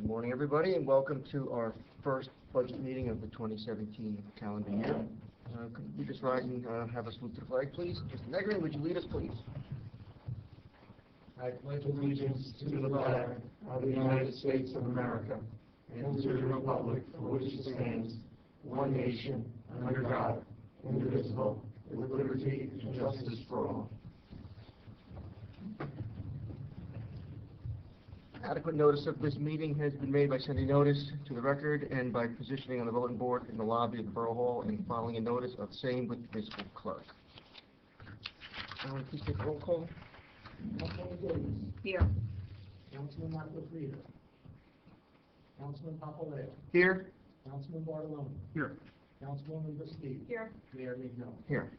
Good morning, everybody, and welcome to our first budget meeting of the 2017 calendar year. Could you just rise and have a salute to the flag, please? Mr. Negrin, would you lead us, please? I pledge allegiance to the flag of the United States of America and to the republic for which it stands, one nation, under God, indivisible, with liberty and justice for all. Adequate notice of this meeting has been made by sending notice to the record and by positioning on the bulletin board in the lobby of the Borough Hall and filing a notice of same with the municipal clerk. Please take a roll call. Councilman Davis. Here. Councilman Maclafrida. Councilman Papaleo. Here. Councilman Bartolome. Here. Councilwoman Bastide. Here. Mayor Mignon. Here.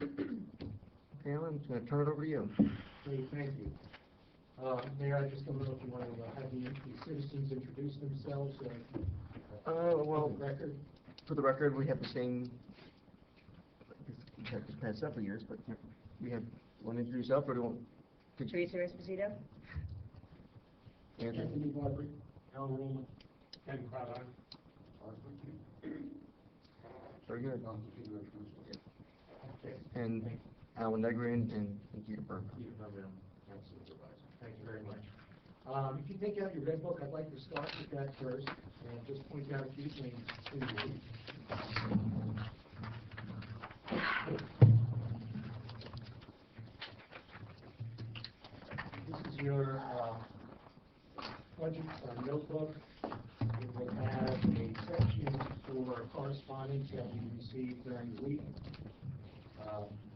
Okay, Alan, I'm going to turn it over to you. Great, thank you. Mayor, I just don't know if you want to have the citizens introduce themselves. Well, Record. for the record, we have the same, we've had this past several years, but we have, want to introduce yourself, or do you want? Teresa Esposito. Anthony? Anthony Barbary. Alan Roman. Ken Crowder. Very good. Okay. And Alan Negrin and Peter Burke. Peter Barbary, Council Supervisor. Thank you very much. If you take out your red book, I'd like to start with that first and just point out a few things to you. This is your budget notebook. It will have a section for correspondence that we received during the week.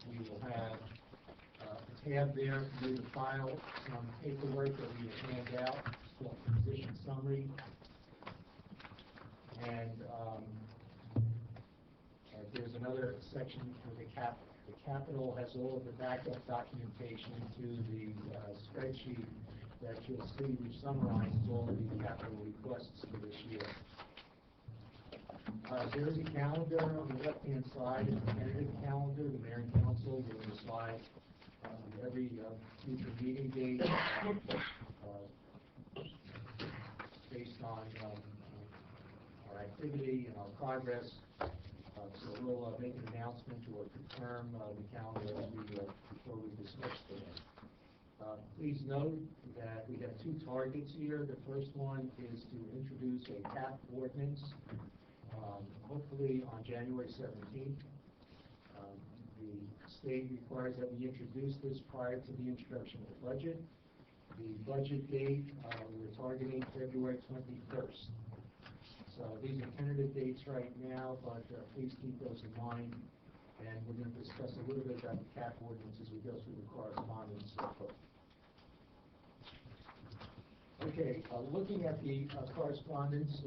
We will have a tab there for you to file some paperwork that we will hand out, called position summary. And there's another section for the capital has all of the backup documentation to the spreadsheet that you'll see, which summarizes all of the capital requests for this year. There is a calendar on the left-hand side, it's a tentative calendar. The mayor and council will decide every future meeting date based on our activity and our progress. So we'll make an announcement or confirm the calendar as before we discuss today. Please note that we have two targets here. The first one is to introduce a CAP ordinance, hopefully on January 17th. The state requires that we introduce this prior to the introduction of the budget. The budget date, we're targeting February 21st. So these are tentative dates right now, but please keep those in mind. And we're going to discuss a little bit about the CAP ordinance as we go through the correspondence. Okay, looking at the correspondence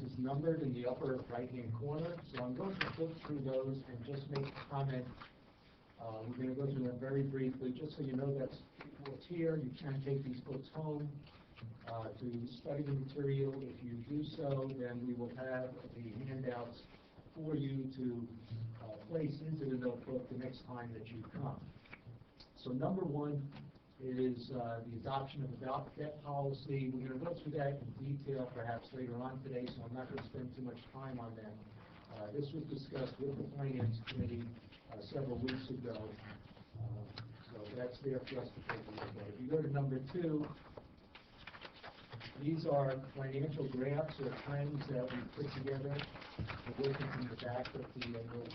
is numbered in the upper right-hand corner. So I'm going to flip through those and just make a comment. We're going to go through them very briefly, just so you know that's what's here. You can take these books home to study the material. If you do so, then we will have the handouts for you to place into the notebook the next time that you come. So number one is the adoption of the debt policy. We're going to go through that in detail perhaps later on today, so I'm not going to spend too much time on that. This was discussed with the Finance Committee several weeks ago, so that's there for us to take a look at. If you go to number two, these are financial graphs or trends that we put together. We're working from the back of the notebook.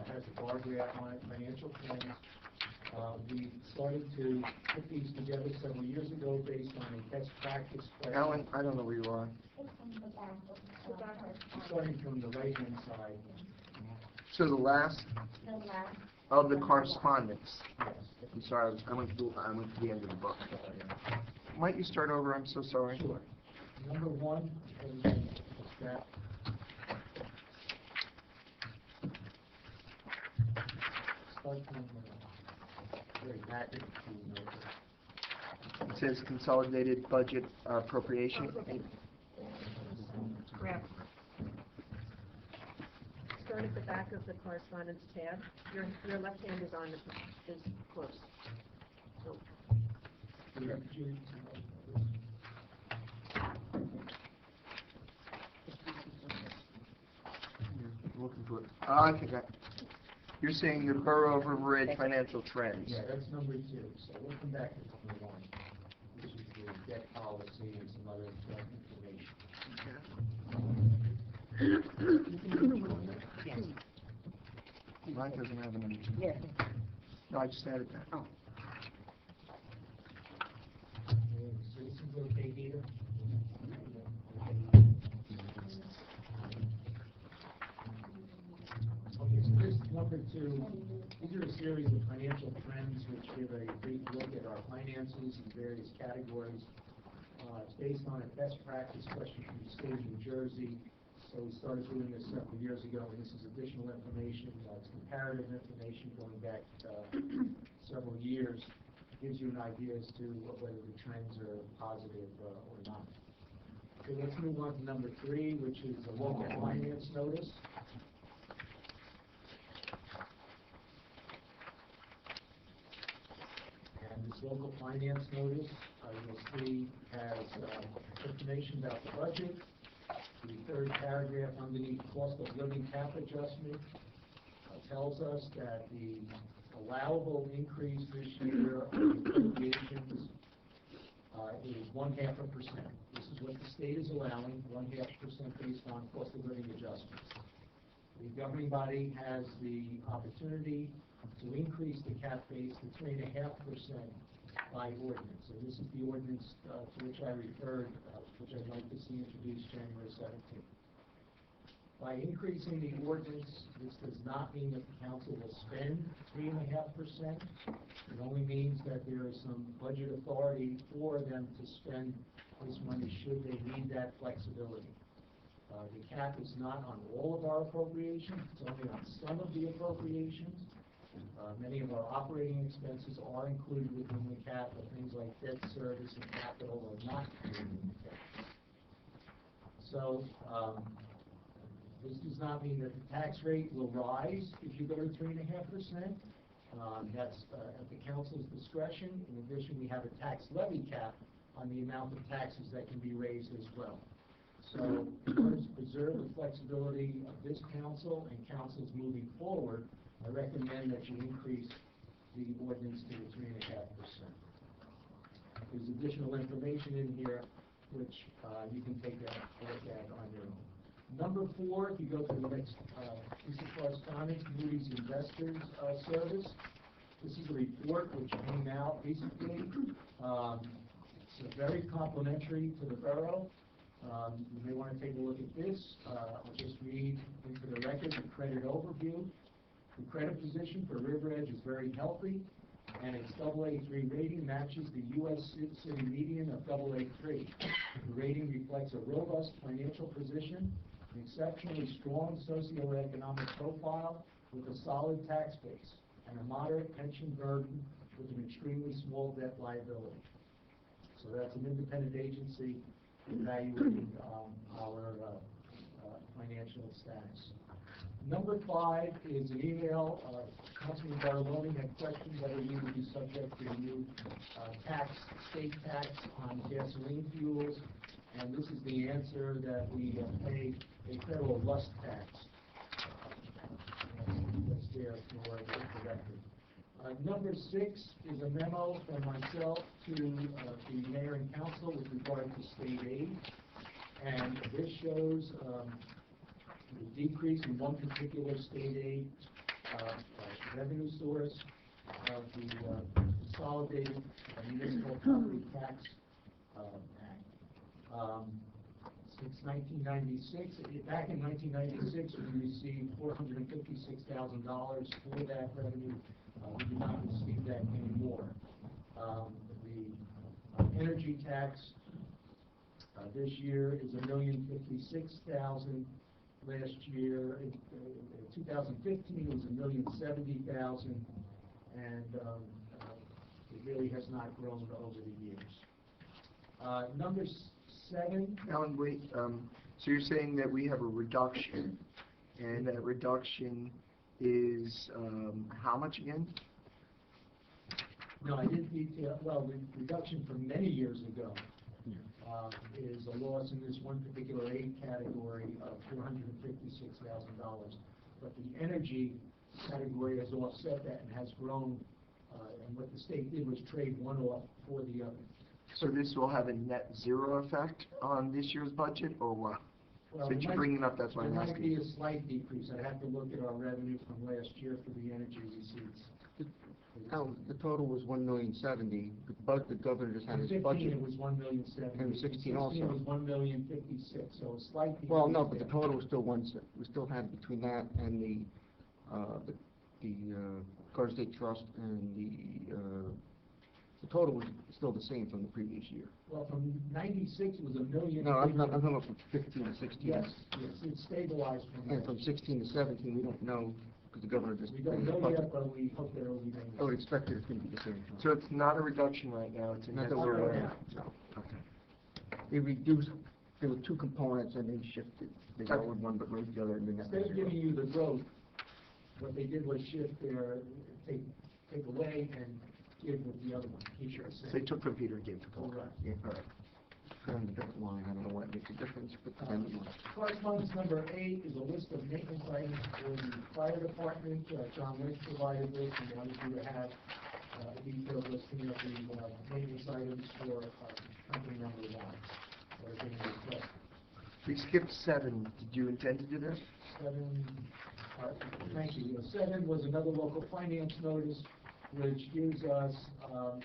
Has a bar graph on it, financial plans. We started to put these together several years ago based on a best practice question. Alan, I don't know where you are. Starting from the right-hand side. So the last of the correspondence. I'm sorry, I went to the end of the book. Might you start over? I'm so sorry. Sure. Number one is that. Start from very back of the It says consolidated budget appropriation. Grab. Start at at the back of the correspondence tab. Your left hand is on the, is close. So, Looking for it. Okay, got it. You're saying the Borough of River Edge financial trends. Yeah, that's number 2, so we'll come back to number 1, which is the debt policy and some other information. yes. Mine doesn't have an image. Yes. No, I just added that. Oh. Citizens okay here? Okay, so this number 2, these are a series of financial trends which give a brief look at our finances in various categories. It's based on a best practice question from the state of New Jersey. So we started doing this several years ago, and this is additional information. It's comparative information going back several years. Gives you an idea as to whether the trends are positive or not. Okay, let's move on to number 3, which is a local finance notice. And this local finance notice, you'll see, has information about the budget. The third paragraph underneath cost of living cap adjustment tells us that the allowable increase this year on appropriations is 0.5%. This is what the state is allowing, 0.5% based on cost of living adjustments. The governing body has the opportunity to increase the cap base to 3.5% by ordinance. And this is the ordinance to which I referred, which I'd like to see introduced January 17th. By increasing the ordinance, this does not mean that the council will spend 3.5%. It only means that there is some budget authority for them to spend this money should they need that flexibility. The cap is not on all of our appropriations, it's only on some of the appropriations. Many of our operating expenses are included within the cap, but things like debt service and capital are not included in the cap. So, this does not mean that the tax rate will rise if you go to 3.5%. That's at the council's discretion. In addition, we have a tax levy cap on the amount of taxes that can be raised as well. So, in order to preserve the flexibility of this council and councils moving forward, I recommend that you increase the ordinance to the 3.5%. There's additional information in here which you can take a look at on your own. Number 4, if you go to the next piece of correspondence, Moody's Investors Service. This is a report which came out recently. It's very complimentary to the borough. You may want to take a look at this. I'll just read into the record the credit overview. The credit position for River Edge is very healthy, and its AA3 rating matches the U.S. city median of AA3. The rating reflects a robust financial position, an exceptionally strong socioeconomic profile with a solid tax base, and a moderate pension burden with an extremely small debt liability. So that's an independent agency evaluating our financial status. Number 5 is an email. Councilman Bartoloni had questioned whether we would be subject to a new state tax on gasoline fuels, and this is the answer, that we pay a federal lust tax. That's there for the record. Number 6 is a memo from myself to the mayor and council with regard to state aid, and this shows the decrease in one particular state aid revenue source of the Consolidated Municipal Property Tax Act. Since 1996, back in 1996, we received $456,000 for that revenue. We do not receive that anymore. The energy tax this year is $1,056,000. Last year, in 2015, it was $1,070,000, and it really has not grown over the years. Number 7. Alan, wait. So you're saying that we have a reduction And that reduction is, how much again? No, I did detail, well, the reduction from many years ago is a loss in this one particular aid category of $456,000. But the energy category has offset that and has grown, and what the state did was trade one off for the other. So this will have a net zero effect on this year's budget, or what? Well, Since you're bringing it up, that's why I'm There might be asking. a slight decrease. I'd have to look at our revenue from last year for the energy receipts. Now, the total was 1,070,000, but the governor just had In his 15, budget. it was 1,070,000. And 16 also. In 16, it was 1,056,000, so a slight decrease. Well, no, but the there. total was still we still had between that and the Garden State Trust and the total was still the same from the previous year. Well, from 96, it was a million. No, I'm talking about from 15 to 16. Yes, it stabilized from there. And from 16 to 17, we don't know, because the governor just. We don't know yet, but we hope that it will be I would expect it's going to be the same. So it's not a reduction right now, it's a Not net that we're zero. aware of, no. Okay. They reduced, there were two components and they shifted. They lowered one but raised the other and then that Instead was of zero. giving you the growth, what they did was shift take away and give with the other one, keep it the So they same. took from Peter and gave to Paul. Correct. Yeah, all right. On the different line, I don't know what makes a difference, but then it was. Correspondence number 8 is a list of maintenance items for the fire department. John Lynch provided this, and wanted you to have a detailed listing of the maintenance items for company number 1. Or being requested. We skipped 7, did you intend to do this? 7, thank you. 7 was another local finance notice, which gives us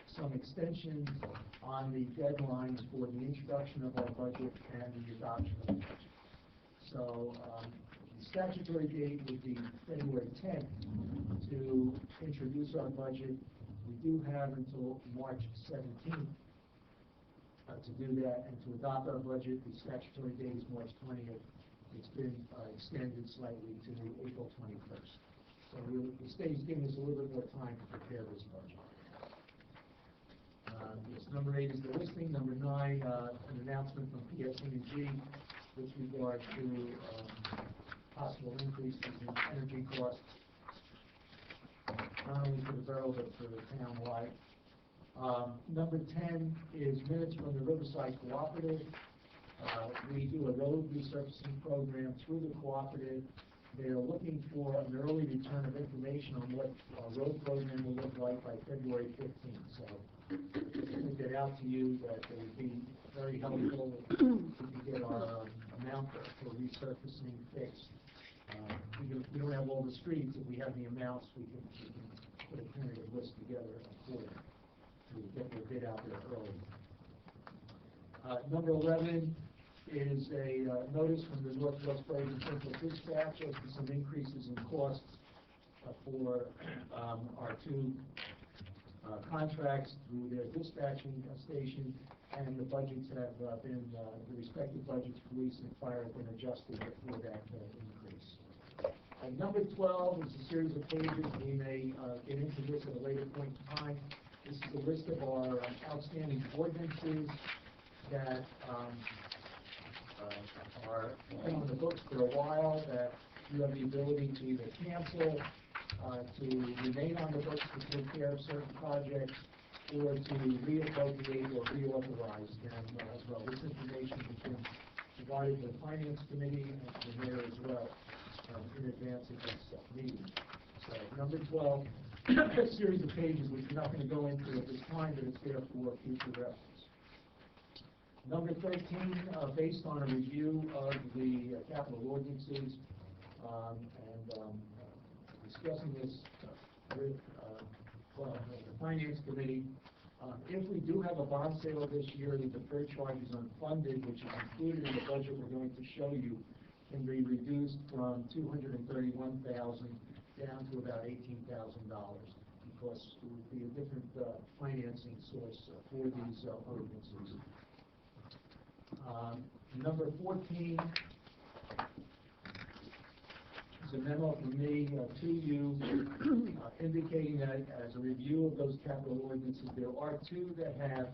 some extensions on the deadlines for the introduction of our budget and the adoption of the budget. So the statutory date would be February 10th to introduce our budget. We do have until March 17th to do that, and to adopt our budget. The statutory date is March 20th. It's been extended slightly to April 21st. So the state is giving us a little bit more time to prepare this budget. Yes, number 8 is the listing. Number 9, an announcement from PSE&G with regard to possible increases in energy costs, not only for the borough but for the town-wide. Number 10 is minutes from the Riverside Cooperative. We do a road resurfacing program through the cooperative. They're looking for an early return of information on what our road program will look like by February 15th. So just to get out to you that it would be very helpful if we could get our amount for resurfacing fixed. We don't have all the streets. If we have the amounts, we can put a tentative list together for it to get the bid out there early. Number 11 is a notice from the Northwest Bergen Central Dispatch as to some increases in costs for our 2 contracts through their dispatching station, and the budgets have been, the respective budgets, police and fire, have been adjusted for that increase. Number 12 is a series of pages. We may get into this at a later point in time. This is a list of our outstanding ordinances that are been on the books for a while, that you have the ability to either cancel, to remain on the books to take care of certain projects, or to reappropriate or reauthorize them as well. This information has been provided to the Finance Committee and to the Mayor as well in advance of this meeting. So number 12, a series of pages which we're not going to go into at this time, but it's there for future reference. Number 13, based on a review of the capital ordinances and discussing this with the Finance Committee, if we do have a bond sale this year, the deferred charges unfunded, which is included in the budget we're going to show you, can be reduced from $231,000 down to about $18,000, because it would be a different financing source for these ordinances. Number 14 is a memo from me to you indicating that as a review of those capital ordinances, there are 2 that have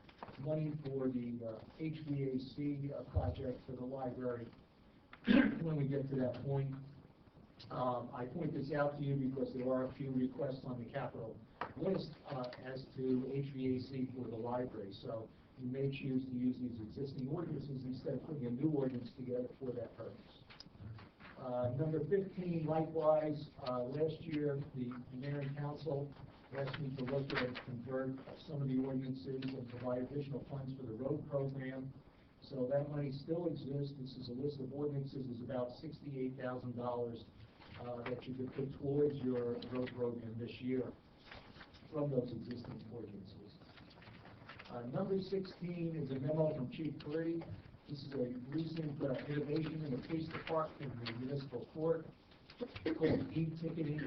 money for the HVAC project for the library when we get to that point. I point this out to you because there are a few requests on the capital list as to HVAC for the library. So you may choose to use these existing ordinances instead of putting a new ordinance together for that purpose. Number 15, likewise, last year the mayor and council asked me to look at convert some of the ordinances and provide additional funds for the road program. So that money still exists. This is a list of ordinances. It's about $68,000 that you could put towards your road program this year from those existing ordinances. Number 16 is a memo from Chief Purdy. This is a recent innovation in the police department and the municipal court called e-ticketing,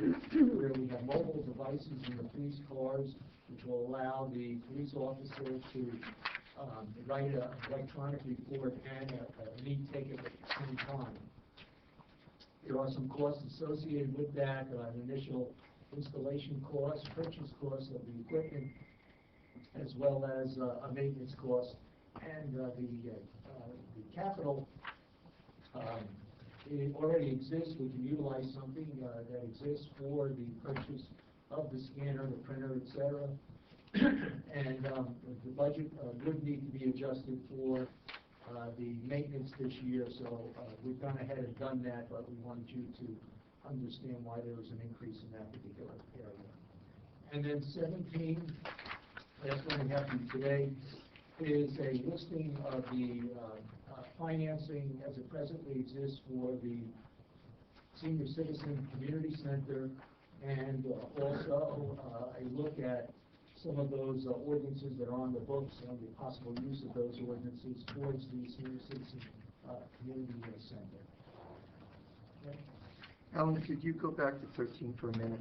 where we have mobile devices in the police cars, which will allow the police officer to write an electronic report and an e-ticket at the same time. There are some costs associated with that, an initial installation cost, purchase cost of the equipment, as well as a maintenance cost. And the capital, it already exists. We can utilize something that exists for the purchase of the scanner, the printer, etc. And the budget would need to be adjusted for the maintenance this year, so we've gone ahead and done that, but we wanted you to understand why there was an increase in that particular area. And then 17, last one we have for you today, is a listing of the financing as it presently exists for the Senior Citizen Community Center, and also a look at some of those ordinances that are on the books and the possible use of those ordinances towards the Senior Citizen Community Center. Okay. Alan, could you go back to 13 for a minute?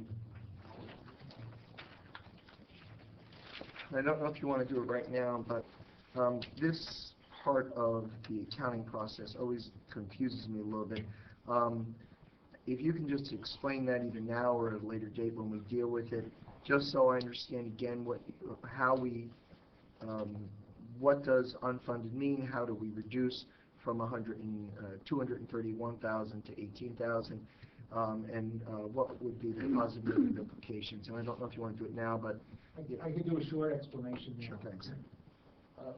I don't know if you want to do it right now, but this part of the accounting process always confuses me a little bit. If you can just explain that either now or at a later date when we deal with it, just so I understand again what does unfunded mean? How do we reduce from 231,000 to 18,000? And what would be the positive implications? And I don't know if you want to do it now, but I can do a short explanation now. Sure, thanks.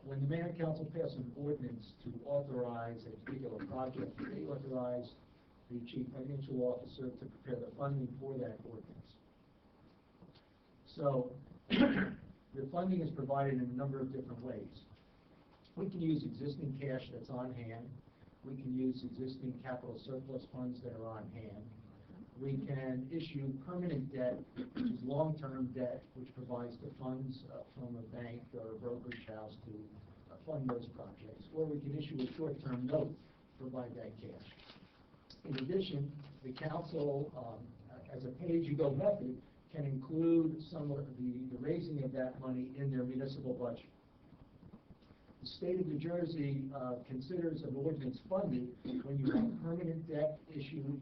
When the mayor and council pass an ordinance to authorize a particular project, they authorize the chief financial officer to prepare the funding for that ordinance. So the funding is provided in a number of different ways. We can use existing cash that's on hand. We can use existing capital surplus funds that are on hand. We can issue permanent debt, which is long-term debt, which provides the funds from a bank or a brokerage house to fund those projects. Or we can issue a short-term note to provide that cash. In addition, the council, as a pay-as-you-go method, can include some of the raising of that money in their municipal budget. The state of New Jersey considers an ordinance funded when you have permanent debt issued,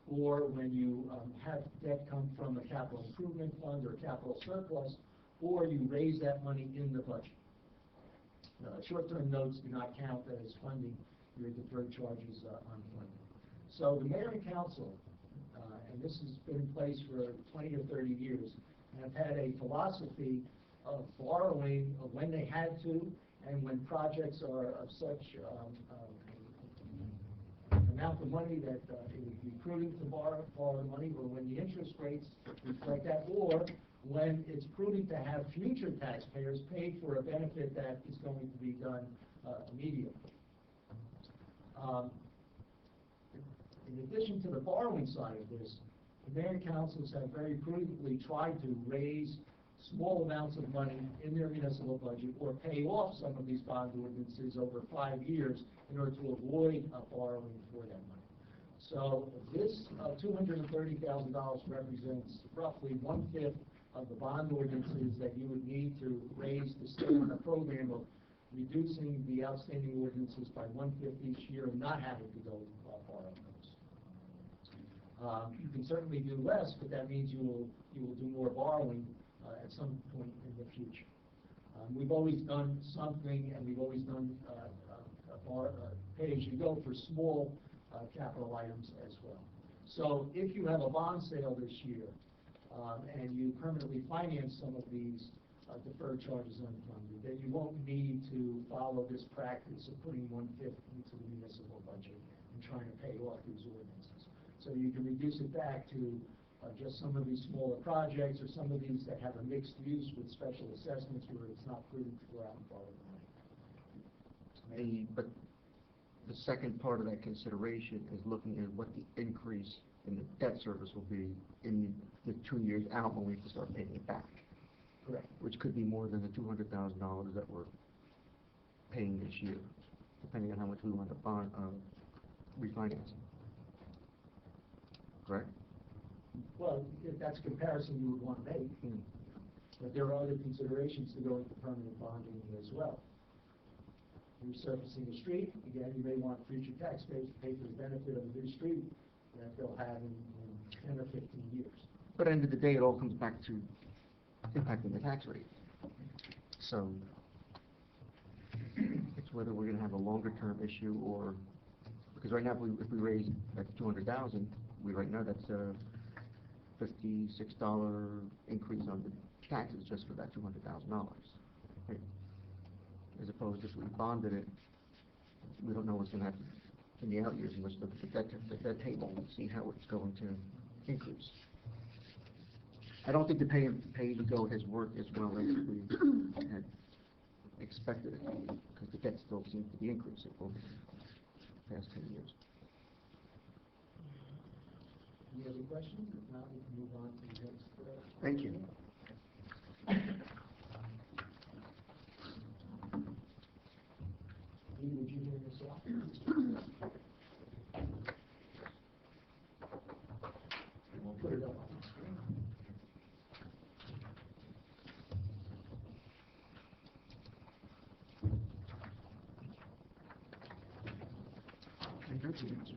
or when you have debt come from a capital improvement fund or capital surplus, or you raise that money in the budget. Short-term notes do not count as funding your deferred charges on funding. So the mayor and council, and this has been in place for 20 or 30 years, have had a philosophy of borrowing when they had to, and when projects are of such amount of money that it would be prudent to borrow the money, or when the interest rates reflect that, or when it's prudent to have future taxpayers pay for a benefit that is going to be done immediately. In addition to the borrowing side of this, the mayor and councils have very prudently tried to raise small amounts of money in their municipal budget or pay off some of these bond ordinances over 5 years in order to avoid borrowing for that money. So this $230,000 represents roughly 1/5 of the bond ordinances that you would need to raise to stay on a program of reducing the outstanding ordinances by 1/5 each year and not having to go borrow those. You can certainly do less, but that means you will do more borrowing at some point in the future. We've always done something, and we've always done pay-as-you-go for small capital items as well. So if you have a bond sale this year, and you permanently finance some of these deferred charges unfunded, then you won't need to follow this practice of putting 1/5 into the municipal budget and trying to pay off these ordinances. So you can reduce it back to just some of these smaller projects, or some of these that have a mixed use with special assessments where it's not prudent to go out and borrow the money. But the second part of that consideration is looking at what the increase in the debt service will be in the 2 years out when we have to start paying it back. Correct. Which could be more than the $200,000 that we're paying this year, depending on how much we want to bond, refinancing. Correct? Well, if that's a comparison you would want to make, Mm. but there are other considerations to go into permanent bonding as well. Resurfacing a street, again, you may want future taxpayers to pay for the benefit of a new street that they'll have in 10 or 15 years. But at the end of the day, it all comes back to impacting the tax rate. So it's whether we're going to have a longer term issue, or because right now if we raise that 200,000, right now that's a $56 increase on the taxes just for that $200,000. Right? As opposed to if we bonded it, we don't know what's going to happen in the out years, and let's look at that table and see how it's going to increase. I don't think the pay-as-you-go has worked as well as we had expected it to, because the debt still seems to be increasing over the past 10 years. Any other questions? If not, we can move on to the next. Thank you. Lee, would you bring this up? We'll put it up on the screen. Congratulations.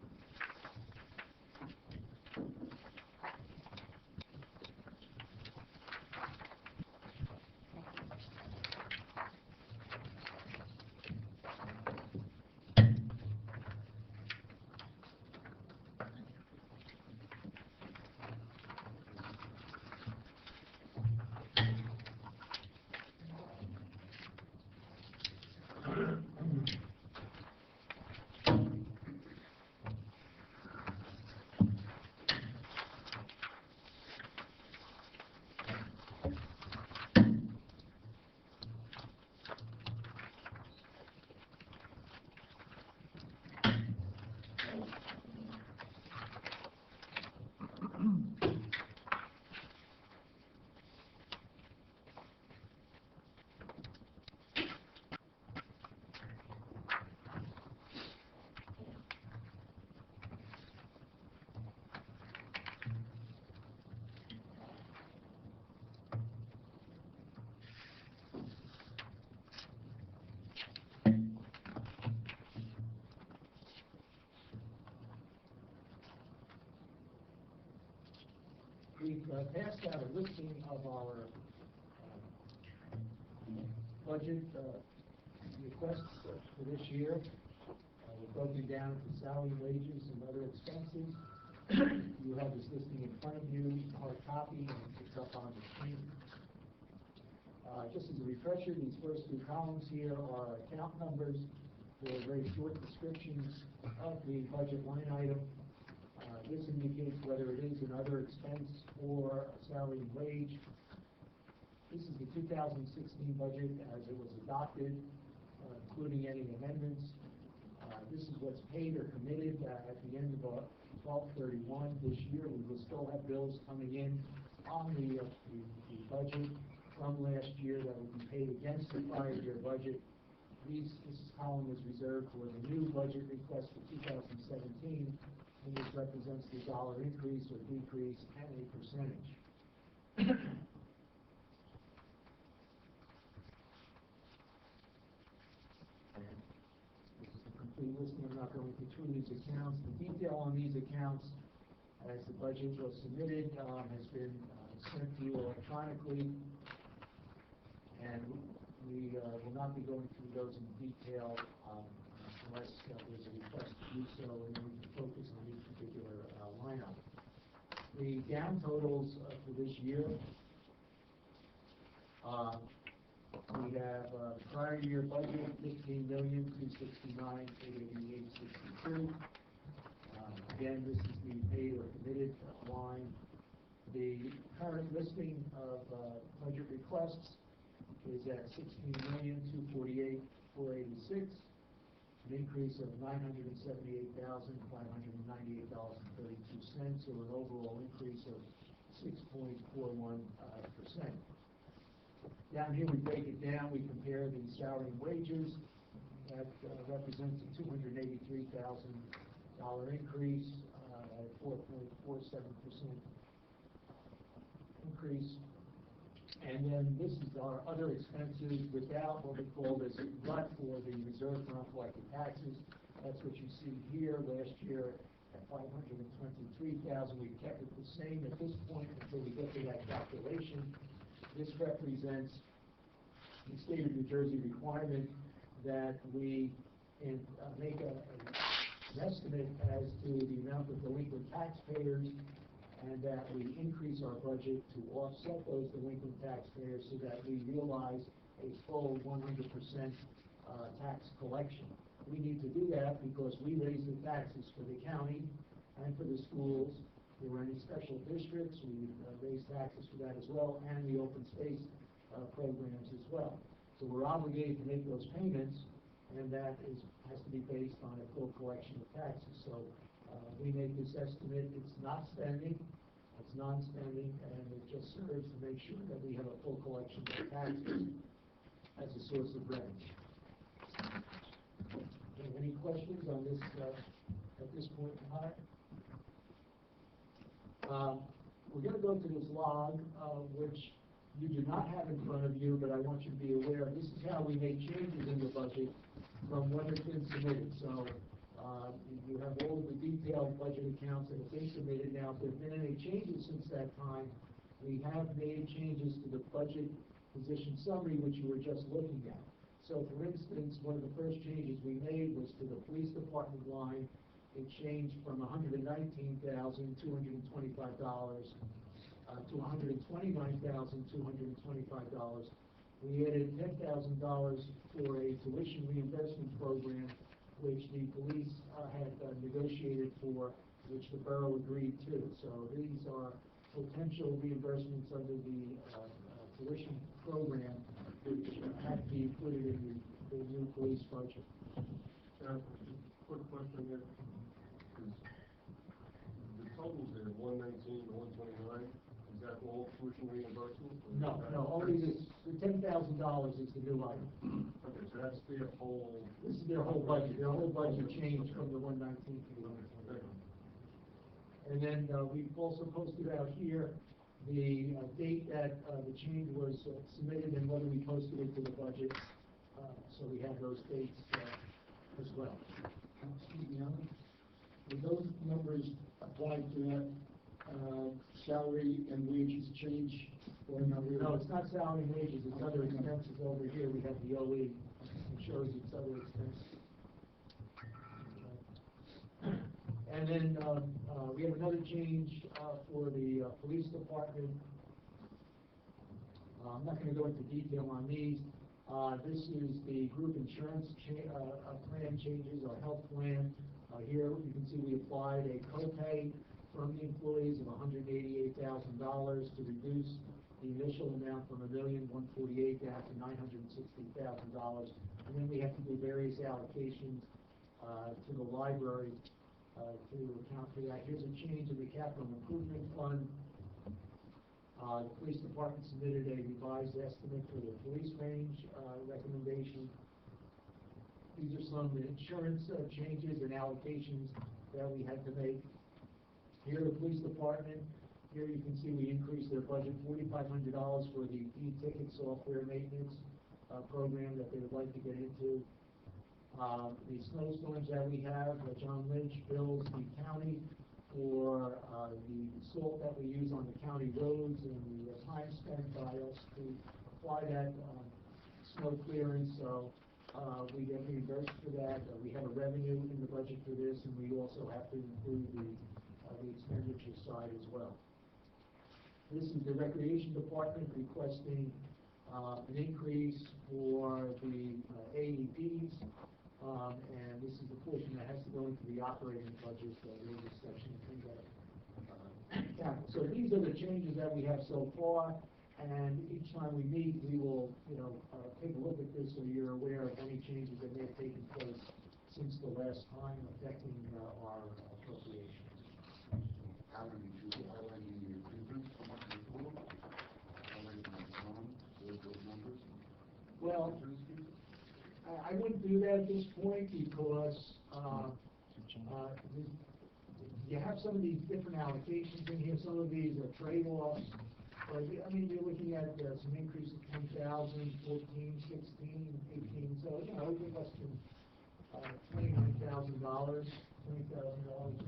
We've passed out a listing of our budget requests for this year. We've broken down into salary, wages, and other expenses. You have this listing in front of you, hard copy, and it's up on the screen. Just as a refresher, these first two columns here are account numbers for very short descriptions of the budget line item. This indicates whether it is another expense or a salary and wage. This is the 2016 budget as it was adopted, including any amendments. This is what's paid or committed at the end of 12/31 this year. We will still have bills coming in on the budget from last year that will be paid against the prior year budget. This column is reserved for the new budget request for 2017. And this represents the dollar increase or decrease and a percentage. This is a complete listing. I'm not going through these accounts. The detail on these accounts, as the budget was submitted, has been sent to you electronically. And we will not be going through those in detail unless there's a request to do so, and we can focus on each particular line item. The down totals for this year, we have prior year budget, 15,269,888.62. Again, this is the paid or committed line. The current listing of budget requests is at 16,248,486, an increase of $978,598.32, or an overall increase of 6.41%. Down here, we break it down. We compare the salary and wages. That represents a $283,000 increase, at 4.47% increase. And then this is our other expenses without what we call this, but for the reserve for uncollected taxes. That's what you see here. Last year at $523,000, we kept it the same at this point until we get to that calculation. This represents the state of New Jersey requirement that we make an estimate as to the amount of delinquent taxpayers, and that we increase our budget to offset those delinquent taxpayers so that we realize a full 100% tax collection. We need to do that because we raise the taxes for the county and for the schools. If there were any special districts, we raise taxes for that as well, and the open space programs as well. So we're obligated to make those payments, and that has to be based on a full collection of taxes. So we make this estimate. It's not spending, it's non-spending, and it just serves to make sure that we have a full collection of taxes as a source of revenue. Okay, any questions on this at this point in time? We're going to go to this log, which you do not have in front of you, but I want you to be aware. This is how we make changes in the budget from what has been submitted. So you have all the detailed budget accounts that have been submitted. Now, if there have been any changes since that time, we have made changes to the budget position summary, which you were just looking at. So, for instance, one of the first changes we made was to the police department line. It changed from $119,225 to $129,225. We added $10,000 for a tuition reimbursement program, which the police had negotiated for, which the borough agreed to. So these are potential reimbursements under the tuition program, which had to be included in the new police budget. Quick question here. The totals there, 119 to 129, is that all tuition reimbursement? No, only this, the $10,000 is the new item. Okay, so that's their whole... This is their whole budget. Their whole budget changed from the 119 to the 129. And then we've also posted out here the date that the change was submitted and whether we posted it to the budget. So we have those dates as well. Excuse me, Alan. Would those numbers apply to that salary and wages change? Or not really? No, it's not salary and wages, it's other expenses over here. We have the OE. It shows it's other expenses. And then we have another change for the police department. I'm not going to go into detail on these. This is the group insurance plan changes, our health plan. Here you can see we applied a copay from the employees of $188,000 to reduce the initial amount from $1,148,000 down to $960,000. And then we have to do various allocations to the library to account for that. Here's a change in the capital improvement fund. The police department submitted a revised estimate for the police range recommendation. These are some insurance changes and allocations that we had to make. Here, the police department, here you can see we increased their budget $4,500 for the e-ticket software maintenance program that they would like to get into. The snowstorms that we have, John Lynch bills the county for the salt that we use on the county roads and the time spent by us to apply that snow clearance. So we get reimbursed for that. We have a revenue in the budget for this, and we also have to include the the expenditure side as well. This is the Recreation Department requesting an increase for the AEDs, and this is the portion that has to go into the operating budget, there's a section in that. So these are the changes that we have so far, and each time we meet, we will, take a look at this so you're aware of any changes that may have taken place since the last time affecting our appropriations. How do you choose highlighting the improvements from what you told? Highlighting the wrong, those numbers? Well, I wouldn't do that at this point because you have some of these different allocations in here. Some of these are trade-offs. But, I mean, you're looking at some increase of 10,000, 14, 16, 18. So, everything less than $29,000, $20,000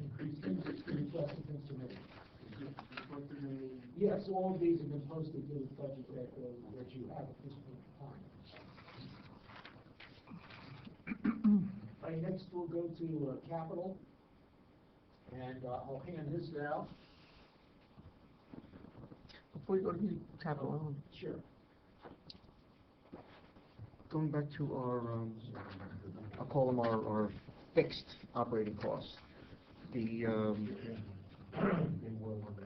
increase in requested instrument. Yes, all of these have been posted to the budget that you have at this point in time. All right, next we'll go to capital, and I'll hand this out. Before you go to the capital, Sure. going back to our, I'll call them our fixed operating costs. The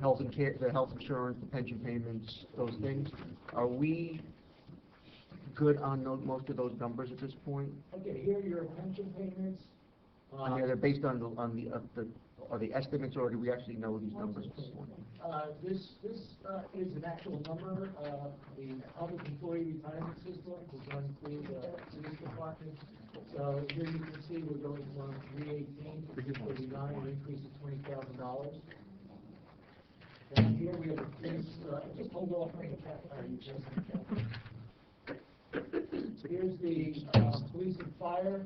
health and care, the health insurance, the pension payments, those things. Are we good on most of those numbers at this point? Okay, here are your pension payments. I mean, they're based on are the estimates, or do we actually know these numbers at this point? This is an actual number. The public employee retirement system is run through the police department. So here you can see we're going from 318 to 349, an increase of $20,000. And here we have a police, just hold off on the Here's the police and fire,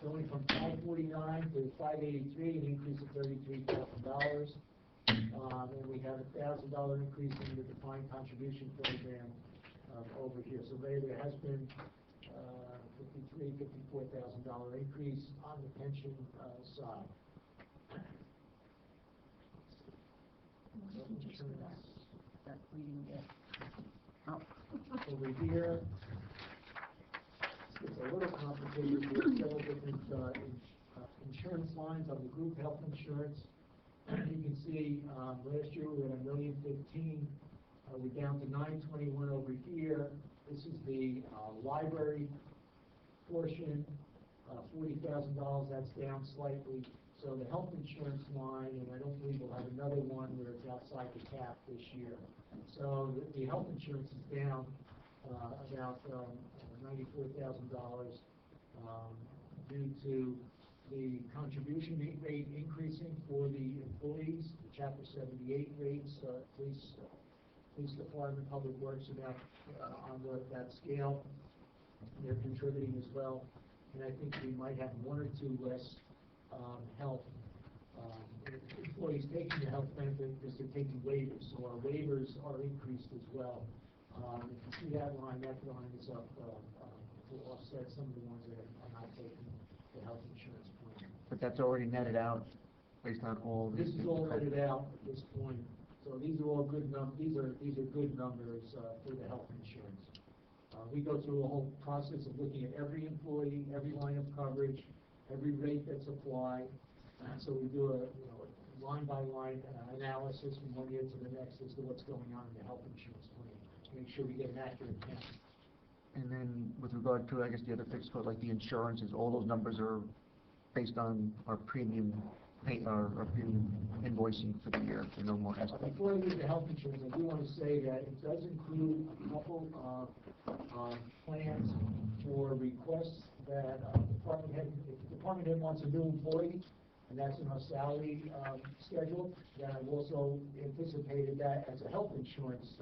going from 549 to 583, an increase of $33,000. And we have a $1,000 increase in the defined contribution program over here. So there has been $54,000 increase on the pension side. That we didn't get. Oh. Over here, it's a little complicated with several different insurance lines on the group health insurance. You can see last year we were at $1,015,000. We're down to $921 over here. This is the library portion, $40,000. That's down slightly. So the health insurance line, and I don't believe we'll have another one where it's outside the cap this year. So the health insurance is down about $94,000 due to the contribution rate increasing for the employees, the Chapter 78 rates, police department, public works are now on that scale. They're contributing as well. And I think we might have one or two less health employees taking the health benefit because they're taking waivers. So our waivers are increased as well. If you see that line is up to offset some of the ones that are not taking the health insurance plan. But that's already netted out based on all. This is all netted out at this point. So these are all good these are good numbers for the health insurance. We go through a whole process of looking at every employee, every line of coverage, every rate that's applied. So we do a line by line analysis from one year to the next as to what's going on in the health insurance plan to make sure we get an accurate count. And then with regard to, I guess, the other fixed cost, like the insurances, all those numbers are based on our premium our premium invoicing for the year, so no more estimate. Before I leave the health insurance, I do want to say that it does include a couple of plans for requests that if department head wants a new employee, and that's in our salary schedule, then I've also anticipated that as a health insurance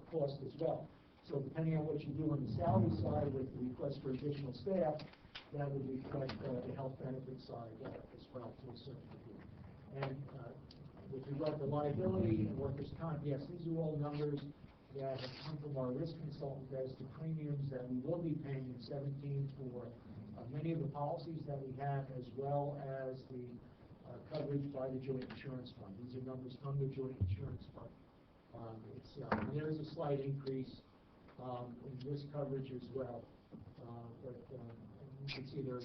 cost as well. So depending on what you do on the salary side with the request for additional staff, that would reflect the health benefit side as well to a certain degree. And with regard to liability and workers' comp, yes, these are all numbers that have come from our risk consultant as to premiums that we will be paying in 2017 for many of the policies that we have, as well as the coverage by the joint insurance fund. These are numbers from the joint insurance fund. There is a slight increase in this coverage as well, but you can see there are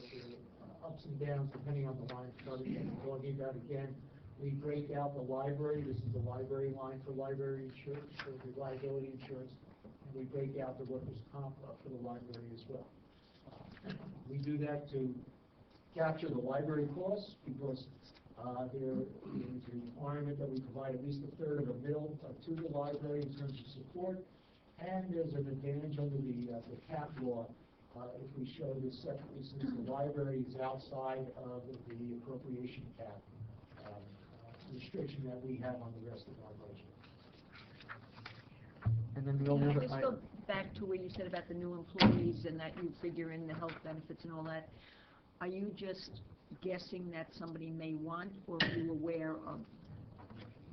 ups and downs depending on the line of coverage that we're talking about. Again, we break out the library. This is the library line for library insurance, for the liability insurance, and we break out the workers' comp for the library as well. We do that to capture the library costs because there is a requirement that we provide at least a third of a mil to the library in terms of support, and there's an advantage under the cap law if we show this separately, since the library is outside of the appropriation cap restriction that we have on the rest of our budget. And then the Can only I other just item. go back to where you said about the new employees and that you figure in the health benefits and all that? Are you just guessing that somebody may want, or are you aware of?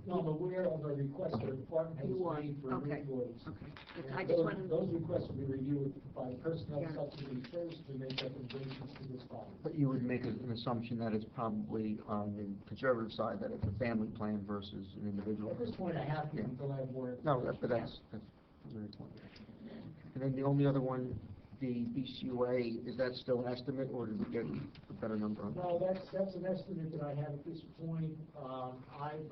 No, I'm aware of a request the department has You are, made for new okay. employees. Okay. And I just wanted, those requests will be reviewed by personnel Yeah. subcommittee first to make recommendations to this body. But you would make an assumption that it's probably on the conservative side, that it's a family plan versus an individual. At this point, I have to until I have more. No, but that's very important. And then the only other one, the BCUA, is that still an estimate, or did we get a better number on that? No, that's an estimate that I have at this point. I've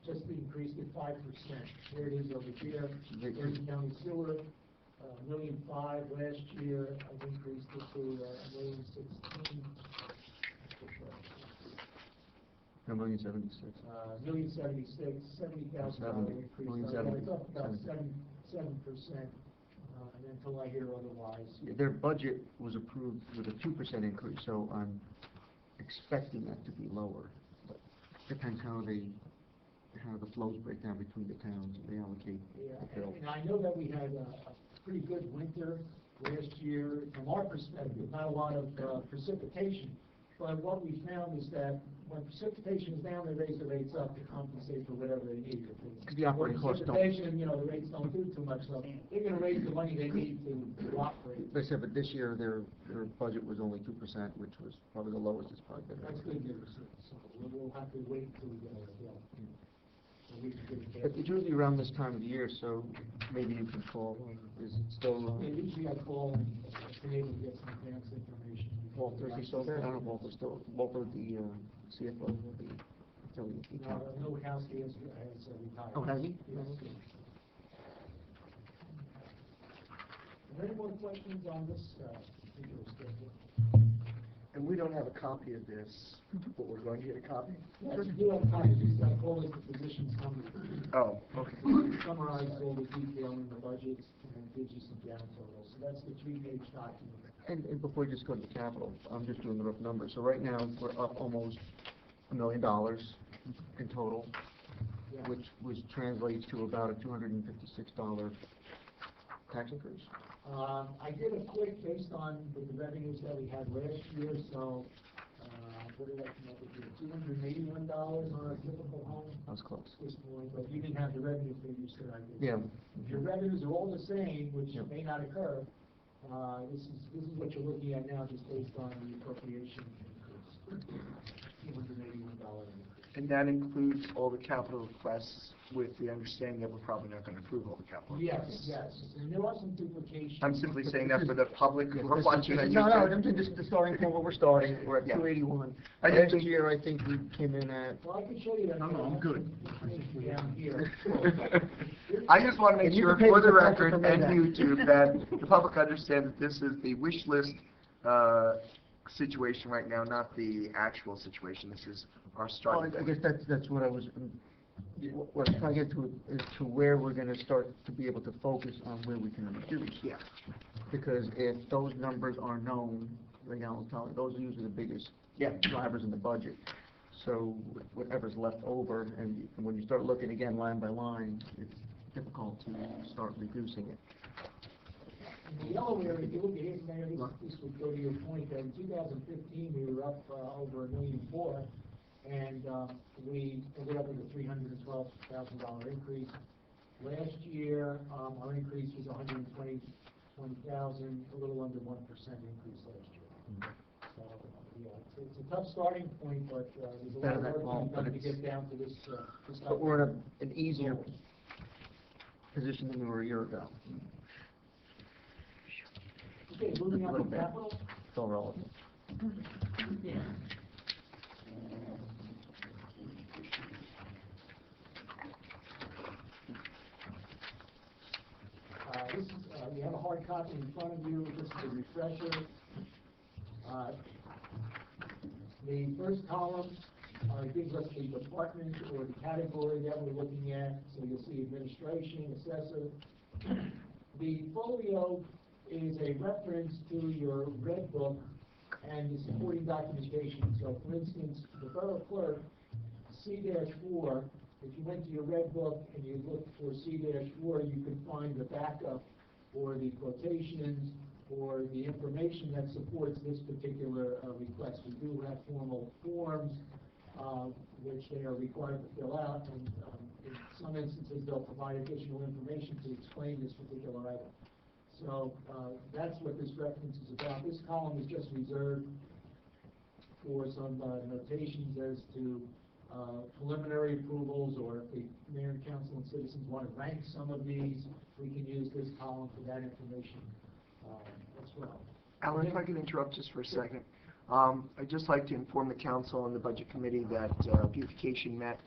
just increased it 5%. Here it is over here. Jersey County Sewer, $1.5 million last year. I've increased it to $1.16 million. $1,076,000. $1.76 million, $70,000 increase. It's up about 7%, and until I hear otherwise. Their budget was approved with a 2% increase, so I'm expecting that to be lower. But depends how the flows break down between the towns, and they allocate Yeah, the bill. and I know that we had a pretty good winter last year. From our perspective, not a lot of precipitation, but what we found is that when precipitation is down, they raise the rates up to compensate for whatever they need. Because the operating costs don't. Precipitation, the rates don't do too much, so they're gonna raise the money they need to operate. They said, but this year their budget was only 2%, which was probably the lowest it's probably been. That's good news, so we'll have to wait until we get our bill. So we can get it But it's usually around this time of the year, so maybe you can call. Is it still, Yeah, usually I call and been able to get some advance information. Walter, is he still there? I don't know if Walter's still, Walter, the CFO of the utility No, account. Nowakowski has retired. Oh, has he? Yes. Are there any more questions on this particular schedule? And we don't have a copy of this, but we're going to get a copy? Yes, we do have copies, I call it the position summary. Oh, okay. Summarize all the detail in the budget and gives you some down totals. So that's the 3-page document. And before you just go to the capital, I'm just doing the rough numbers. So right now, we're up almost $1 million in total, Yeah. which translates to about a $256 tax increase. I did a quick based on the revenues that we had last year, so, what did I come up with here? $281 on a typical home That was close. at this point, but you didn't have the revenue figures that I did. Yeah. If your revenues are all the same, which Yep. may not occur, this is what you're looking at now, just based on the appropriation increase. $281 increase. And that includes all the capital requests with the understanding that we're probably not going to approve all the capital Yes, requests. yes, and there are some duplications. I'm simply saying that for the public who are watching. No, I'm just the starting point where we're starting. We're at Yeah. 281. I just Last think- year, I think we came in at. Well, I can show you that. No, I'm good. Down here. I just want to make And you sure, can pay for the the tax record, from and that. YouTube, that the public understands that this is the wish list situation right now, not the actual situation. This is our Well, starting I point. guess that's what I was, what I'm trying to get to is to where we're gonna start to be able to focus on where we can reduce. Yeah. Because if those numbers are known, like Alan's telling, those are usually the biggest Yeah. drivers in the budget. So whatever's left over, and when you start looking again line by line, it's difficult to start reducing it. In the yellow area, if you look at it, Mayor, this would go to your point that in 2015, we were up over $1.4 million, and we ended up with a $312,000 increase. Last year, our increase was $120,000, a little under 1% increase last year. Yeah, it's a tough starting point, but there's a Better lot that of wall, work but done to it's- get down to this. But we're in an easier position than we were a year ago. Okay, moving A on little to bit. capital. It's all relative. Yeah. This is, you have a hard copy in front of you. This is a refresher. The first column gives us the department or the category that we're looking at. So you'll see administration, assessor. The folio is a reference to your red book and the supporting documentation. So for instance, the borough clerk, C-4, if you went to your red book and you looked for C-4, you could find the backup or the quotations or the information that supports this particular request. We do have formal forms which they are required to fill out, and in some instances they'll provide additional information to explain this particular item. So that's what this reference is about. This column is just reserved for some notations as to preliminary approvals, or if the mayor and council and citizens want to rank some of these, we can use this column for that information as well. Alan, if I could interrupt just for a second. I'd just like to inform the council and the budget committee that beautification met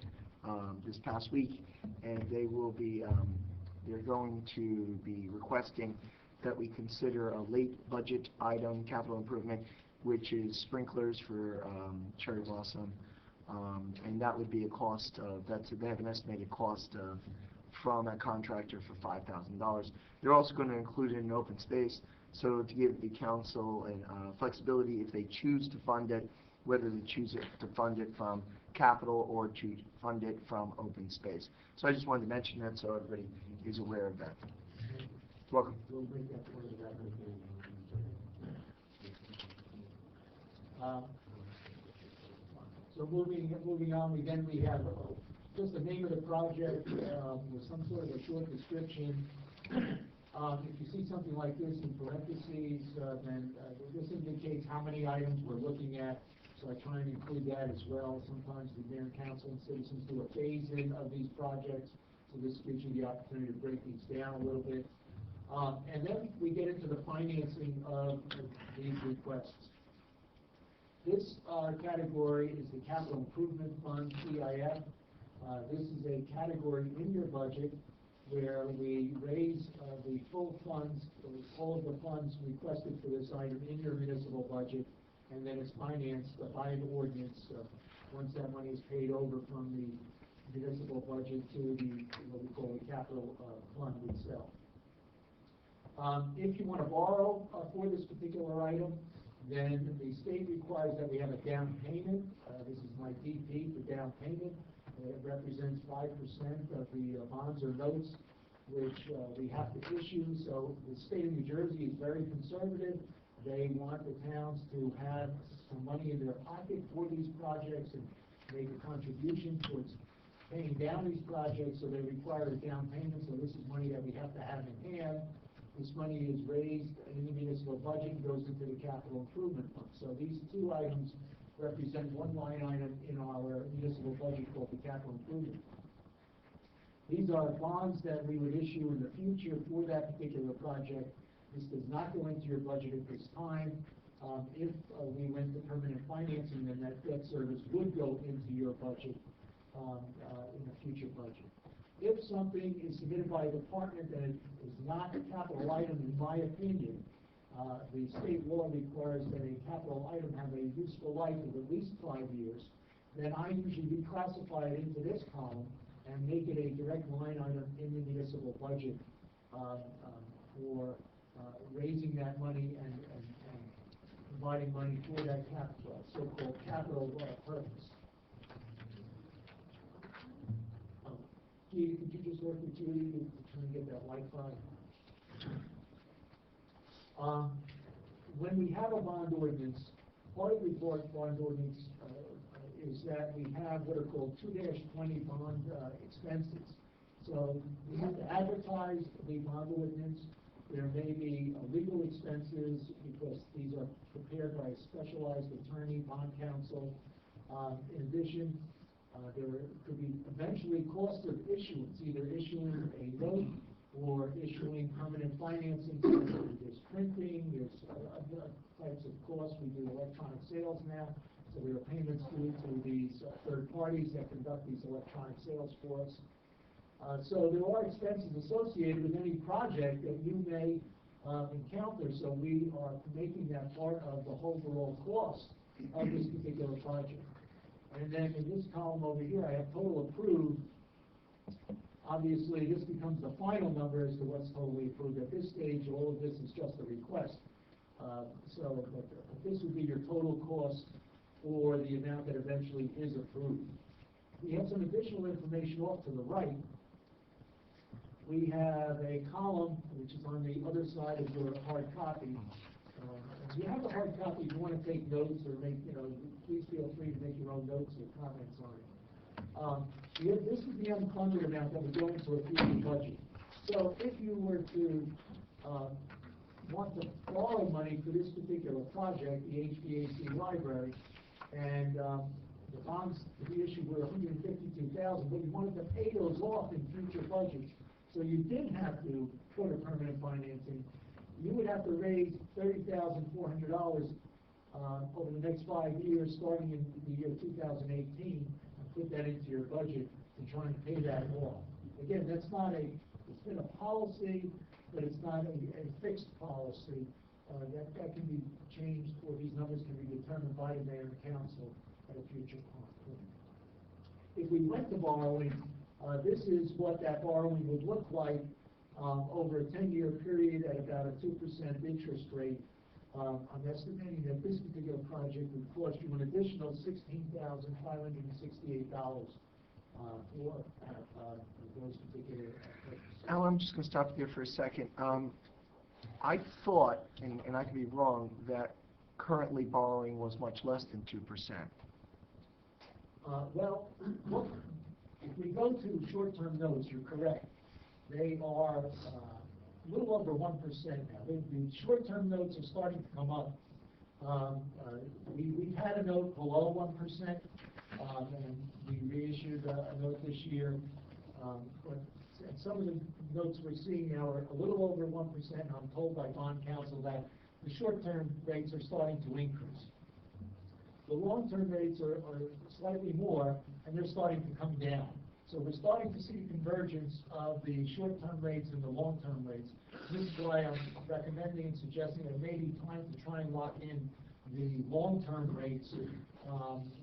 this past week, and they will be, they're going to be requesting that we consider a late budget item, capital improvement, which is sprinklers for Cherry Blossom. And that would be a cost of, they have an estimated cost of, from a contractor for $5,000. They're also going to include it in open space, so to give the council flexibility if they choose to fund it, whether they choose to fund it from capital or to fund it from open space. So I just wanted to mention that so everybody is aware of that. Welcome. We'll make that part of that. So moving on, we have just the name of the project with some sort of a short description. If you see something like this in parentheses, then this indicates how many items we're looking at. So I try and include that as well. Sometimes the mayor and council and citizens do a phase-in of these projects. So this gives you the opportunity to break these down a little bit. And then we get into the financing of these requests. This category is the Capital Improvement Fund, CIF. This is a category in your budget where we raise the full funds, all of the funds requested for this item in your municipal budget, and then it's financed by an ordinance once that money is paid over from the municipal budget to the, what we call the capital fund itself. If you want to borrow for this particular item, then the state requires that we have a down payment. This is my DP for down payment. It represents 5% of the bonds or notes which we have to issue. So the state of New Jersey is very conservative. They want the towns to have some money in their pocket for these projects and make a contribution towards paying down these projects, so they require a down payment. So this is money that we have to have in hand. This money is raised in the municipal budget and goes into the capital improvement fund. So these two items represent one line item in our municipal budget called the capital improvement. These are bonds that we would issue in the future for that particular project. This does not go into your budget at this time. If we went to permanent financing, then that debt service would go into your budget in the future budget. If something is submitted by a department that is not a capital item, in my opinion, the state law requires that a capital item have a useful life of at least 5 years, then I usually reclassify it into this column and make it a direct line item in the municipal budget for raising that money and providing money for that so-called capital purpose. Keith, could you just work with Judy to try and get that Wi-Fi? When we have a bond ordinance, part of the bond ordinance is that we have what are called 2-20 bond expenses. So we have to advertise the bond ordinance. There may be legal expenses because these are prepared by a specialized attorney, bond counsel. In addition, there could be eventually cost of issuance, either issuing a note or issuing permanent financing. So there's printing, there's other types of costs. We do electronic sales now, so there are payments due to these third parties that conduct these electronic sales for us. So there are expenses associated with any project that you may encounter, so we are making that part of the overall cost of this particular project. And then in this column over here, I have total approved. Obviously, this becomes the final number as to what's totally approved. At this stage, all of this is just a request. But this would be your total cost for the amount that eventually is approved. We have some additional information off to the right. We have a column which is on the other side of your hard copy. If you have a hard copy, if you want to take notes or make, please feel free to make your own notes or comments on it. This is the unfunded amount that would go into a future budget. So if you were to want to borrow money for this particular project, the HVAC library, and the bonds to be issued were $152,000, but you wanted to pay those off in future budgets, so you did have to put a permanent financing. You would have to raise $30,400 over the next 5 years, starting in the year 2018, and put that into your budget and try and pay that off. Again, that's not it's been a policy, but it's not a fixed policy. That can be changed, or these numbers can be determined by the mayor and council at a future point. If we went to borrowing, this is what that borrowing would look like over a 10-year period at about a 2% interest rate. I'm estimating that this particular project would cost you an additional $16,568 for those particular purchases. Al, I'm just going to stop there for a second. I thought, and I could be wrong, that currently borrowing was much less than 2%. Well, look, if we go to short-term notes, you're correct. They are a little over 1% now. The short-term notes are starting to come up. We've had a note below 1%, and we reissued a note this year. But some of the notes we're seeing now are a little over 1%, and I'm told by bond counsel that the short-term rates are starting to increase. The long-term rates are slightly more, and they're starting to come down. So we're starting to see convergence of the short-term rates and the long-term rates. This is why I'm recommending and suggesting that it may be time to try and lock in the long-term rates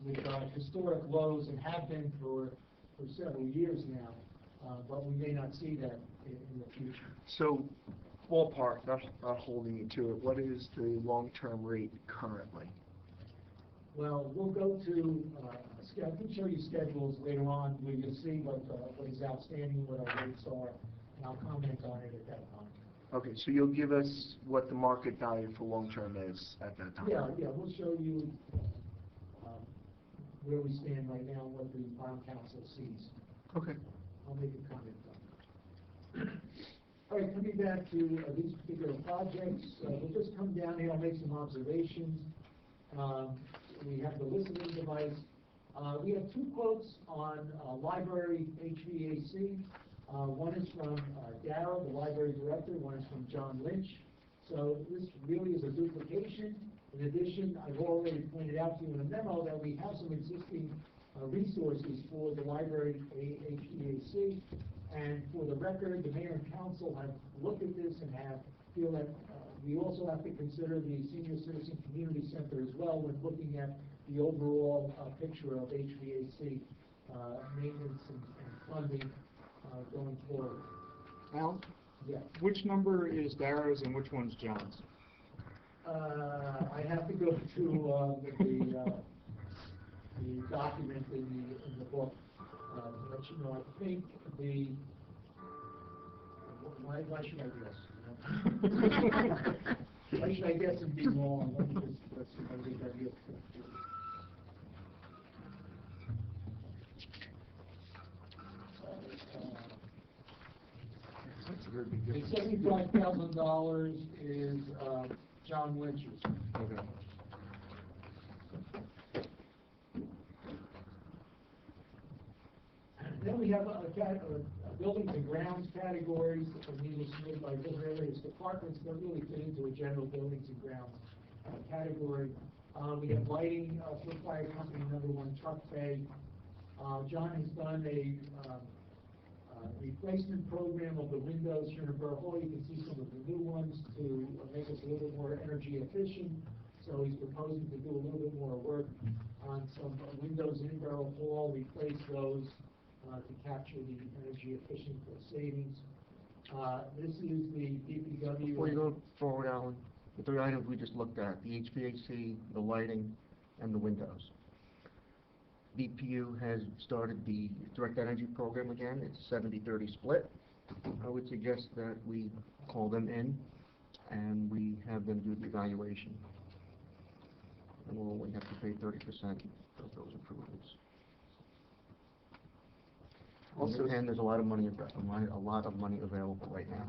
with historic lows and have been for several years now. But we may not see that in the future. So, ballpark, not holding you to it, what is the long-term rate currently? Well, we'll go to, I can show you schedules later on where you'll see what is outstanding, what our rates are, and I'll comment on it at that time. Okay, so you'll give us what the market value for long-term is at that time? Yeah, we'll show you where we stand right now and what the bond council sees. Okay. I'll make a comment on it. All right, coming back to these particular projects, we'll just come down here, I'll make some observations. We have the listening device. We have two quotes on library HVAC. One is from Darrell, the library director. One is from John Lynch. So this really is a duplication. In addition, I've already pointed out to you in a memo that we have some existing resources for the library HVAC. And for the record, the mayor and council have looked at this and feel that we also have to consider the Senior Citizen Community Center as well when looking at the overall picture of HVAC maintenance and funding going forward. Al? Yeah. Which number is Darrow's and which one's John's? I have to go to the document in the book to let you know. I think why should I guess? Why should I guess and be wrong? Let me let's see if I get that here. There'd be The different- $75,000 is, John Lynch's. Okay. Then we have buildings and grounds categories, these are submitted by various departments, that really fit into a general buildings and grounds category. We have lighting for fire company #1 Truck Bay. John has done a replacement program of the windows here in Borough Hall. You can see some of the new ones to make us a little bit more energy efficient. So he's proposing to do a little bit more work on some windows in Borough Hall, replace those to capture the energy efficient savings. This is the DPW. Before you go forward, Alan, the three items we just looked at, the HVAC, the lighting, and the windows. DPU has started the direct energy program again. It's 70-30 split. I would suggest that we call them in and we have them do the evaluation. And we'll only have to pay 30% of those improvements. Also, And there's a lot of money available right now.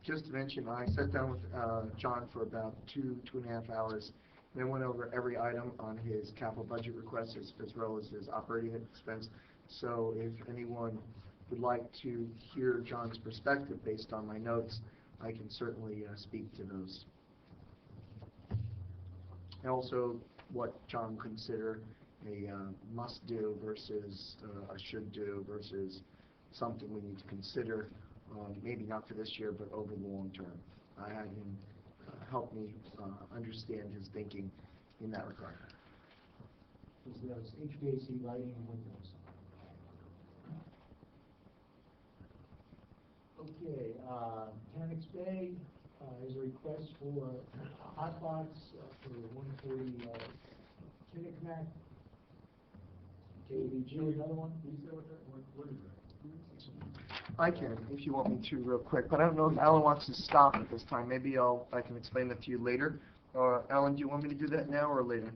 just to mention, I sat down with John for about 2.5 hours, then went over every item on his capital budget request as well as his operating expense. So if anyone would like to hear John's perspective based on my notes, I can certainly speak to those. And also what John consider a must-do versus a should-do versus something we need to consider, maybe not for this year, but over the long term. I had him help me understand his thinking in that regard. Those HVAC lighting and windows. Okay, Mechanics Bay is a request for a hot box for 140 Kinnecmac. KVG, another one? What is that? I can, if you want me to, real quick, but I don't know if Alan wants to stop at this time. Maybe I can explain that to you later. Alan, do you want me to do that now or later?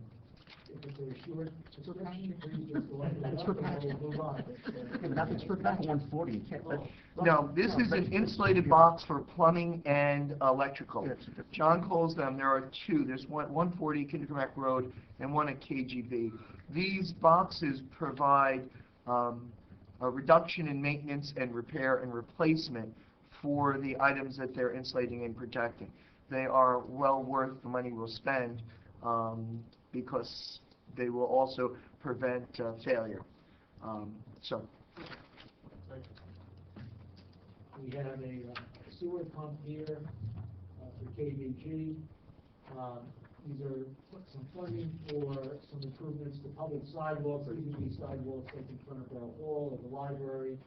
If it's a short description, please just go ahead It's and for we'll move on. Nothing's for back 140, you can't let... No, this is an insulated box for plumbing and electrical. John calls them, there are two. There's 140 Kinnecmac Road and one at KGB. These boxes provide a reduction in maintenance and repair and replacement for the items that they're insulating and protecting. They are well worth the money we'll spend because they will also prevent failure. We have a sewer pump here for KVG. These are some funding for some improvements to public sidewalks. These would be sidewalks like in front of our hall or the library.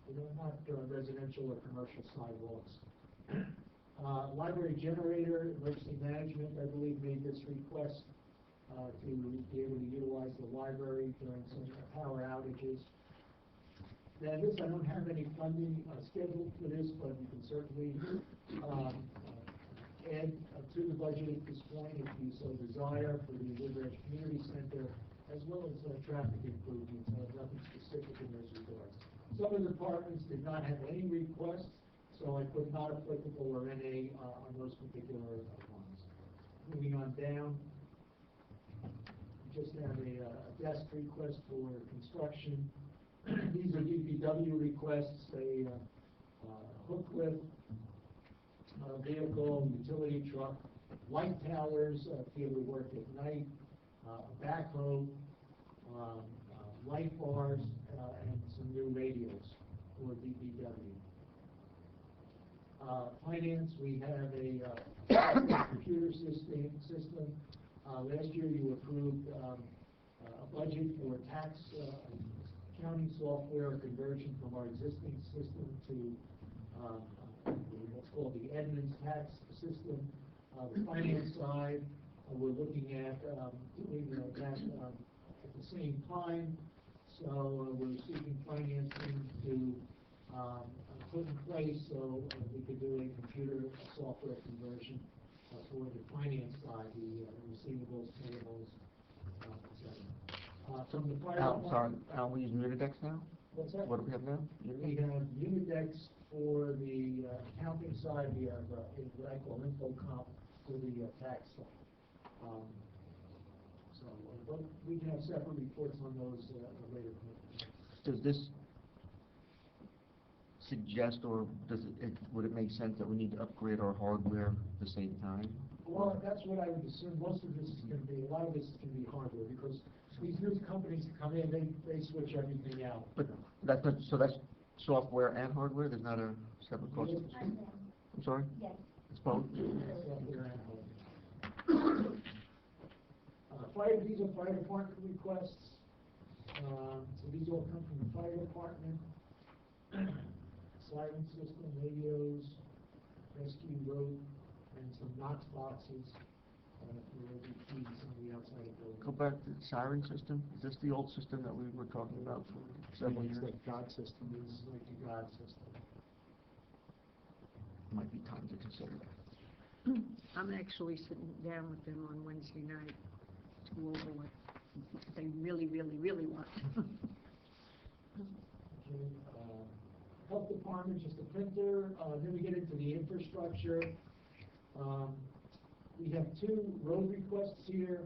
They're not residential or commercial sidewalks. Library generator, emergency management, I believe, made this request to be able to utilize the library during some power outages. Now, this, I don't have any funding scheduled for this, but you can certainly add to the budget at this point if you so desire for the Woodbridge Community Center, as well as traffic improvements. I have nothing specific in those regards. Some of the departments did not have any requests, so I put not applicable or NA on those particular ones. Moving on down, we just have a desk request for construction. These are DPW requests, a hook lift vehicle, utility truck, light towers to be able to work at night, a backhoe, light bars, and some new radios for DPW. Finance, we have a computer system. Last year you approved a budget for tax accounting software conversion from our existing system to what's called the Edmunds tax system. The finance side, we're looking at doing that at the same time. So we're seeking financing to put in place so we could do a computer software conversion for the finance side, the receivables, payables, etc. From the fire Al, department. sorry, Al, we use Mutadex now? What's that? What do we have now? We have Unidex for the accounting side, we have what I call InfoComp for the tax side. So, but we can have separate reports on those at a later point. Does this suggest, or would it make sense that we need to upgrade our hardware at the same time? Well, that's what I would assume. Most of this is going to be, a lot of this is going to be hardware, because these new companies that come in, they switch everything out. But that's not, so that's software and hardware, there's not a separate cost? I'm sorry? Yes. It's both? Software and hardware. These are fire department requests. So these all come from the fire department. Siren system, radios, rescue rope, and some Knox boxes for the keys on the outside of the Go building. back to the siren system, is this the old system that we were talking about for several It's years? like God system, it's like the God system. Might be time to consider that. I'm actually sitting down with them on Wednesday night to go over what they really, really, really want. Okay, health department, just a printer, then we get into the infrastructure. We have two road requests here.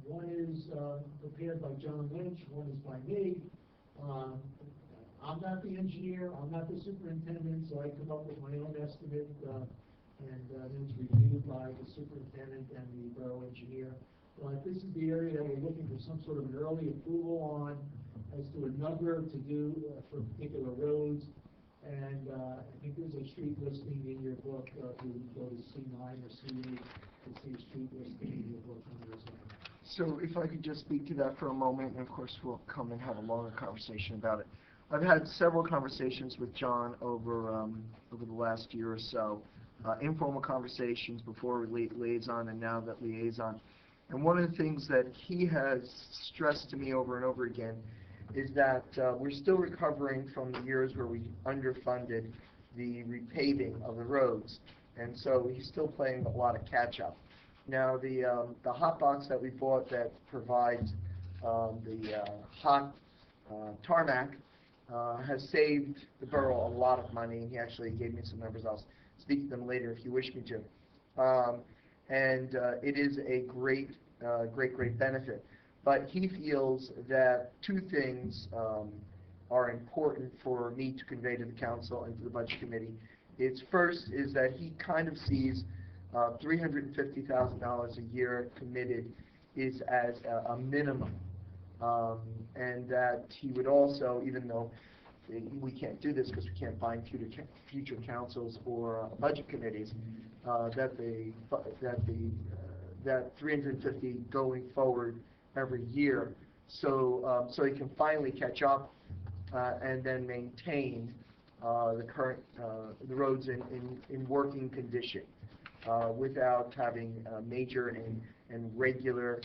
One is, prepared by John Lynch, one is by me. I'm not the engineer, I'm not the superintendent, so I come up with my own estimate, and then it's reviewed by the superintendent and the borough engineer. This is the area that we're looking for some sort of an early approval on, as to a number to do for particular roads. And I think there's a street listing in your book, if you go to C9 or C8, you'll see a street listing in your book on this one. So if I could just speak to that for a moment, and of course we'll come and have a longer conversation about it. I've had several conversations with John over the last year or so, informal conversations before liaison and now that liaison. And one of the things that he has stressed to me over and over again is that we're still recovering from the years where we underfunded the repaving of the roads. And so he's still playing a lot of catch-up. Now, the hot box that we bought that provides the hot tarmac has saved the borough a lot of money, and he actually gave me some numbers. I'll speak to them later if you wish me to. It is a great benefit. But he feels that two things are important for me to convey to the council and to the budget committee. It's first is that he kind of sees $350,000 a year committed is as a minimum, and that he would also, even though we can't do this because we can't find future councils or budget committees, that $350 going forward every year, so he can finally catch up and then maintain the current the roads in working condition without having major and regular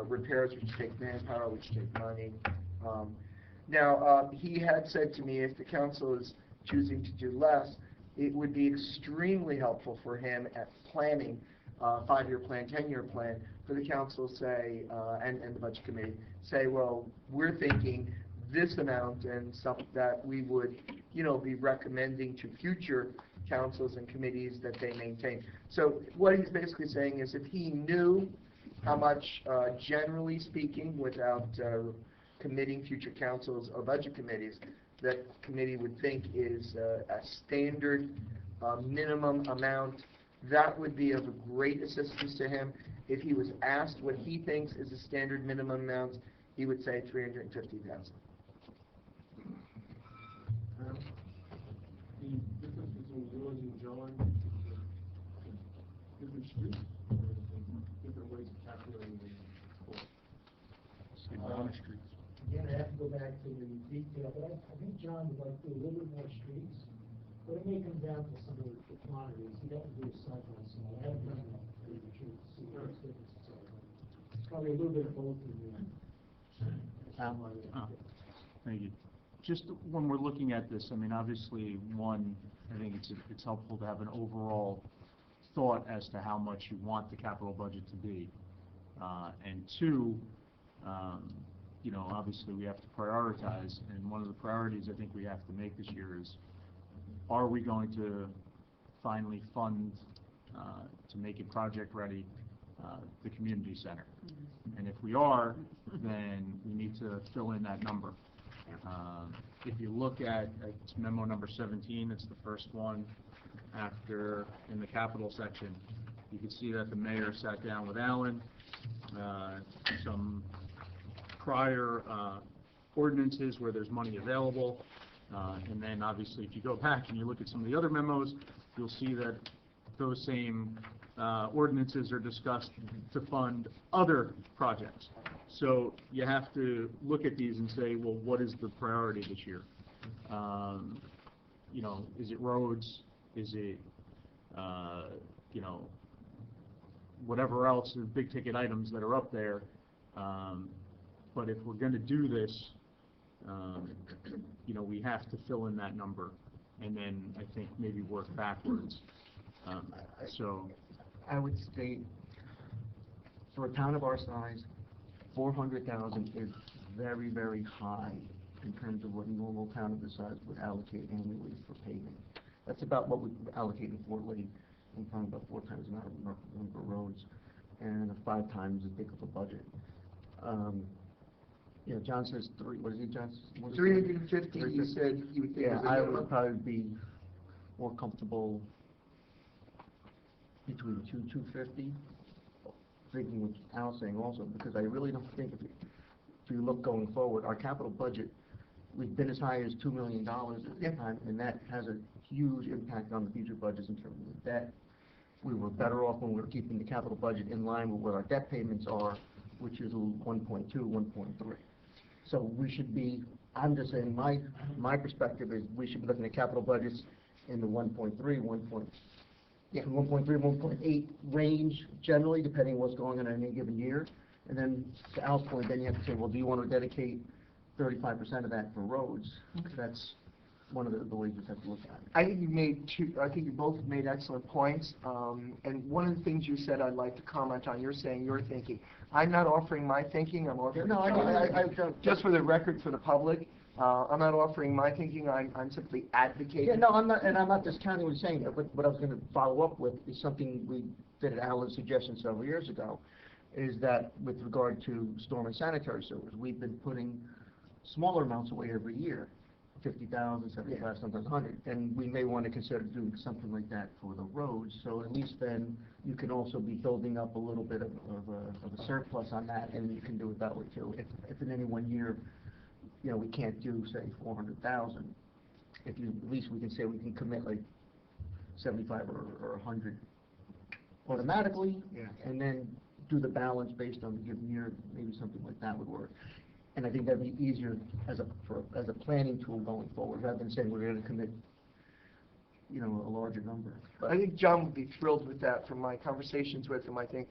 repairs, which take manpower, which take money. Now, he had said to me, if the council is choosing to do less, it would be extremely helpful for him at planning 5-year plan, 10-year plan, for the council say, and the budget committee, say, well, we're thinking this amount and stuff that we would, be recommending to future councils and committees that they maintain. So what he's basically saying is if he knew how much, generally speaking, without committing future councils or budget committees, that committee would think is a standard minimum amount, that would be of a great assistance to him. If he was asked what he thinks is a standard minimum amount, he would say $350,000. The difference between yours and John, different streets, different ways of calculating the cost. Again, I have to go back to the detail, but I think John would like to do a little bit more streets, but it may come down to some of the quantities. He doesn't do a side by side. I haven't done that for the truth to see what the differences are. It's probably a little bit of both in there. Thank you. Just when we're looking at this, I mean, obviously, one, I think it's helpful to have an overall thought as to how much you want the capital budget to be. And two, obviously we have to prioritize, and one of the priorities I think we have to make this year is, are we going to finally fund, to make it project ready, the community center? And if we are, then we need to fill in that number. If you look at it's memo number 17, it's the first one after, in the capital section, you can see that the mayor sat down with Alan, some prior ordinances where there's money available, and then obviously if you go back and you look at some of the other memos, you'll see that those same ordinances are discussed to fund other projects. So you have to look at these and say, well, what is the priority this year? Is it roads? Is it, whatever else, the big ticket items that are up there? But if we're going to do this, we have to fill in that number, and then I think maybe work backwards. I would state, for a town of our size, 400,000 is very, very high in terms of what a normal town of this size would allocate annually for paving. That's about what we allocate in Fort Lee. I'm talking about 4 times the amount of roads and 5 times as big of a budget. John says 3. What is it, John? 350, you said you would think was a I minimum? would probably be more comfortable between 250, thinking what Al's saying also, because I really don't think if you look going forward, our capital budget, we've been as high as $2 million at the time, and that has a huge impact on the future budgets in terms of debt. We were better off when we were keeping the capital budget in line with what our debt payments are, which is 1.2, 1.3. So we should be, I'm just saying, my perspective is we should be looking at capital budgets in the 1.3, 1.8 range generally, depending on what's going on in any given year. And then to Al's point, then you have to say, well, do you want to dedicate 35% of that for roads? That's one of the ways you have to look at it. I think you both made excellent points, and one of the things you said I'd like to comment on, you're saying your thinking. I'm not offering my thinking, I'm offering, just for the record, for the public, I'm not offering my thinking, I'm simply advocating. Yeah, no, I'm not discounting what you're saying, but what I was going to follow up with is something we did at Alan's suggestion several years ago, is that with regard to storm and sanitary sewers, we've been putting smaller amounts away every year. 50,000, 75, sometimes 100, and we may want to consider doing something like that for the roads, so at least then you can also be building up a little bit of a surplus on that, and you can do it that way too. If in any one year, we can't do, say, 400,000, at least we can say we can commit like 75 or 100 automatically, and then do the balance based on the given year, maybe something like that would work. And I think that'd be easier as a planning tool going forward, rather than saying we're going to commit, a larger number. I think John would be thrilled with that. From my conversations with him, I think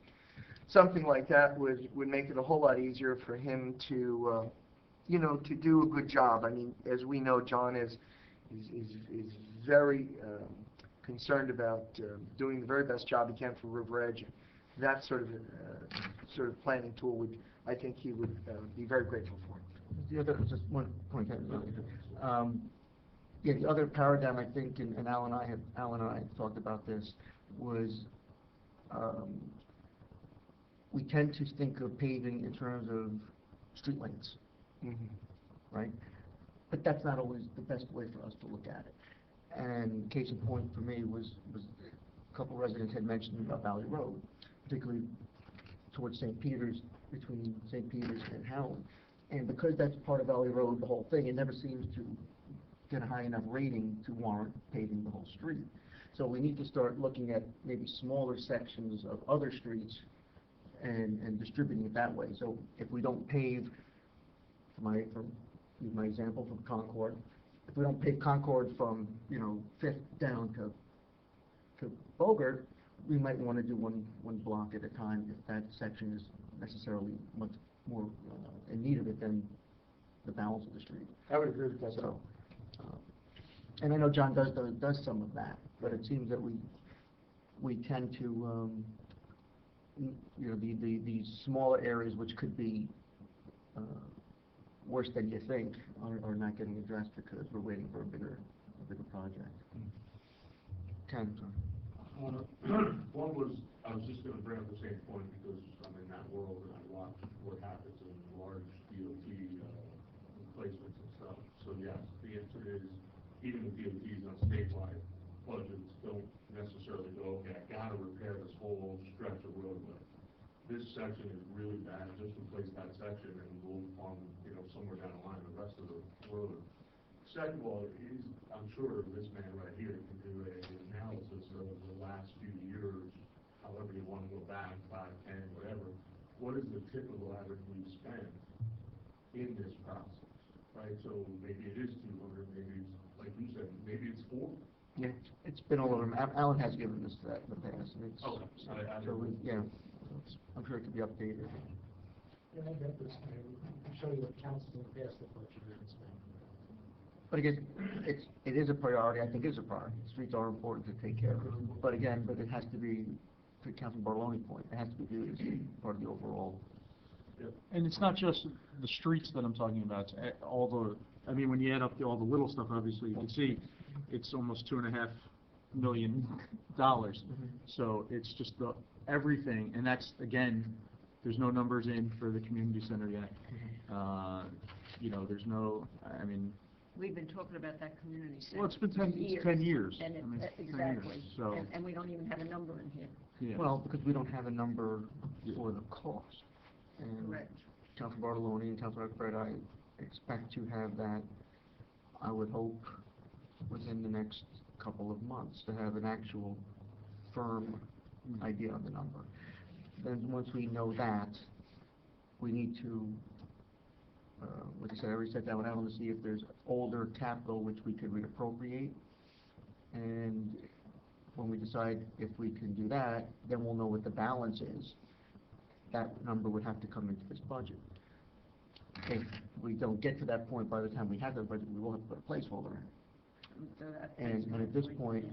something like that would make it a whole lot easier for him to, to do a good job. I mean, as we know, John is very concerned about doing the very best job he can for River Edge. That sort of planning tool would, I think he would be very grateful for. The other, just one point, the other paradigm I think, and Alan and I have talked about this, was we tend to think of paving in terms of street lanes, right? But that's not always the best way for us to look at it. And case in point for me was a couple residents had mentioned about Valley Road, particularly towards St. Peter's, between St. Peter's and Howland. And because that's part of Valley Road, the whole thing, it never seems to get a high enough rating to warrant paving the whole street. So we need to start looking at maybe smaller sections of other streets and distributing it that way. So if we don't pave, use my example from Concord, if we don't pave Concord from, 5th down to Bogart, we might want to do one block at a time if that section is necessarily much more in need of it than the balance of the street. I would agree with that. So, and I know John does some of that, but it seems that we tend to, these smaller areas which could be worse than you think are not getting addressed because we're waiting for a bigger project. Ken, sorry. One was, I was just gonna bring up the same point because I'm in that world and I watch what happens in large DOT, replacements and stuff. So yes, the answer is, even the DOTs on statewide budgets don't necessarily go, okay, I gotta repair this whole stretch of roadway. This section is really bad, just replace that section and we'll, somewhere down the line, the rest of the road. Second of all, I'm sure this man right here can do an analysis of the last few years, however you want to go back, 5, 10, whatever. What is the typical average we've spent in this process, right? So maybe it is 200, maybe it's, like you said, maybe it's 4. Yeah, it's been all over. Alan has given us that in the past. And it's, Okay. so we, yeah, I'm sure it could be updated. Yeah, I bet this, we can show you what councils in the past have budgeted and spent. But again, it is a priority. I think it is a priority. Streets are important to take care of. But again, it has to be, to Councilman Bartolone's point, it has to be viewed as part of the overall. And it's not just the streets that I'm talking about, it's all the, I mean, when you add up all the little stuff, obviously, you can see it's almost $2.5 million. So it's just everything, and that's, again, there's no numbers in for the community center yet. There's no, I mean. We've been talking about that community center. Well, it's been 10 years. And I mean, it's 10 years, exactly, so. and we don't even have a number in here. Yeah. Well, because we don't have a number for the cost. And Correct. Councilman Bartolone and Councilman Fred, I expect to have that, I would hope, within the next couple of months, to have an actual firm idea of the number. Then once we know that, we need to, like I said, I already sat down with Alan to see if there's older capital which we could reappropriate. And when we decide if we can do that, then we'll know what the balance is. That number would have to come into this budget. If we don't get to that point by the time we have the budget, we will have to put a placeholder in. So And at this point,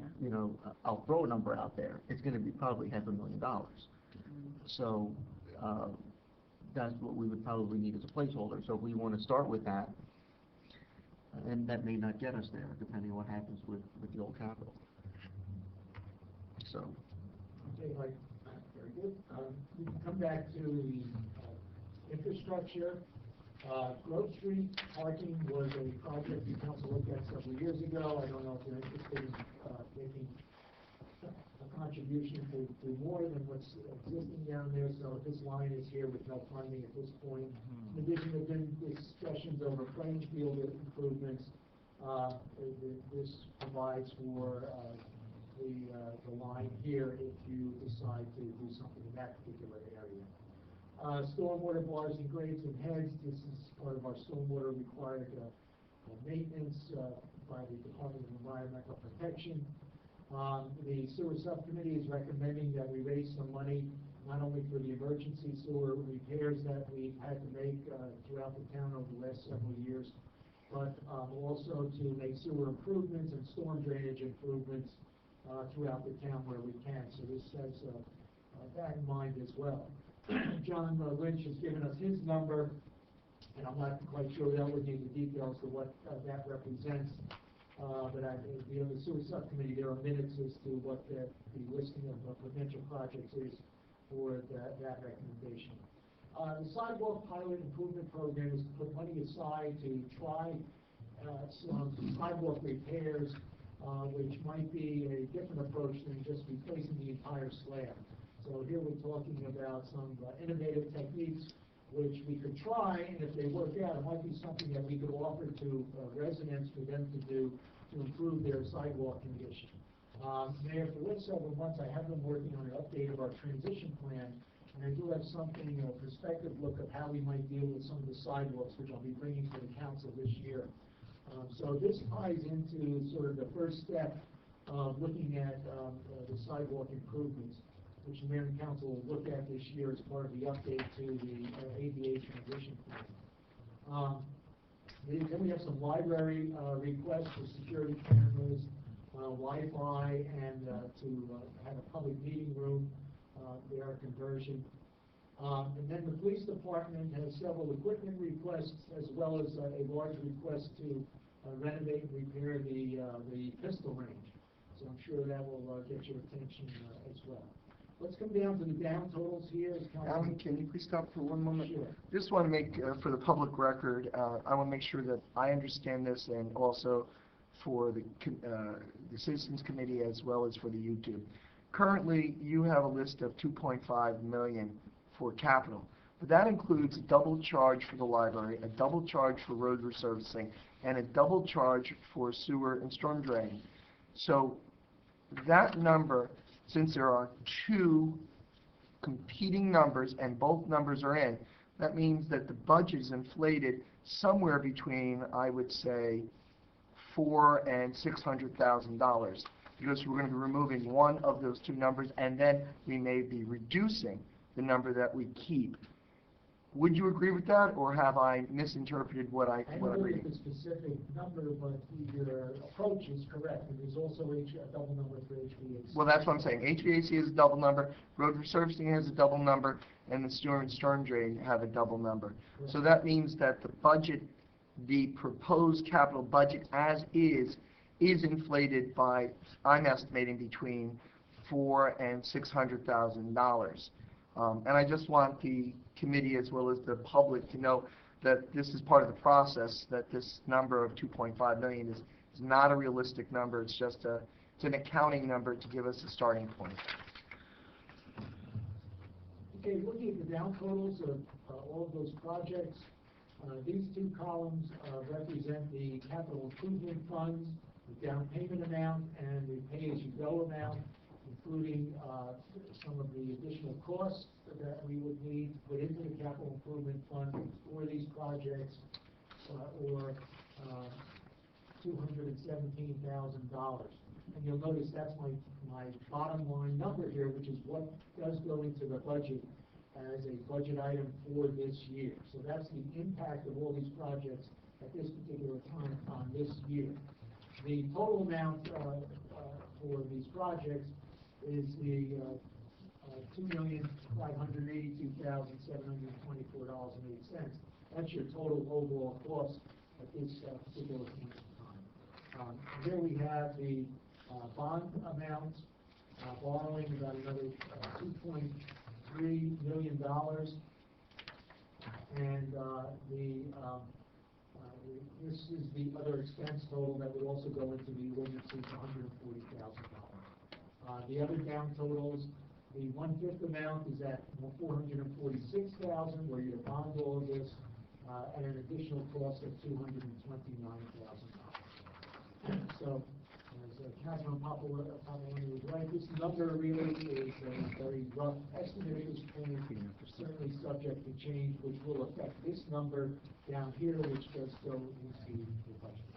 I'll throw a number out there. It's going to be probably $500,000. So that's what we would probably need as a placeholder. So if we want to start with that, and that may not get us there, depending on what happens with the old capital. So. Okay, right, very good. We can come back to the infrastructure. Grove Street parking was a project the council looked at several years ago. I don't know if you're interested in making a contribution to more than what's existing down there. So this line is here with no funding at this point. In addition, there have been discussions over playing field improvements. This provides for the line here if you decide to do something in that particular area. Stormwater bars and grates and heads, this is part of our stormwater required maintenance by the Department of Environmental Protection. The sewer subcommittee is recommending that we raise some money, not only for the emergency sewer repairs that we've had to make throughout the town over the last several years, but also to make sewer improvements and storm drainage improvements throughout the town where we can. So this has that in mind as well. John Lynch has given us his number, and I'm not quite sure that would need the details of what that represents. But the sewer subcommittee, there are minutes as to what the listing of potential projects is for that recommendation. The sidewalk pilot improvement program is to put money aside to try some sidewalk repairs, which might be a different approach than just replacing the entire slab. So here we're talking about some innovative techniques which we could try, and if they work out, it might be something that we could offer to residents for them to do to improve their sidewalk condition. Mayor, for the last several months, I have been working on an update of our transition plan, and I do have something, a perspective look of how we might deal with some of the sidewalks, which I'll be bringing to the council this year. So this ties into sort of the first step of looking at the sidewalk improvements, which the mayor and council will look at this year as part of the update to the ADA transition plan. Then we have some library requests for security cameras, Wi-Fi, and to have a public meeting room, their conversion. And then the police department has several equipment requests, as well as a large request to renovate and repair the pistol range. So I'm sure that will get your attention as well. Let's come down to the down totals here. Alan, can you please stop for one moment? Sure. Just want to make, for the public record, I want to make sure that I understand this, and also for the Citizens Committee as well as for the YouTube. Currently, you have a list of 2.5 million for capital, but that includes a double charge for the library, a double charge for road resurfacing, and a double charge for sewer and storm drain. So that number, since there are two competing numbers and both numbers are in, that means that the budget is inflated somewhere between, I would say, $400,000 and $600,000, because we're going to be removing one of those two numbers, and then we may be reducing the number that we keep. Would you agree with that, or have I misinterpreted what I'm I don't know reading? the specific number, but your approach is correct. And there's also a double number for HVAC. Well, that's what I'm saying. HVAC is a double number, road resurfacing has a double number, and the sewer and storm drain have a double number. So that means that the budget, the proposed capital budget as is inflated by, I'm estimating, between $400,000 and $600,000. And I just want the committee as well as the public to know that this is part of the process, that this number of 2.5 million is not a realistic number. It's just it's an accounting number to give us a starting point. Okay, looking at the down totals of all of those projects, these two columns represent the capital improvement funds, the down payment amount, and the pay-as-you-go amount, including some of the additional costs that we would need to put into the capital improvement fund for these projects, or $217,000. And you'll notice that's my bottom line number here, which is what does go into the budget as a budget item for this year. So that's the impact of all these projects at this particular time on this year. The total amount for these projects is the $2,582,724.08. That's your total overall cost at this particular point in time. There we have the bond amount, borrowing about another $2.3 million, and this is the other expense total that would also go into the ordinances, $140,000. The other down totals, the 1/5 amount is at $446,000, where you bond all of this, and an additional cost of $229,000. So, as Councilman Papaloni was right, this number really is a very rough estimate at this point, certainly subject to change, which will affect this number down here, which does go into the budget.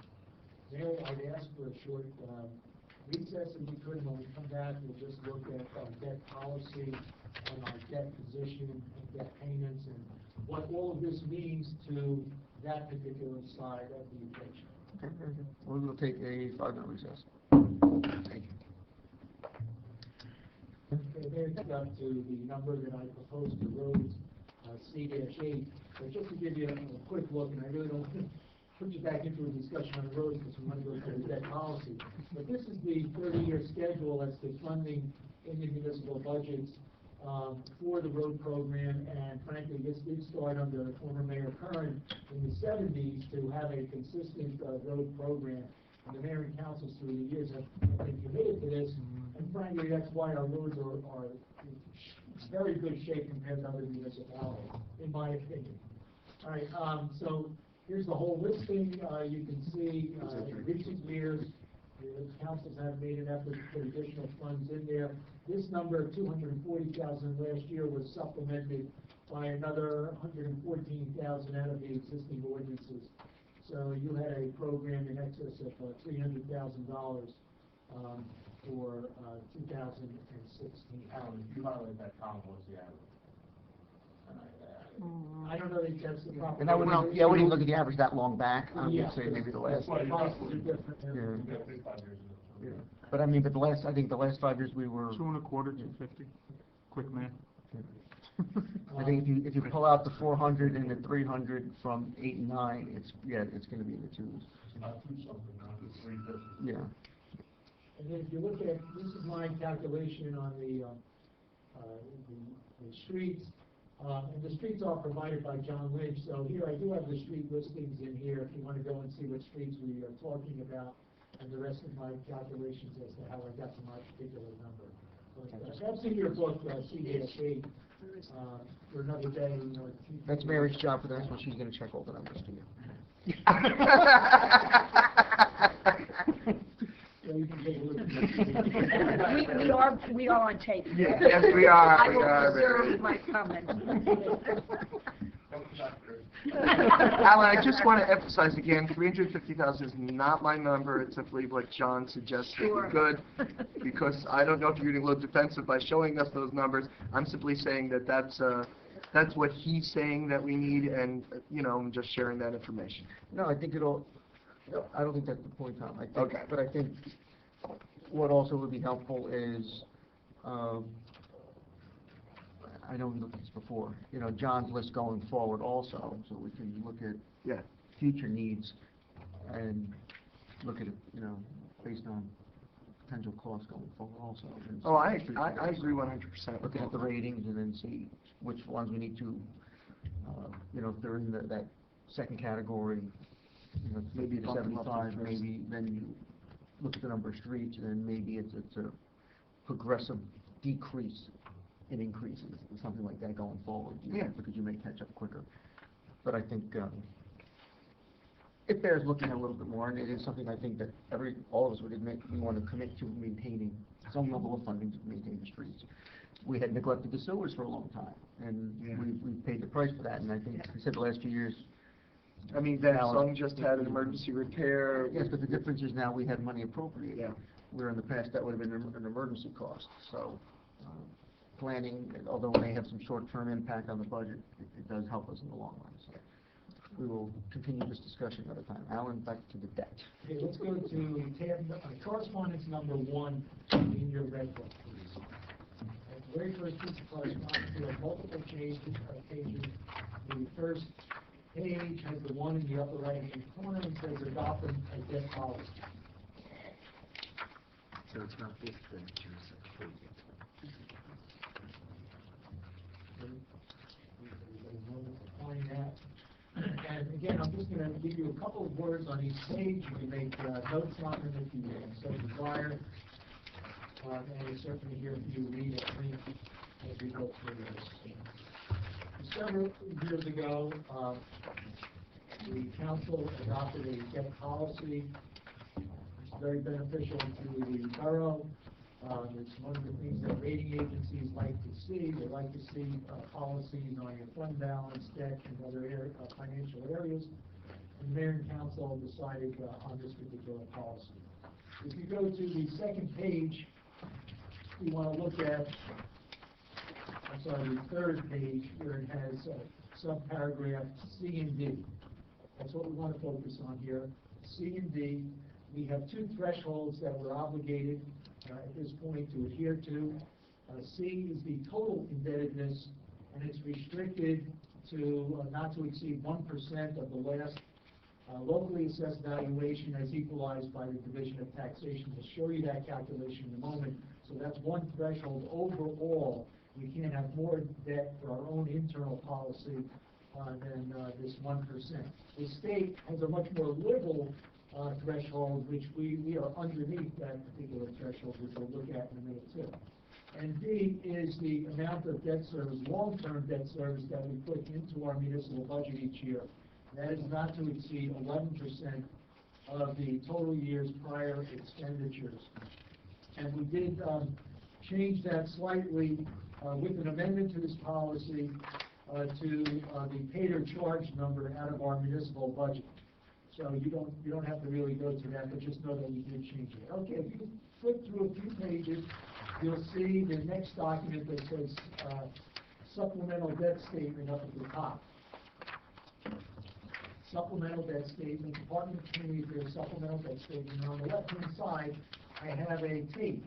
Mayor, I'd ask for a short recess, if we could. When we come back, we'll just look at our debt policy and our debt position and debt payments and what all of this means to that particular side of the equation. Okay, very good. We will take a 5-minute recess. Thank you. Okay, there you go to the number that I proposed for roads, C-8. But just to give you a quick look, and I really don't want to put you back into a discussion on the roads because we want to go through the debt policy. But this is the 30-year schedule as to funding in the municipal budgets for the road program, and frankly, this did start under former Mayor Curran in the 70s to have a consistent road program. And the mayor and councils through the years have been committed to this, and frankly, that's why our roads are in very good shape compared to other municipalities, in my opinion. All right, so here's the whole listing. You can see in recent years, the councils have made an effort to put additional funds in there. This number of $240,000 last year was supplemented by another $114,000 out of the existing ordinances. So you had a program in excess of $300,000 for 2016. Alan, you highlighted that column, what's the average? I don't know that that's the proper. And I wouldn't, yeah, I wouldn't look at the average that long back. I Yeah. would say maybe the last. Well, you Prices got- are different. Yeah. you got 55 years ago. Yeah. But I mean, but I think the last 5 years we were. 2 1/4, 250. Quick math. I think if you pull out the 400 and the 300 from 8 and 9, it's gonna be in the twos. Not two something, not the 350. Yeah. And then if you look at, this is my calculation on the streets, and the streets are provided by John Lynch, so here I do have the street listings in here, if you want to go and see what streets we are talking about, and the rest of my calculations as to how I got to my particular number. But, that's in your book, CDSA, for another day, you know. That's Mary's job for the next one. She's gonna check all the numbers to you. So you can take a look at that. We are on tape. Yes, we are. I We will are, reserve Mary. my comments. Alan, I just want to emphasize again, 350,000 is not my number. It's simply what John suggested Sure. we could, because I don't know if you're getting a little defensive by showing us those numbers. I'm simply saying that that's what he's saying that we need, and, you know, I'm just sharing that information. No, I think I don't think that's the point, Tom. I think, Okay. But I think what also would be helpful is, I know we looked at this before, you know, John's list going forward also, so we can look at Yeah. future needs and look at it, you know, based on potential costs going forward also. and Oh, I see- agree 100%. Looking at the ratings and then see which ones we need to, you know, if they're in that second category, you know, maybe the Bump them up to 75, first. maybe then you look at the number of streets, and then maybe it's a progressive decrease in increases, or something like that going forward. You know, Yeah. because you may catch up quicker. But I think, it bears looking at a little bit more, and it is something I think that all of us would admit we want to commit to maintaining some level of funding to maintain the streets. We had neglected the sewers for a long time, and Yeah. we paid the price for that, and I think, we said the last 2 years. I mean, that Alan. song just had an emergency repair. Yes, but the difference is now we had money appropriated. Yeah. Where in the past, that would have been an emergency cost, so, planning, although it may have some short-term impact on the budget, it does help us in the long run, so. We will continue this discussion another time. Alan, back to the debt. Okay, let's go to correspondence number 1 in your red book, please. At the very first piece of correspondence, we have multiple pages. The first page has the 1 in the upper right-hand corner and says adopting a debt policy. So it's not the expenditures. Everybody's willing to find that. And again, I'm just going to give you a couple of words on each page. You can make notes on them if you so desire. And it's certainly here for you to read at length as we go through this. Several years ago, the council adopted a debt policy. It's very beneficial to the borough. It's one of the things that rating agencies like to see. They like to see policies on your fund balance, debt, and other financial areas. And the mayor and council decided on this particular policy. If you go to the second page, we want to look at, the third page, where it has subparagraph C and D. That's what we want to focus on here. C and D, we have 2 thresholds that we're obligated at this point to adhere to. C is the total indebtedness, and it's restricted to not to exceed 1% of the last locally assessed valuation as equalized by the Division of Taxation. We'll show you that calculation in a moment. So that's one threshold overall. We can't have more debt for our own internal policy than this 1%. The state has a much more liberal threshold, which we are underneath that particular threshold, which we'll look at in a minute too. And D is the amount of debt service, long-term debt service that we put into our municipal budget each year. That is not to exceed 11% of the total year's prior expenditures. And we did change that slightly with an amendment to this policy to the paid or charged number out of our municipal budget. So you don't have to really go to that, but just know that we did change it. Okay, if you flip through a few pages, you'll see the next document that says supplemental debt statement up at the top. Supplemental debt statement, Department of Community Affairs supplemental debt statement. And on the left-hand side, I have a tape.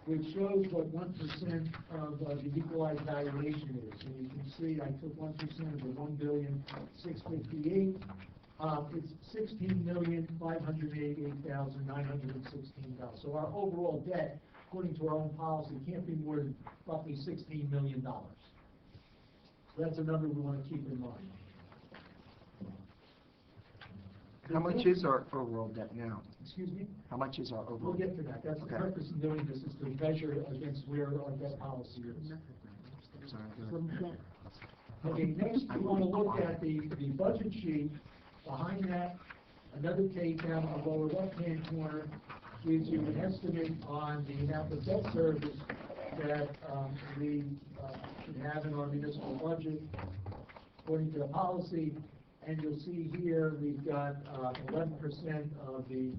which shows what 1% of the equalized valuation is. And you can see I took 1% of the 1,658,000. It's $16,588,916. So our overall debt, according to our own policy, can't be more than roughly $16 million. So that's a number we want to keep in mind. How much is our overall debt now? Excuse me? How much is our overall? We'll get to that. That's the Okay. purpose of doing this, is to measure against where our debt policy is. Sorry, go ahead. Okay, next we want to look at the budget sheet. Behind that, another page down in the lower left-hand corner gives you an estimate on the amount of debt service that we should have in our municipal budget according to the policy. And you'll see here, we've got 11% of the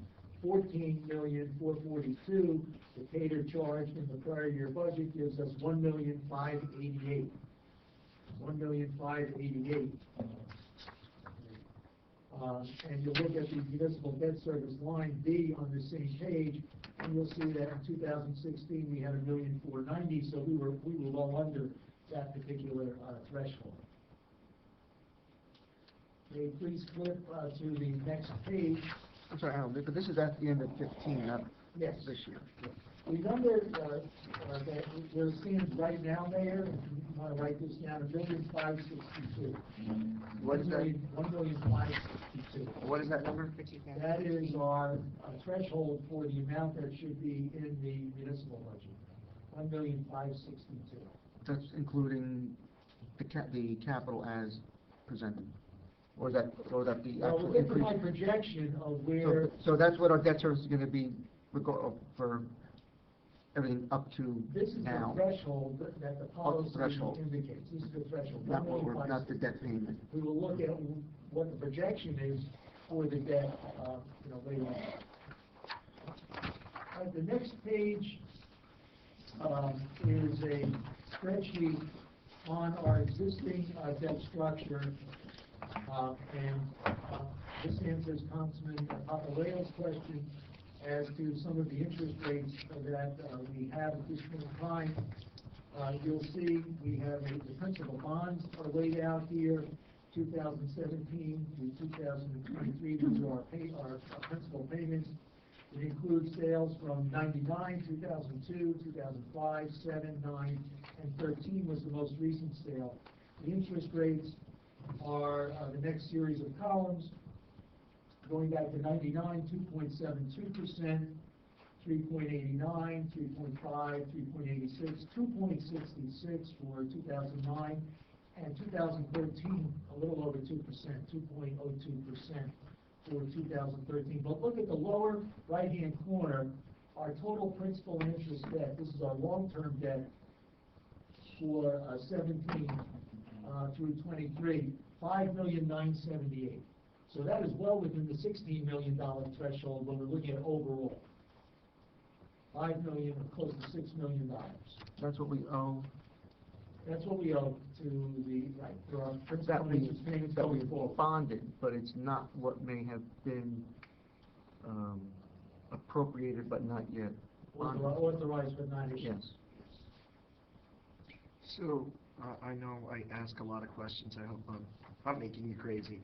$14,442,000 the Cater charged in the prior year budget gives us $1,588,000. $1,588,000. And you'll look at the municipal debt service line B on the same page, and you'll see that in 2016 we had $1,490,000, so we were well under that particular threshold. Okay, please flip to the next page. I'm sorry, Alan, but this is at the end of 15, not Yes. this year. The number that where it stands right now, Mayor, if you want to write this down, $1,562,000. What is that? $1,562,000. What is that number? That is our threshold for the amount that should be in the municipal budget, $1,562,000. That's including the capital as presented? Or is that the Well, actual look at my increase? projection of where, So that's what our debt service is gonna be for everything up to this is the now? threshold that the policy threshold. indicates. This is the threshold. Not not the debt payment. We will look at what the projection is for the debt, later on. The next page is a spreadsheet on our existing debt structure. This answers Councilman Papaleo's question as to some of the interest rates that we have at this point in time. You'll see we have the principal bonds are laid out here, 2017 to 2023. These are our principal payments. It includes sales from 99, 2002, 2005, 7, 9, and 13 was the most recent sale. The interest rates are the next series of columns. Going back to 99, 2.72%, 3.89, 3.5, 3.86, 2.66 for 2009, and 2013, a little over 2%, 2.02% for 2013. But look at the lower right-hand corner, our total principal and interest debt. This is our long-term debt for 17 through 23, $5,978,000. So that is well within the $16 million threshold when we're looking at overall. $5 million, or close to $6 million. That's what we owe. That's what we owe to for our principal That and we, interest payments that we going forward. bonded, but it's not what may have been appropriated but not yet bonded. Authorized but not issued. Yes. So, I know I ask a lot of questions. I hope I'm not making you crazy.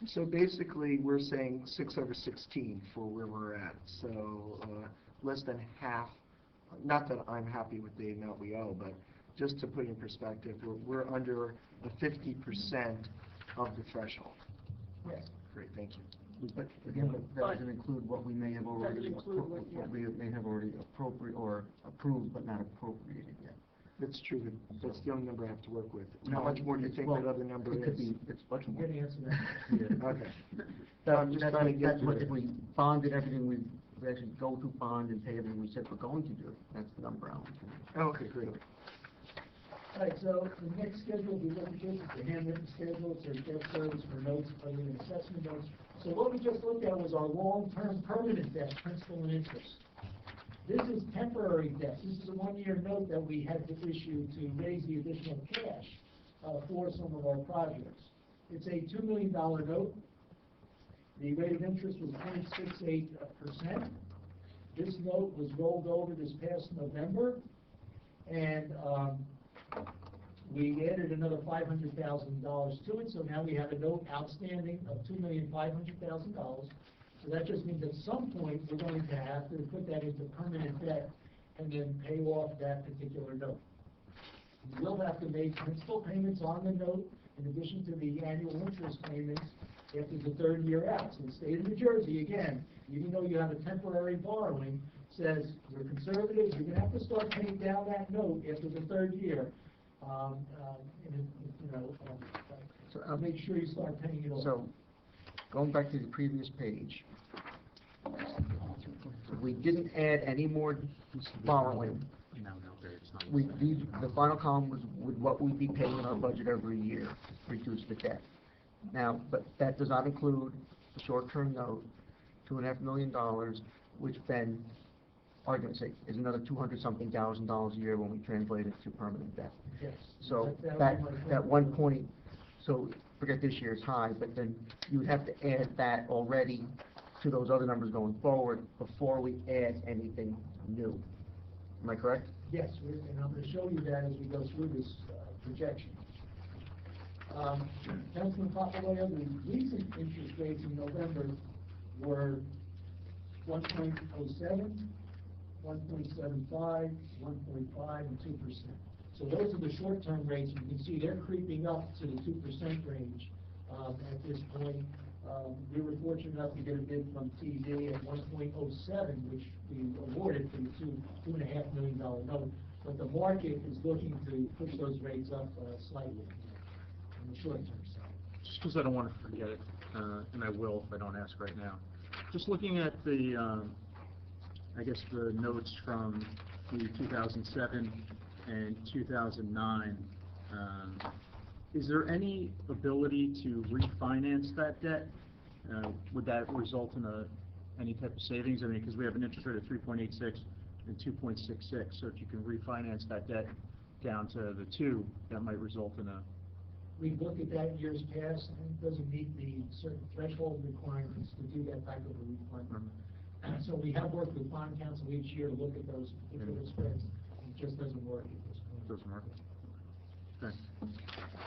So basically, we're saying 6/16 for where we're at. So less than half. Not that I'm happy with the amount we owe, but just to put in perspective, we're under the 50% of the threshold. Yes. Great, thank you. But again, that doesn't include what we may have already, Doesn't include what, yeah. what we may have already appropriate or approved but not appropriated yet. That's true. That's the only number I have to work with. How much more do you think that other number it could is? be, it's much I'm more. going to answer that. Yeah. Okay. No, I'm just trying to get That's to what, it. if we bonded everything, we actually go to bond and pay everything we said we're going to do, that's the number I want to. Oh, okay, great. All right, so the next schedule we look at this is the handwritten schedule. It's our debt service for notes, other than assessment notes. So what we just looked at was our long-term permanent debt, principal and interest. This is temporary debt. This is a one-year note that we had to issue to raise the additional cash for some of our projects. It's a $2 million note. The rate of interest was 0.68%. This note was rolled over this past November, and, we added another $500,000 to it, so now we have a note outstanding of $2,500,000. So that just means at some point, we're going to have to put that into permanent debt and then pay off that particular note. We will have to make principal payments on the note in addition to the annual interest payments after the third year out. So the state of New Jersey, again, even though you have a temporary borrowing, says you're conservative, you're gonna have to start paying down that note after the third year. So, I'll make sure you start paying it off. So, going back to the previous page, we didn't add any more borrowing. The final column was with what we'd be paying in our budget every year, reduce the debt. Now, but that does not include the short-term note, $2.5 million, which then, argument's sake, is another $200-something thousand a year when we translate it to permanent debt. Yes. So That would be my that point. 1 point, so forget this year's high, but then you would have to add that already to those other numbers going forward before we add anything new. Am I correct? Yes, and I'm gonna show you that as we go through this projection. Councilman Papaleo, the recent interest rates in November were 1.07, 1.75, 1.5, and 2%. So those are the short-term rates. You can see they're creeping up to the 2% range at this point. We were fortunate enough to get a bid from TD at 1.07, which we awarded for the $2.5 million note. But the market is looking to push those rates up slightly in the short term. Just because I don't want to forget it, and I will if I don't ask right now. Just looking at the, I guess the notes from the 2007 and 2009, is there any ability to refinance that debt? Would that result in any type of savings? I mean, because we have an interest rate of 3.86 and 2.66, so if you can refinance that debt down to the 2, that might result in a... We've looked at that in years past, and it doesn't meet the certain threshold requirements to do that type of a refund. So we have worked with bond counsel each year to look at those particular spreads, and it just doesn't work at this point. Doesn't work. Okay.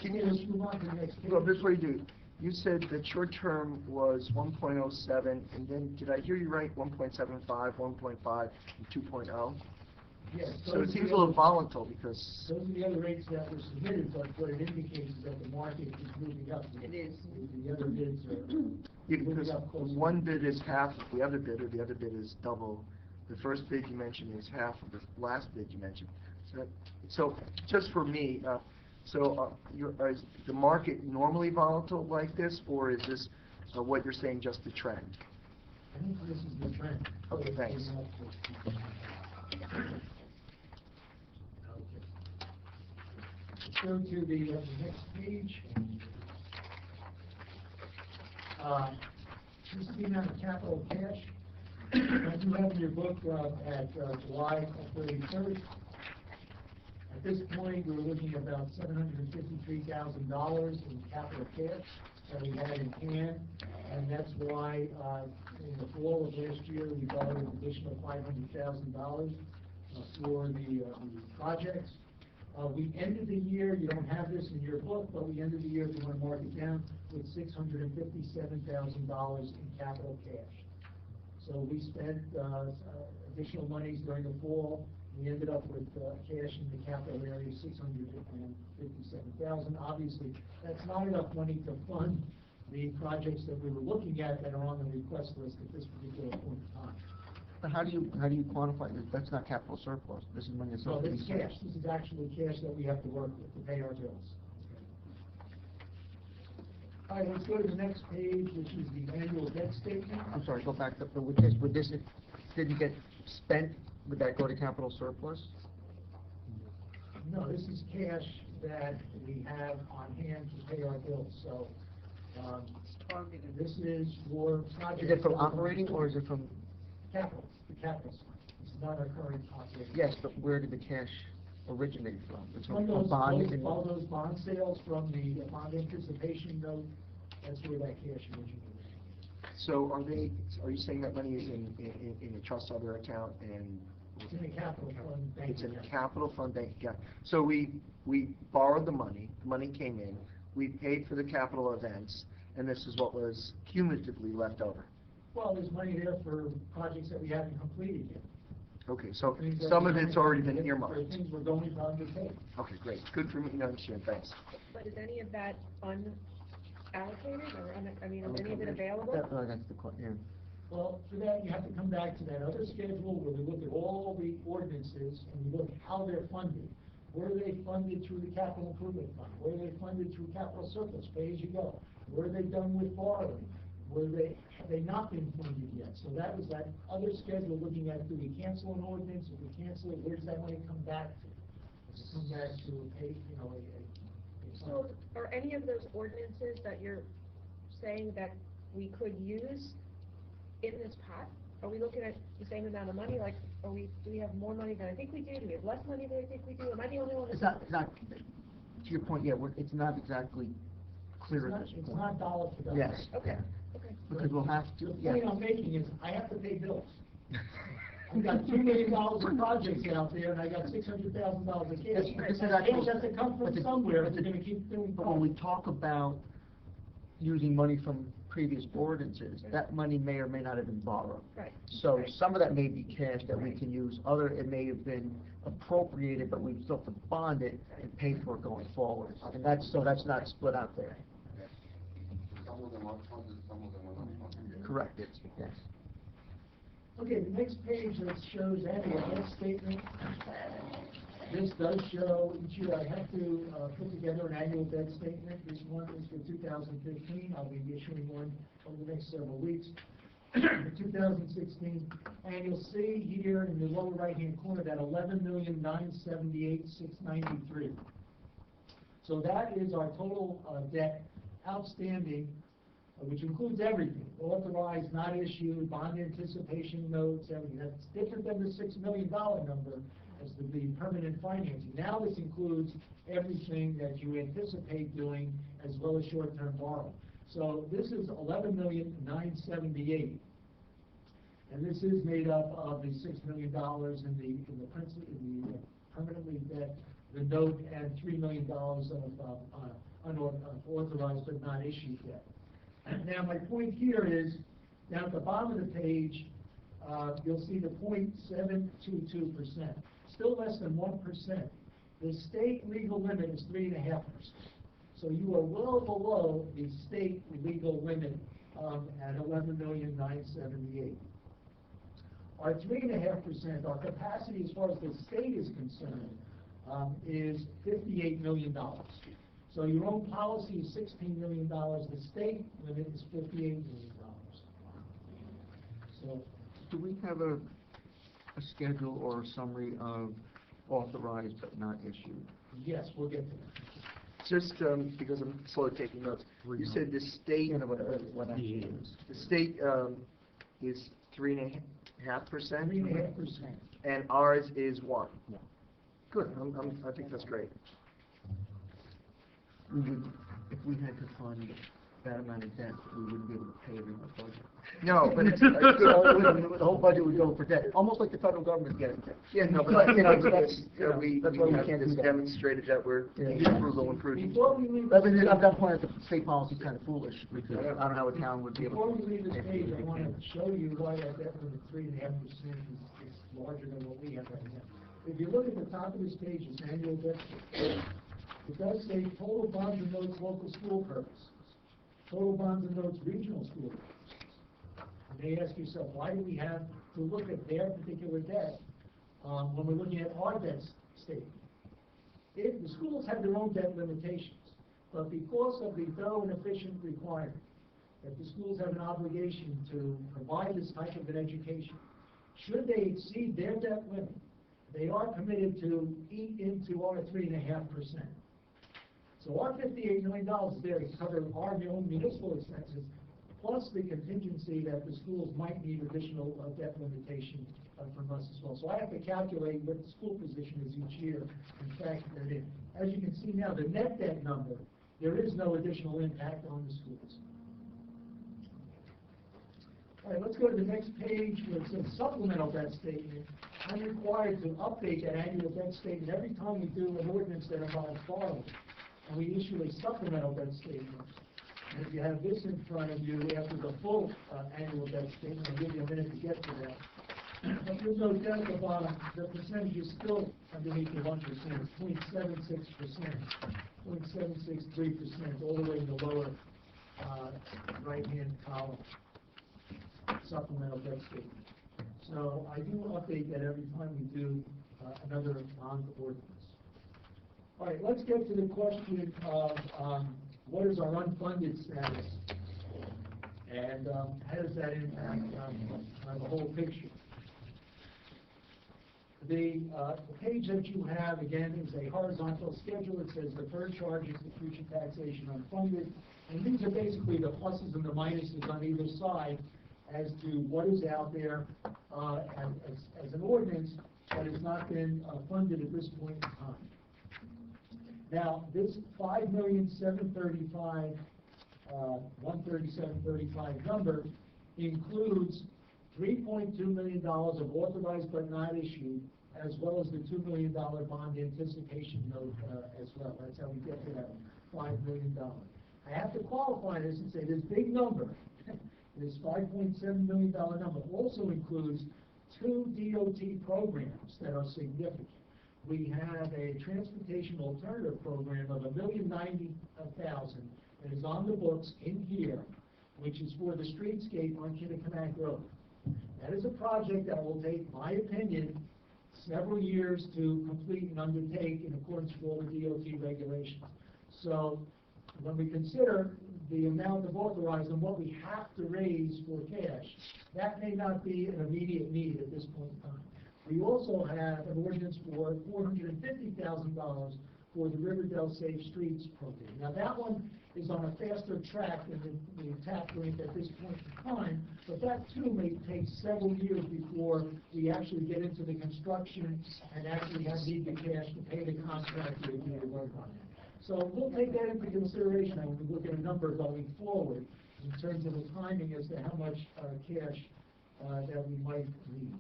Can you Let's move on to the next page. Well, before you do, you said that short term was 1.07, and then, did I hear you right, 1.75, 1.5, and 2.0? Yes. So those it are seems a the little other- volatile, because, Those are the other rates that were submitted, but what it indicates is that the market is moving up. It is. The other bids are yeah, moving because up closer. one bid is half of the other bid, or the other bid is double. The first bid you mentioned is half of the last bid you mentioned. So just for me, is the market normally volatile like this, or is this what you're saying just the trend? I think this is the trend. Okay, thanks. Let's go to the next page. This is the amount of capital cash. As you have in your book at July 31st. At this point, we're looking at about $753,000 in capital cash that we had in hand, and that's why in the fall of last year, we borrowed an additional $500,000 for the projects. We ended the year, you don't have this in your book, but we ended the year, if you want to mark it down, with $657,000 in capital cash. So we spent additional monies during the fall. We ended up with cash in the capital area, $657,000. Obviously, that's not enough money to fund the projects that we were looking at that are on the request list at this particular point in time. But how do you quantify this? That's not capital surplus. This is money that's So not to be this spent. cash, this is actually cash that we have to work with to pay our bills. All right, let's go to the next page, which is the annual debt statement. I'm sorry, go back up, but with this, it didn't get spent, would that go to capital surplus? No, this is cash that we have on hand to pay our bills, so, this is for projects. Is it from operating, or is it from, Capital, the capital side. It's not our current operating. yes, but where did the cash originate from? It's From from those, bond and- all those bond sales from the bond anticipation note, that's where that cash originated. So are you saying that money is in a trust other account and? It's in a capital fund bank It's in a account. capital fund bank account. So we borrowed the money came in, we paid for the capital events, and this is what was cumulatively left over. Well, there's money there for projects that we haven't completed yet. Okay, so Things that some we of haven't it's already completed, been or earmarked. things we're going to undertake. Okay, great. Good for me to understand, thanks. But is any of that unallocated, or, I mean, is any of it available? That's the question, Well, for that, you have to come back to that other schedule where we look at all the ordinances and we look at how they're funded. Were they funded through the capital improvement fund? Were they funded through capital surplus, pay as you go? Were they done with borrowing? Have they not been funded yet? So that was that other schedule looking at, do we cancel an ordinance? If we cancel it, where does that money come back to? Does it come back to a, So are any of those ordinances that you're saying that we could use in this pot? Are we looking at the same amount of money, like, do we have more money than I think we do? Do we have less money than I think we do? Am I the only one? It's not, to your point, yeah, it's not exactly clear at this it's point. not dollar for dollar. Yes, Okay, yeah, okay. because we'll have to, The yeah. point I'm making is, I have to pay bills. I've got $2 million of projects out there, and I got $600,000 of cash. This is That actually- cash has to come from somewhere, if we're gonna keep doing. But when we talk about using money from previous ordinances, that money may or may not have been borrowed. Right. So Right. some of that may be cash that we can use, it may have been appropriated, but we still have to bond it and pay for it going forward. And that's not split out there. Some of them are funded, some of them are not funded. Correct, yes. Okay, the next page that shows annual debt statement. This does show, each year I have to put together an annual debt statement. This one is for 2015. I'll be issuing one over the next several weeks. For 2016, and you'll see here in the lower right-hand corner that $11,978,693. So that is our total debt outstanding, which includes everything, authorized, not issued, bond anticipation notes, everything. That's different than the $6 million number as the permanent financing. Now this includes everything that you anticipate doing as well as short-term borrowing. So this is $11,978,000. And this is made up of the $6 million in the permanently debt, the note, and $3 million of unauthorized but not issued debt. Now, my point here is, down at the bottom of the page, you'll see the 0.722%, still less than 1%. The state legal limit is 3.5%. So you are well below the state legal limit at $11,978,000. Our 3.5%, our capacity as far as the state is concerned, is $58 million. So your own policy is $16 million. The state limit is $58 million. So, Do we have a schedule or a summary of authorized but not issued? yes, we'll get to that. Just because I'm slow taking notes, you said the state, What actually is? the state is 3.5%? 3.5%. And ours is 1%? Yeah. Good, I think that's great. We would, if we had to fund that amount of debt, we wouldn't be able to pay every month budget. No, but it's, The whole budget would go for debt, almost like the federal government getting debt. yeah, no, but you know, That's- that's why we have can't do that. demonstrated that we're Yeah. frugal and prudent. Before we leave I this mean, page, at that point, the state policy is kind of foolish, because I don't know how a town would be able before to. we leave this pay for page, I it. want to show you why that debt limit 3.5% is larger than what we have right now. If you look at the top of this page, it's annual debt. It does say total bonds and notes local school purposes, total bonds and notes regional school purposes. You may ask yourself, why do we have to look at their particular debt when we're looking at our debt statement? If the schools have their own debt limitations, but because of the thorough and efficient requirement that the schools have an obligation to provide this type of an education, should they exceed their debt limit, they are committed to eat into our 3.5%. So our $58 million is there to cover our own municipal expenses, plus the contingency that the schools might need additional debt limitation from us as well. So I have to calculate what the school position is each year and factor that in. As you can see now, the net debt number, there is no additional impact on the schools. All right, let's go to the next page, where it says supplemental debt statement. I'm required to update that annual debt statement every time we do an ordinance that involves borrowing. And we issue a supplemental debt statement. And if you have this in front of you, after the full annual debt statement, I'll give you a minute to get to that. But you'll note down at the bottom, the percentage is still underneath the 1%, it's 0.76%, 0.763%, all the way in the lower right-hand column, supplemental debt statement. So I do update that every time we do another bond ordinance. All right, let's get to the question of what is our unfunded status, and how does that impact on the whole picture? The page that you have, again, is a horizontal schedule. It says deferred charges to future taxation unfunded. And these are basically the pluses and the minuses on either side as to what is out there as an ordinance that has not been funded at this point in time. Now, this $5,735,000, $137.35 number includes $3.2 million of authorized but not issued, as well as the $2 million bond anticipation note as well. That's how we get to that $5 million. I have to qualify this and say this big number, this $5.7 million number, also includes 2 DOT programs that are significant. We have a transportation alternative program of $1,090,000 that is on the books in here, which is for the streetscape on Kinneconnect Road. That is a project that will take, my opinion, several years to complete and undertake in accordance with all the DOT regulations. So when we consider the amount of authorized and what we have to raise for cash, that may not be an immediate need at this point in time. We also have an ordinance for $450,000 for the Riverdale Safe Streets program. Now that one is on a faster track than the TAP grant at this point in time, but that too may take several years before we actually get into the construction and actually need the cash to pay the contractor to do the work on it. So we'll take that into consideration when we look at a number going forward in terms of the timing as to how much cash that we might need.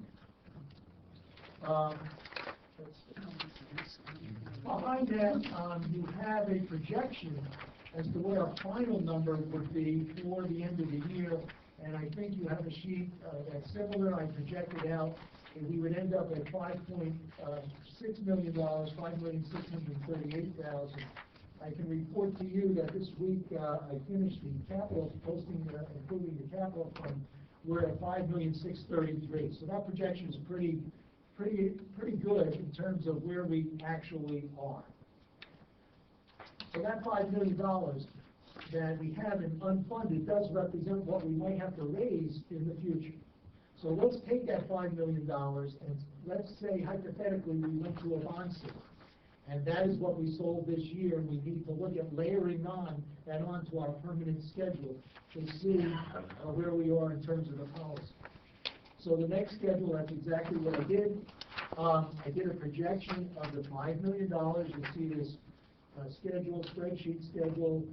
Behind that, you have a projection as to what our final number would be for the end of the year, and I think you have a sheet that's similar. I projected out that we would end up at $5.6 million, $5,638,000. I can report to you that this week I finished the capital posting, including the capital fund. We're at $5,633,000. So that projection is pretty good in terms of where we actually are. So that $5 million that we have in unfunded does represent what we might have to raise in the future. So let's take that $5 million and let's say hypothetically we went to a bond sale. And that is what we sold this year, and we need to look at layering on that onto our permanent schedule to see where we are in terms of the policy. So the next schedule, that's exactly what I did. I did a projection of the $5 million. You see this schedule, spreadsheet schedule.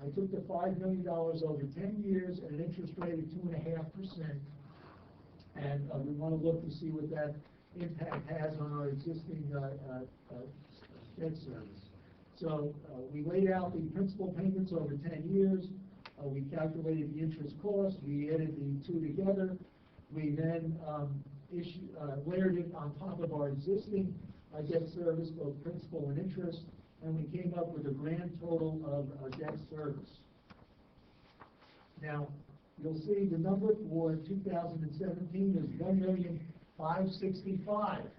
I took the $5 million over 10 years at an interest rate of 2.5%. And we want to look to see what that impact has on our existing debt service. So we laid out the principal payments over 10 years. We calculated the interest cost. We added the two together. We then layered it on top of our existing debt service, both principal and interest, and we came up with a grand total of debt service. Now, you'll see the number for 2017 is $1,565,000.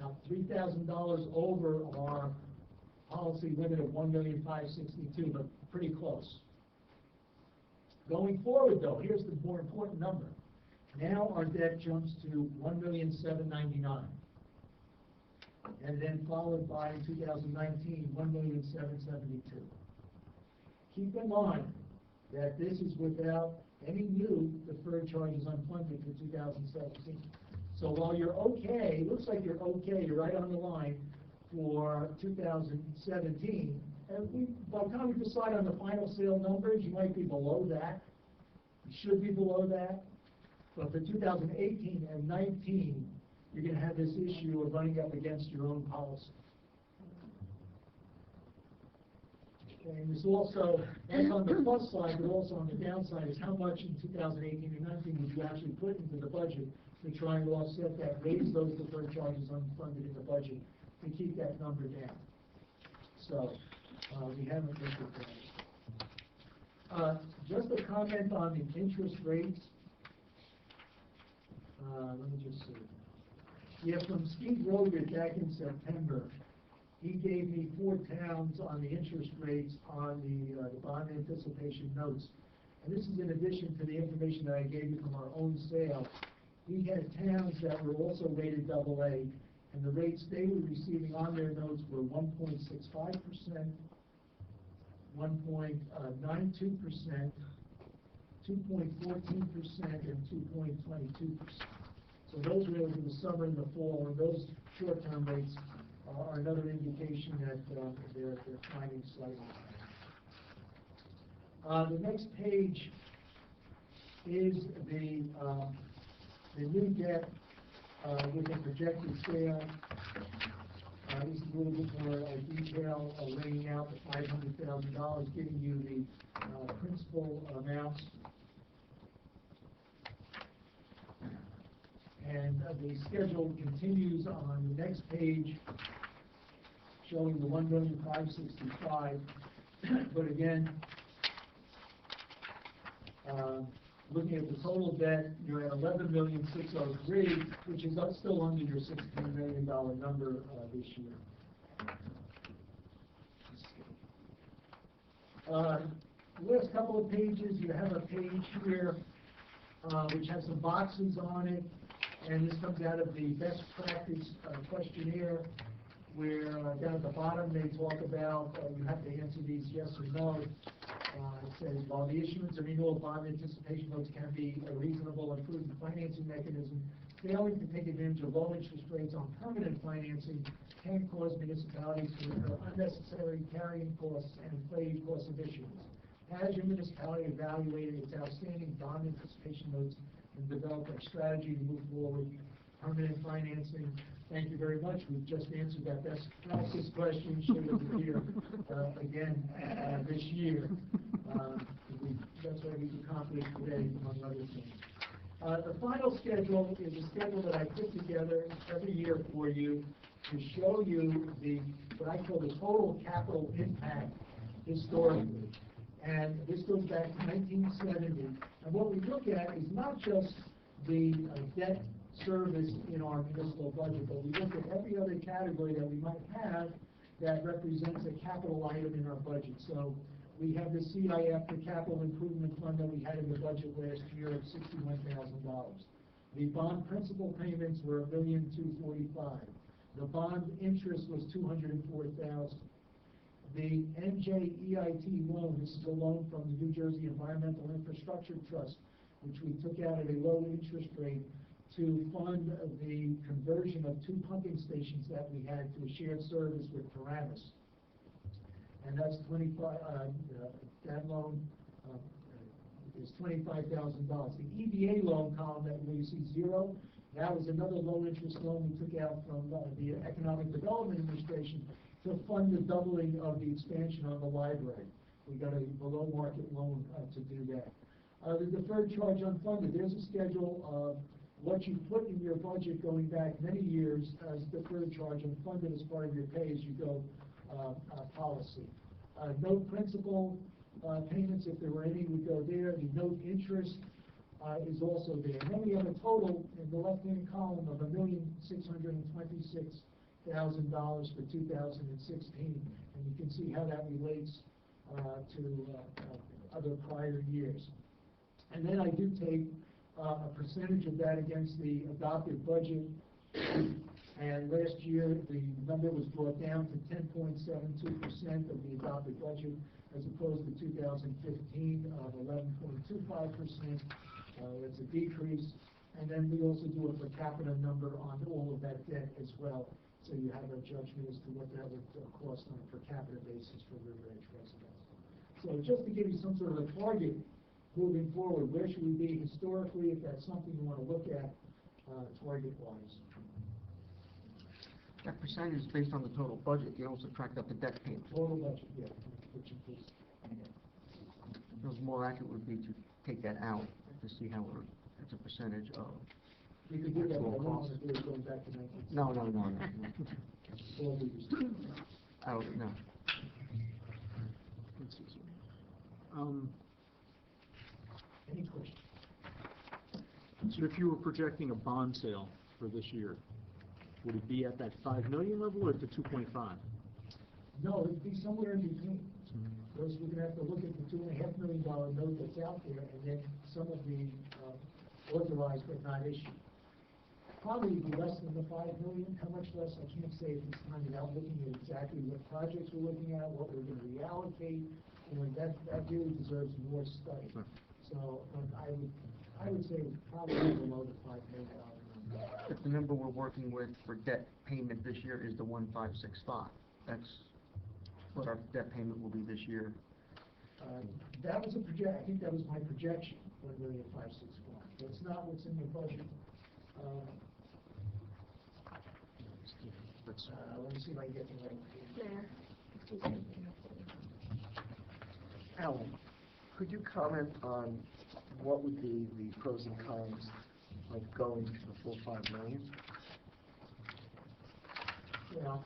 Now, $3,000 over our policy limit of $1,562,000, but pretty close. Going forward, though, here's the more important number. Now our debt jumps to $1,799,000, and then followed by in 2019 $1,772,000. Keep in mind that this is without any new deferred charges unfunded for 2017. So while you're okay, it looks like you're okay, you're right on the line for 2017. And by the time we decide on the final sale numbers, you might be below that. It should be below that, but for 2018 and 19, you're gonna have this issue of running up against your own policy. Okay, and there's also, that's on the plus side, but also on the downside is how much in 2018 and 19 did you actually put into the budget to try and offset that, raise those deferred charges unfunded in the budget to keep that number down. So, we haven't looked at that. Just a comment on the interest rates. Let me just see. Yeah, from Steve Rogan back in September, he gave me 4 towns on the interest rates on the bond anticipation notes. And this is in addition to the information that I gave you from our own sale. He had towns that were also rated AA, and the rates they were receiving on their notes were 1.65%, 1.92%, 2.14%, and 2.22%. So those rates in the summer and the fall, and those short-term rates are another indication that they're climbing slightly. The next page is the new debt with the projected sale. This is a little bit more detail, laying out the $500,000, giving you the principal amounts. And the schedule continues on the next page, showing the $1,565,000. But again, looking at the total debt, you're at $11,603,000, which is still under your $16 million number this year. The last couple of pages, you have a page here which has some boxes on it, and this comes out of the best practice questionnaire, where down at the bottom they talk about you have to answer these yes or no. It says, while the issuance of renewal bond anticipation notes can be a reasonable and prudent financing mechanism, failing to take advantage of low interest rates on permanent financing can cause municipalities to incur unnecessary carrying costs and inflated costs of issuance. Has your municipality evaluated its outstanding bond anticipation notes and developed a strategy to move forward permanent financing? Thank you very much. We've just answered that best practice question. Should it appear again this year? That's what we've accomplished today, among other things. The final schedule is a schedule that I put together every year for you to show you what I call the total capital impact historically. And this goes back to 1970. And what we look at is not just the debt service in our municipal budget, but we look at every other category that we might have that represents a capital item in our budget. So we have the CIF, the capital improvement fund that we had in the budget last year of $61,000. The bond principal payments were $1,245,000. The bond interest was $204,000. The NJEIT loan, this is a loan from the New Jersey Environmental Infrastructure Trust, which we took out at a low interest rate to fund the conversion of 2 pumping stations that we had to a shared service with Paramus. And that's that loan is $25,000. The EVA loan column that where you see 0, that was another low interest loan we took out from the Economic Development Administration to fund the doubling of the expansion on the library. We got a below market loan to do that. The deferred charge unfunded, there's a schedule of what you put in your budget going back many years as deferred charge unfunded as part of your pay-as-you-go policy. Note principal payments, if there were any, would go there. The note interest is also there. And then we have a total in the left-hand column of $1,626,000 for 2016, and you can see how that relates to other prior years. And then I do take a percentage of that against the adopted budget, and last year the number was brought down to 10.72% of the adopted budget, as opposed to 2015 of 11.25%. That's a decrease. And then we also do a per capita number on all of that debt as well, so you have a judgment as to what that would cost on a per capita basis for River Edge residents. So just to give you some sort of a target, moving forward, where should we be historically, if that's something you wanna look at, target-wise? That percentage is based on the total budget, you also subtract out the debt payment. Total budget, yeah, which includes. It was more accurate would be to take that out, to see how we're, it's a percentage of. You could do that, but I actual don't cost. wanna do it going back to 19. No. Out, no. Let's see, sorry. Any questions? So if you were projecting a bond sale for this year, would it be at that 5 million level or at the 2.5? No, it'd be somewhere in between. Because we're gonna have to look at the $2.5 million note that's out there, and then some of the, authorized but not issued. Probably be less than the 5 million, how much less, I can't say at this time without looking at exactly what projects we're looking at, what we're gonna reallocate, that really deserves more study. Sure. So, I would say it's probably below the $5 million number. If the number we're working with for debt payment this year is the 1,565, that's what our debt payment will be this year. That was I think that was my projection, 1,561. That's not what's in the budget. Let me see if I can get the right page. Mayor, excuse me. Alan, could you comment on what would be the pros and cons of going to the full 5 million? Well,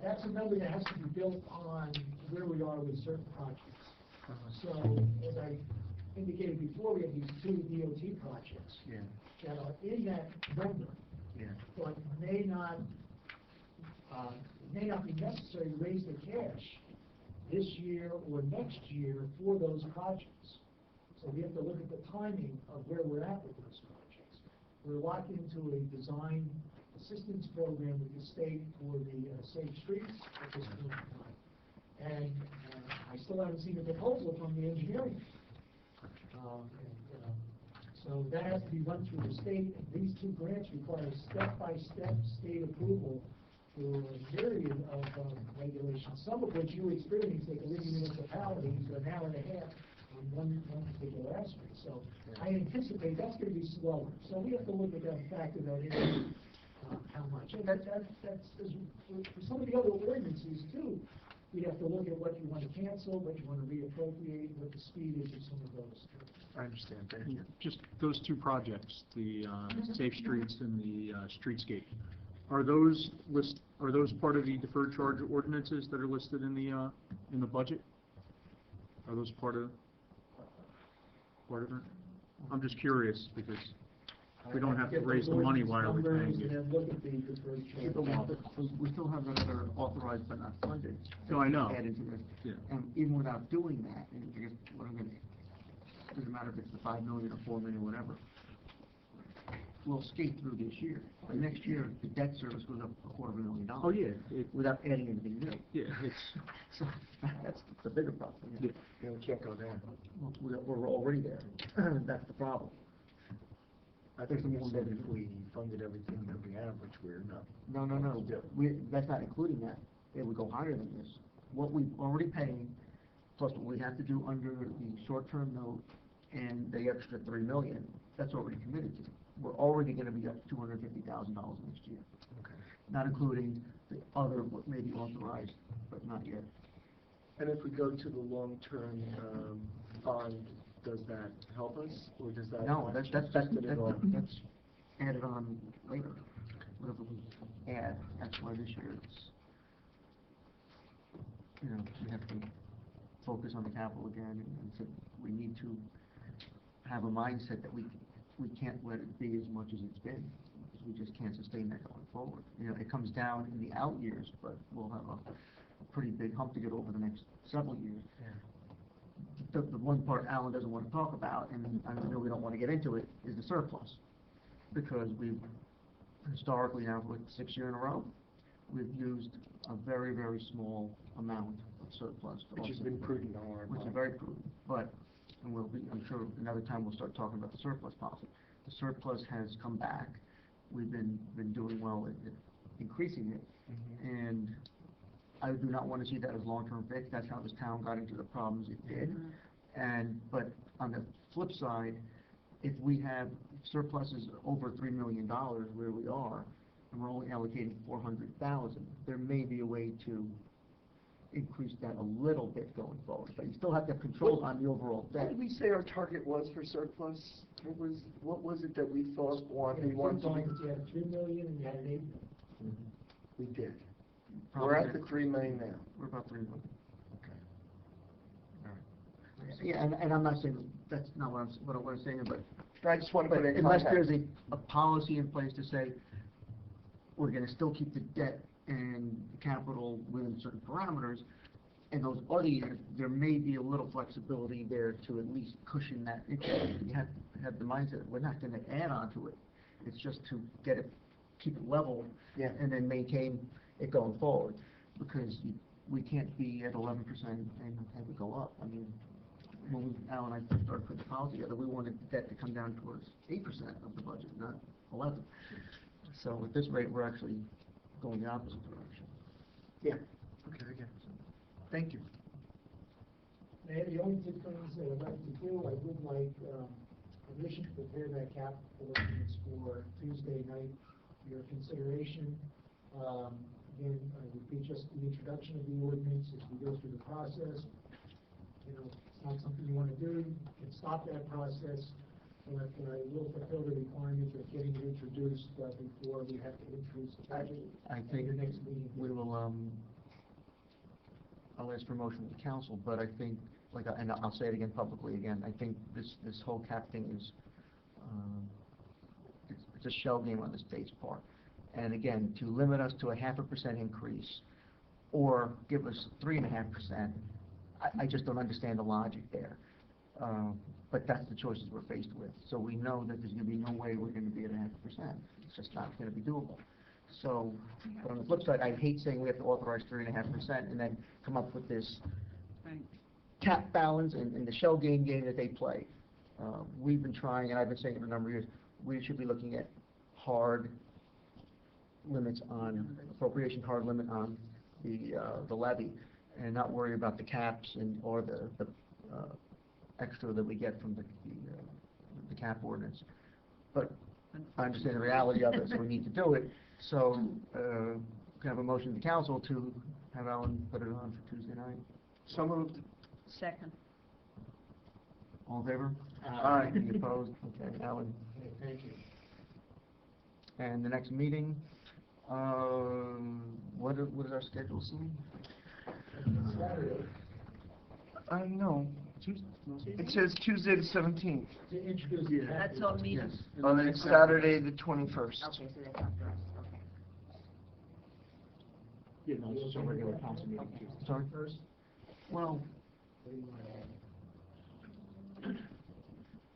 that's a number that has to be built on where we are with certain projects. So, as I indicated before, we have these 2 DOT projects Yeah, that are in that number, yeah. but may not be necessary to raise the cash this year or next year for those projects. So we have to look at the timing of where we're at with those projects. We're locked into a design assistance program with the state for the safe streets at this point in time. And I still haven't seen a proposal from the engineering. So that has to be run through the state. These 2 grants require step-by-step state approval for a myriad of regulations, some of which you experience at the living municipalities an hour and a half on one particular aspect. So I anticipate that's going to be slower. So we have to look at that and factor that in, how much. And that's for some of the other ordinances too. We have to look at what you want to cancel, what you want to reappropriate, what the speed is of some of those. I understand, thank you. Just those 2 projects, the Safe Streets and the Streetscape, are those part of the deferred charge ordinances that are listed in the budget? Are those part of it? I'm just curious because we don't have to raise the money while we're paying it. And then look at the deferred charge. We still have another authorized but not funded. No, I know. Add into this. Yeah. And even without doing that, and I guess what I'm gonna, doesn't matter if it's the 5 million or 4 million, whatever, we'll skate through this year. But next year, the debt service goes up $250,000. Oh, yeah. Without adding anything new. Yeah, it's, So that's the bigger problem. yeah. You know, we can't go there. We're already there. That's the problem. I think we said if we funded everything that we have, which we're not. No. That's not including that. It would go higher than this. What we've already paid, plus what we have to do under the short-term note and the extra 3 million, that's already committed to. We're already gonna be up $250,000 next year. Okay. Not including the other, what may be authorized, but not yet. And if we go to the long-term bond, does that help us, or does that? No, that's Put it on? added on later. Whatever we add, that's why this year it's, we have to focus on the capital again, and so we need to have a mindset that we can't let it be as much as it's been, because we just can't sustain that going forward. It comes down in the out years, but we'll have a pretty big hump to get over the next several years. Yeah. The one part Alan doesn't want to talk about, and I know we don't want to get into it, is the surplus. Because we've historically now, for the 6th year in a row, we've used a very, very small amount of surplus. Which has been prudent on our part. Which is very prudent, but, and I'm sure another time we'll start talking about the surplus policy. The surplus has come back. We've been doing well at increasing it, and I do not want to see that as long-term fix. That's how this town got into the problems it did, But on the flip side, if we have surpluses over $3 million where we are, and we're only allocating 400,000, there may be a way to increase that a little bit going forward, but you still have to have control on the overall What debt. did we say our target was for surplus? What was it that we thought we wanted to be? You had 3 million and you had 8. We did. Probably We're at did. the 3 million now. We're about 3 million. Okay. Yeah, and I'm not saying, that's not what I'm saying, but I just want to But put it in unless context. there's a policy in place to say, we're gonna still keep the debt and capital within certain parameters, and those other years, there may be a little flexibility there to at least cushion that interest. You have to have the mindset, we're not gonna add on to it, it's just to get it, keep it level, Yeah. and then maintain it going forward, because we can't be at 11% and have it go up. I mean, when Al and I first started putting the policy together, we wanted the debt to come down towards 8% of the budget, not 11. So at this rate, we're actually going the opposite direction. Yeah. Okay, I get it. Thank you. Mayor, the only two things that I'd like to do, I would like permission to prepare that capital ordinance for Tuesday night for your consideration. Again, it would be just the introduction of the ordinance as we go through the process. You know, it's not something you want to do, you can stop that process, but I will fulfill the requirement of getting it introduced before we have to introduce the budget I at think your next meeting. we will, I'll ask for motion of the council, but I think, and I'll say it again publicly again, I think this whole cap thing is, it's a shell game on the state's part. And again, to limit us to a 0.5% increase, or give us 3.5%, I just don't understand the logic there. But that's the choices we're faced with. So we know that there's gonna be no way we're gonna be at 0.5%. It's just not gonna be doable. So, but on the flip side, I hate saying we have to authorize 3.5% and then come up with this Right. cap balance and the shell game that they play. We've been trying, and I've been saying it for a number of years, we should be looking at hard limits on appropriation, hard limit on the levy, and not worry about the caps or the extra that we get from the cap ordinance. But I understand the reality of it, so we need to do it. So, can I have a motion to the council to have Alan put it on for Tuesday night? So moved. Second. All in favor? Aye. Any opposed? Okay, Alan. Okay, thank you. And the next meeting, what is our schedule soon? Saturday, No. It says Tuesday the 17th. to introduce the capital. That's our meeting. Yes. And then it's Saturday the 21st. Okay, so that's not for us, okay. Yeah, no, it's just a regular council meeting. Sorry? First, Well, what do you want to add?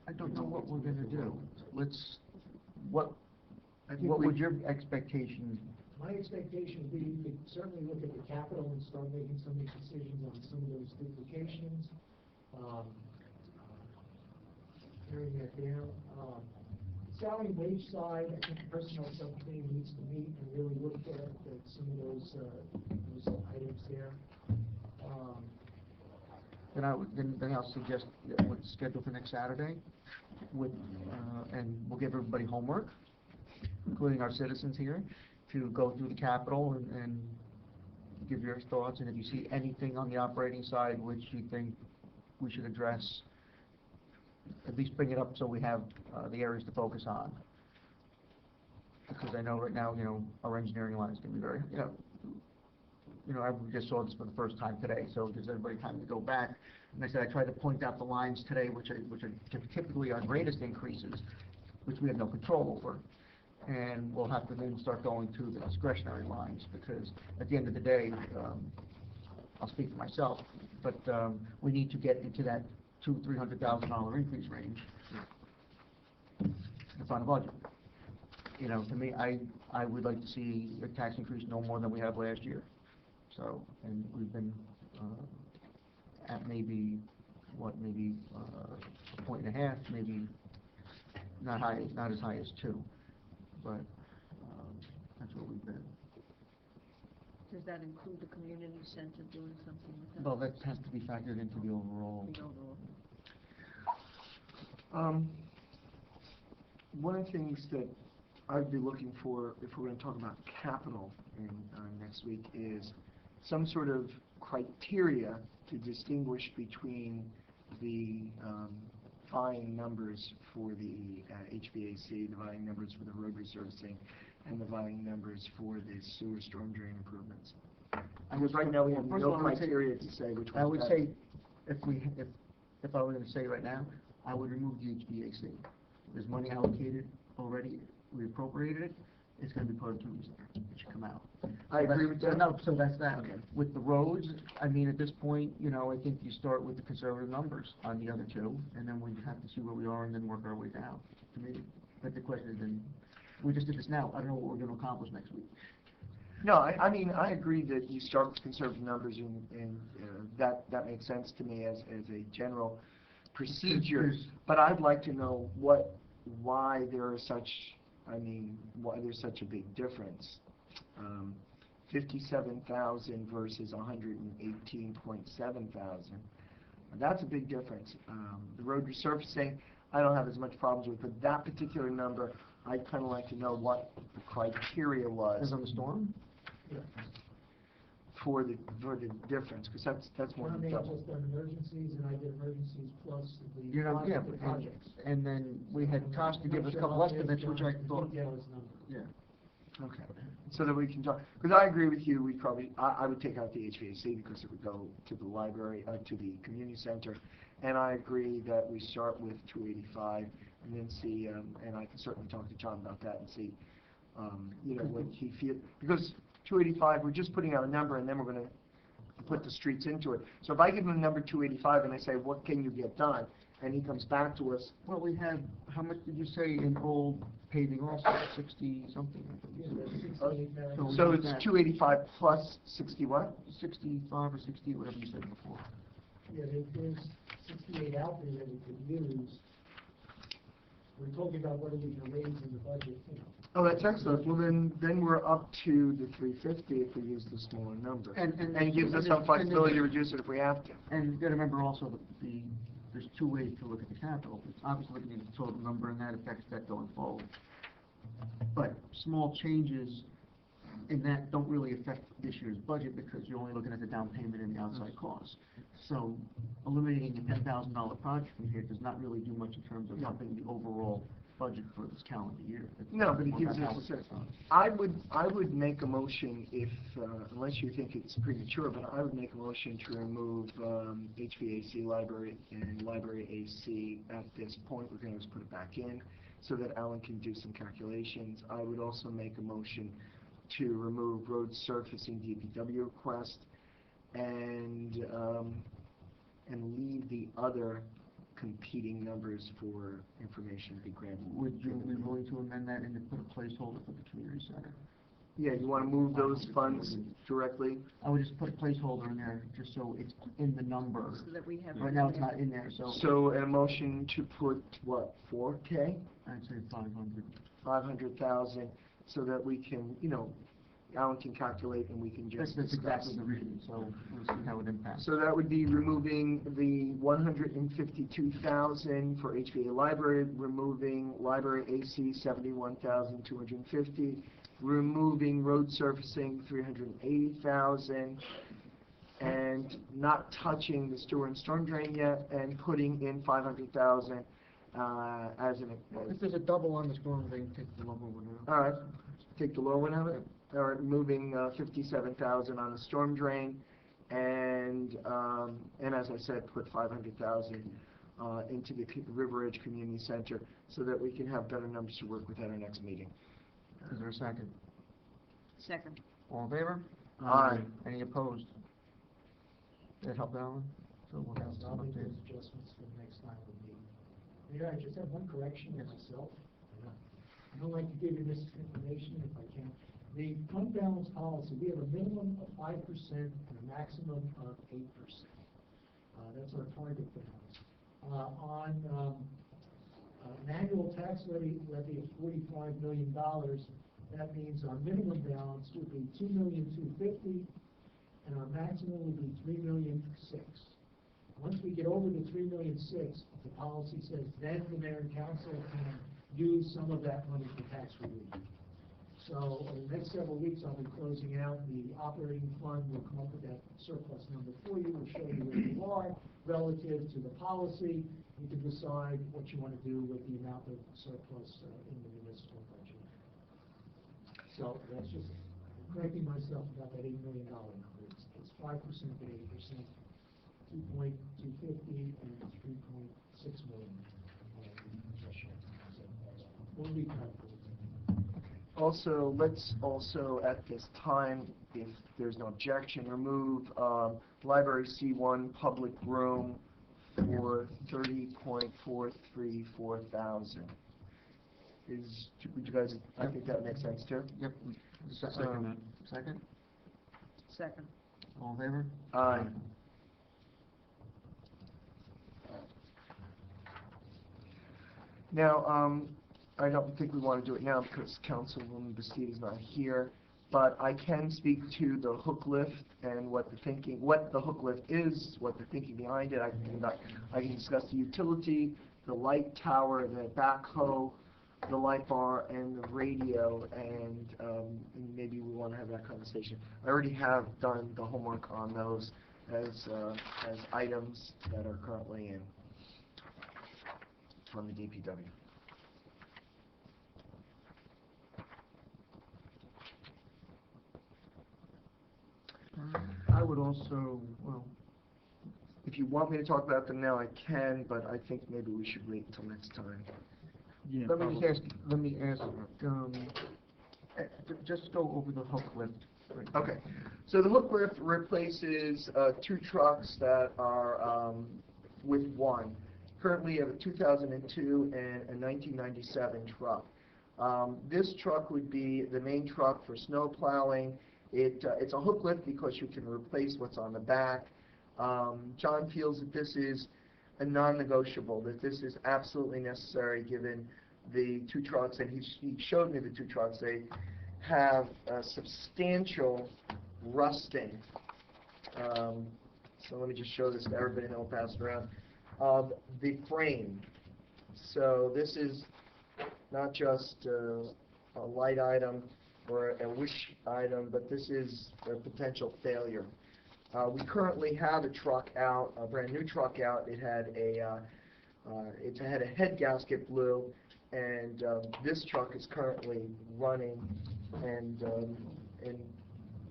I don't know what we're gonna do. What I think would we, your expectation? My expectation would be you could certainly look at the capital and start making some of these decisions on some of those duplications. Carrying that down. Salary and wage side, I think the personnel subcommittee needs to meet and really look at some of those items there. Then I'll suggest that we'll schedule for next Saturday and we'll give everybody homework, including our citizens here, to go through the capital and give your thoughts, and if you see anything on the operating side which you think we should address, at least bring it up so we have the areas to focus on. Because I know right now, our engineering line is going to be very, I just saw this for the first time today, so it gives everybody time to go back. And I said, I tried to point out the lines today, which are typically our greatest increases, which we have no control over. And we'll have to then start going to the discretionary lines, because at the end of the day, I'll speak for myself, but we need to get into that $200,000-300,000 increase range. It's on the budget. To me, I would like to see a tax increase no more than we have last year. So, and we've been at maybe a 1.5, maybe not as high as 2, but that's what we've been. Does that include the community center doing something with that? Well, that has to be factored into the overall. The overall. One of the things that I'd be looking for, if we're gonna talk about capital in, next week, is some sort of criteria to distinguish between the, vying numbers for the HVAC, the vying numbers for the road resurfacing, and the vying numbers for the sewer storm drain improvements. Because right now we have First of no all, I would say- criteria to say which one's I would better. say, if I were gonna say right now, I would remove the HVAC. There's money allocated already, we appropriated it, it's gonna be part of Toomey's there, it should come out. I agree with that. No, so that's that. Okay. With the roads, I mean, at this point, you know, I think you start with the conservative numbers on the other two, and then we have to see where we are and then work our way down, to me. But the question is, then, we just did this now, I don't know what we're gonna accomplish next week. No, I mean, I agree that you start with conservative numbers, and that makes sense to me as a general procedure. There's- But I'd like to know why there are such, why there's such a big difference. 57,000 versus 118.7 thousand. That's a big difference. The road resurfacing, I don't have as much problems with, but that particular number, I'd kind of like to know what the criteria was. Is on the storm? For the difference, because that's more One than may have double. just done emergencies, and I did emergencies plus the You know, yeah, positive projects. and then we had Tosh to give us a couple estimates, which I thought, yeah. Okay, so that we can talk, because I agree with you, I would take out the HVAC because it would go to the library, to the community center, and I agree that we start with 285 and then see, and I can certainly talk to John about that and see, you know, what he feels, because 285, we're just putting out a number and then we're gonna put the streets into it. So if I give him the number 285 and I say, what can you get done? And he comes back to us, Well, we had, how much did you say in old paving also, 60-something? so it's 285 plus 60 what? 65 or 60, whatever you said before. Yeah, there's 68 out there that we could use. We're talking about whether we can raise in the budget, you know. Oh, that's excellent. Well, then we're up to the 350 if we use the smaller number. And it gives us some flexibility to reduce it if we have to. And you gotta remember also that there's two ways to look at the capital. It's obviously looking at the total number, and that affects that going forward. But small changes in that don't really affect this year's budget because you're only looking at the down payment and the outside costs. So eliminating a $10,000 project from here does not really do much in terms of helping the overall budget for this calendar year. No, but it More gives about us how a sense. it's done. I would make a motion if, unless you think it's premature, but I would make a motion to remove HVAC library and library AC at this point. We're gonna just put it back in so that Alan can do some calculations. I would also make a motion to remove road surfacing DPW request and leave the other competing numbers for information to be granted. Would you be willing to amend that and to put a placeholder for the community center? Yeah, you want to move those funds directly? I would just put a placeholder in there, just so it's in the number. So that we have. Right now, it's not in there, so So a motion to put, what, 4K? I'd say 500. 500,000, so that we can, you know, Alan can calculate and we can just That's discuss. exactly the reason, so we'll see how it impacts. So that would be removing the 152,000 for HVA library, removing library AC 71,250, removing road surfacing 380,000, and not touching the sewer and storm drain yet, and putting in 500,000 as an. If there's a double on the storm drain, take the lower one out. All right, take the lower one out of it. All right, moving 57,000 on the storm drain, and as I said, put 500,000 into the River Edge Community Center, so that we can have better numbers to work with at our next meeting. Is there a second? Second. All in favor? Aye. Any opposed? That help, Alan? So we'll have I'll some make those updates. adjustments for the next time we meet. Mayor, I just have one correction of myself. I don't like to give you misinformation if I can. The fund balance policy, we have a minimum of 5% and a maximum of 8%. That's our target balance. On an annual tax levy of $45 million, that means our minimum balance would be $2,250,000, and our maximum would be $3,006,000. Once we get over the 3,600,000, the policy says then the mayor and council can use some of that money for tax relief. So over the next several weeks, I'll be closing out the operating fund. We'll come up with that surplus number for you. We'll show you where you are relative to the policy. You can decide what you want to do with the amount of surplus in the municipal budget. So that's just correcting myself about that $8 million number. It's 5% to 8%, 2.250 and 3.6 million. We'll be careful. Also, let's also at this time, if there's no objection, remove library C1 public room for $30.434 thousand. Would you guys, I think that makes sense too? Yep. Second. Second? Second. All in favor? Aye. Now, I don't think we want to do it now because Councilwoman Bastide is not here, but I can speak to the hook lift and what the hook lift is, what the thinking behind it. I can discuss the utility, the light tower, the backhoe, the light bar, and the radio, and maybe we want to have that conversation. I already have done the homework on those as items that are currently in from the DPW. I would also, well, If you want me to talk about them now, I can, but I think maybe we should wait until next time. Yeah, let me ask, just go over the hook lift. Okay, so the hook lift replaces two trucks that are with one. Currently, you have a 2002 and a 1997 truck. This truck would be the main truck for snow plowing. It's a hook lift because you can replace what's on the back. John feels that this is a non-negotiable, that this is absolutely necessary given the two trucks, and he showed me the two trucks. They have substantial rusting. So let me just show this to everybody and then we'll pass it around. The frame. So this is not just a light item or a wish item, but this is a potential failure. We currently have a truck out, a brand new truck out. It had a head gasket blew, and this truck is currently running, and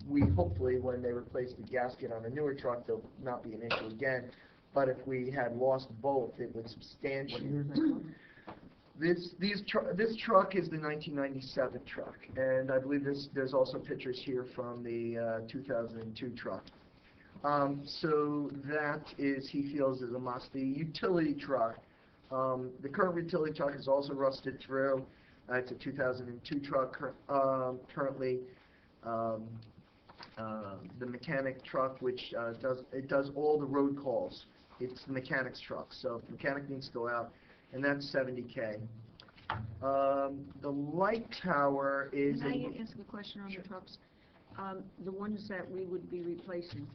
we hopefully, when they replace the gasket on a newer truck, there'll not be an issue again. But if we had lost both, it would substantially. This truck is the 1997 truck, and I believe there's also pictures here from the 2002 truck. So that is, he feels, is a must. The utility truck, the current utility truck is also rusted through. It's a 2002 truck currently. The mechanic truck, which does all the road calls. It's the mechanic's truck, so if the mechanic needs to go out, and that's $70K. The light tower is. Can I ask a question on the trucks? The ones that we would be replacing,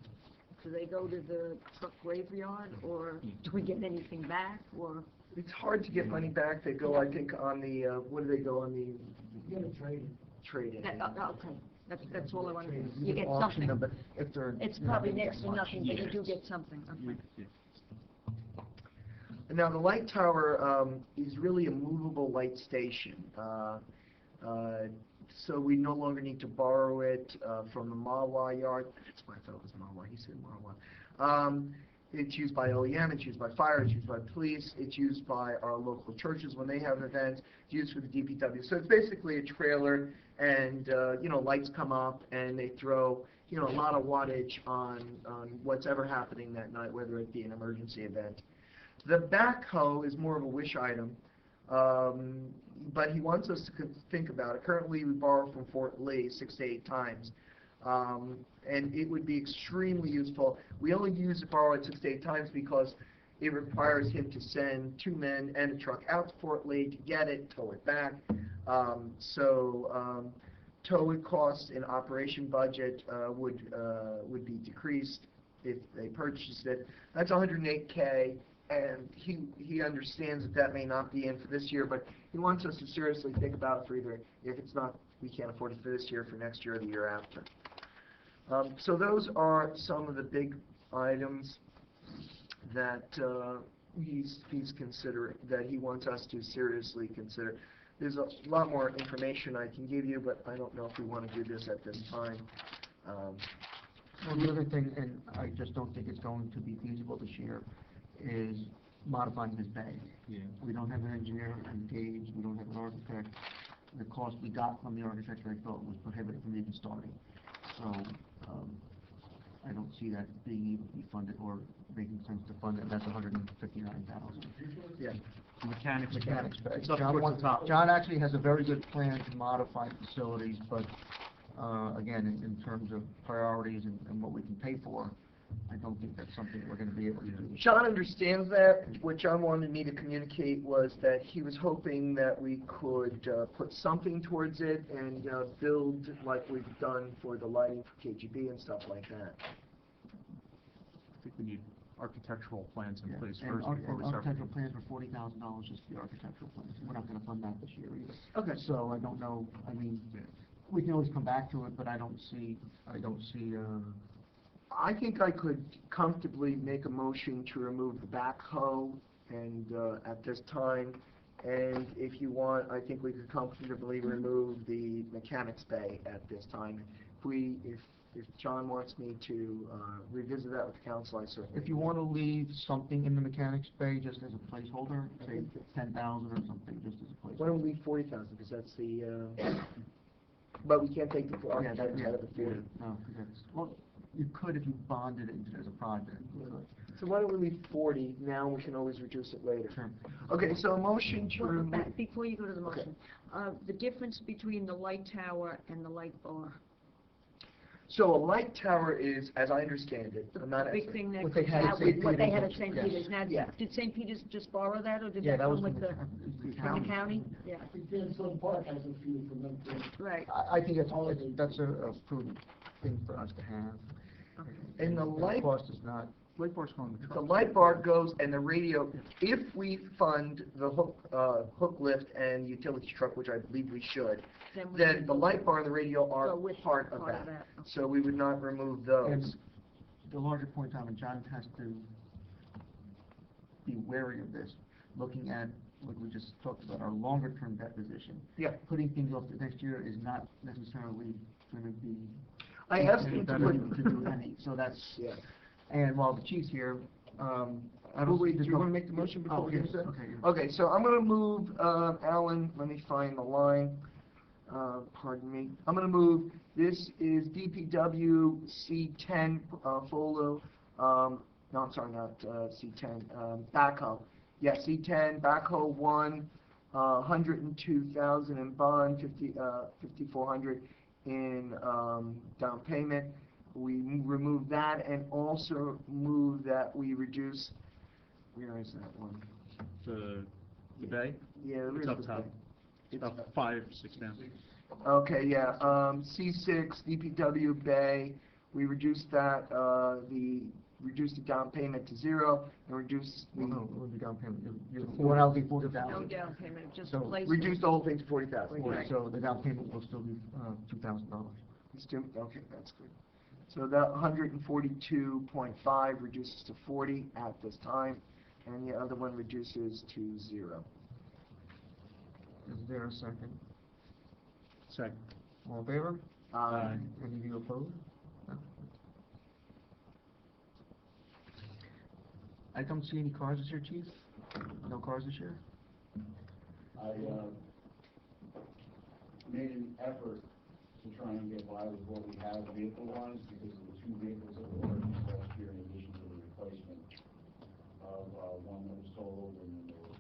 do they go to the truck graveyard, or do we get anything back, or? It's hard to get money back. They go, I think, on the, what do they go on the? You get a trade-in. Trade-in. Okay, that's all I wanted to know. You get Auction something. them, but if they're. It's you're not probably gonna next get to much. nothing, but you do get something, okay. Now, the light tower is really a movable light station. So we no longer need to borrow it from the Mawa yard. That's why I thought it was Mawa. He said Mawa. It's used by OEM, it's used by fire, it's used by police, it's used by our local churches when they have events, it's used for the DPW. So it's basically a trailer, and lights come up and they throw a lot of wattage on what's ever happening that night, whether it be an emergency event. The backhoe is more of a wish item, but he wants us to think about it. Currently, we borrow from Fort Lee 6 to 8 times, and it would be extremely useful. We only borrow it 6 to 8 times because it requires him to send 2 men and a truck out to Fort Lee to get it, tow it back. Towing costs in operation budget would be decreased if they purchased it. That's 108K, and he understands that that may not be in for this year, but he wants us to seriously think about it for either, if it's not, we can't afford it for this year, for next year or the year after. So those are some of the big items that he's considering, that he wants us to seriously consider. There's a lot more information I can give you, but I don't know if we want to do this at this time. Well, the other thing, and I just don't think it's going to be feasible this year, is modifying his bay. Yeah. We don't have an engineer engaged, we don't have an architect. The cost we got from the architect, I thought, was prohibitive from even starting. So, I don't see that being able to be funded or making sense to fund it. That's $159,000. Yeah. Mechanics. Mechanics bay. It's up John towards wants- the top. John actually has a very good plan to modify facilities, but, again, in terms of priorities and what we can pay for, I don't think that's something we're gonna be able to do. John understands that. What John wanted me to communicate was that he was hoping that we could put something towards it and build like we've done for the lighting for KGB and stuff like that. I think we need architectural plans in Yeah, place and first before we start. architectural plans were $40,000 just for the architectural plans. We're not gonna fund that this year either. Okay. So I don't know, I mean, we can always come back to it, but I don't see, I think I could comfortably make a motion to remove the backhoe and, at this time. And if you want, I think we could comfortably remove the mechanics bay at this time. If John wants me to, revisit that with the council, I certainly. if you wanna leave something in the mechanics bay just as a placeholder, say 10,000 or something, just as a Why placeholder. don't we leave 40,000, because that's the, but we can't take the Yeah, architect out of the 40. No, 'cause that's, well, you could if you bonded it as a project. So why don't we leave 40, now we can always reduce it later. Sure. Okay, so a motion to Well, remove, before you go to the Okay. motion, the difference between the light tower and the light bar, so a light tower is, as I understand it, the I'm not big expert. thing that What they comes had at out St. with what they had at Peter's, St. yes. Peters. Now, Yeah. did St. Peters just borrow that, or did Yeah, that that was come from with the from the county? Yeah, I think Dansville Park has a few from them too. right. I think that's a prudent thing for us to have. And the light, cost is not, Light bar's going to the the truck. light bar goes, and the radio, if we fund the hook lift and utility truck, which I believe we should, Then we then can the light bar and the radio go are with part of that. okay. So we would not remove and those. the larger point, Tom, and John has to be wary of this, looking at, like we just talked about, our longer term debt position. Yeah. Putting things off to next year is not necessarily gonna be. I asked him to better put, to do any, so that's, yeah. and while the chief's here, I Well, don't. wait, do there's you no- want to make the motion before Oh, we do yes, that? okay, yeah. Okay, so I'm gonna move, Alan, let me find the line, pardon me. I'm gonna move, this is DPW C10, Folo, no, I'm sorry, not, C10, backhoe. Yeah, C10, backhoe 1, 102,000 in bond, 5,400 in, down payment. We remove that and also move that we reduce, where is that one? The bay, Yeah, it's where's up the top. thing? It's about 5, 6 down. Okay, yeah, C6, DPW Bay, we reduced that, reduced the down payment to 0, and reduced Well, the, no, it would be down payment, well, that'll be 40,000. No down payment, just So, replace. reduced the whole thing to 40,000. Right. So the down payment will still be, $2,000. Okay, that's good. So that 142.5 reduces to 40 at this time, and the other one reduces to 0. Is there a second? Second. All in favor? Aye. Any of you opposed? No. I don't see any cars this year, chief? No cars this year? I, made an effort to try and get by with what we have vehicle-wise, because of the 2 vehicles that were purchased last year, in addition to the replacement of, one that was totaled, and then there was,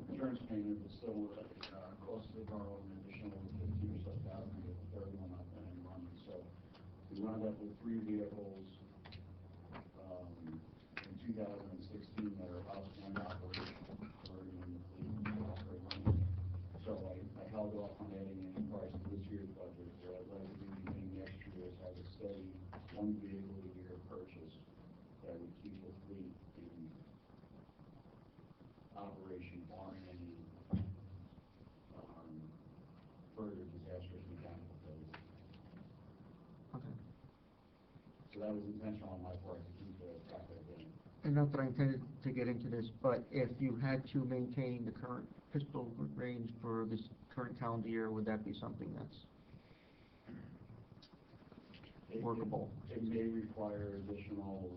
insurance payment, but still, cost the borough an additional 50 or so thousand to get the third one up and running. So we wound up with 3 vehicles, in 2016 that are up and operational, already in the fleet, operating. So I held off on adding any price to this year's budget. What I'd like to do beginning next year is have a steady 1 vehicle a year purchase, that was intentional on my part to keep the traffic in. And not that I intended to get into this, but if you had to maintain the current pistol range for this current calendar year, would that be something that's workable? It may require additional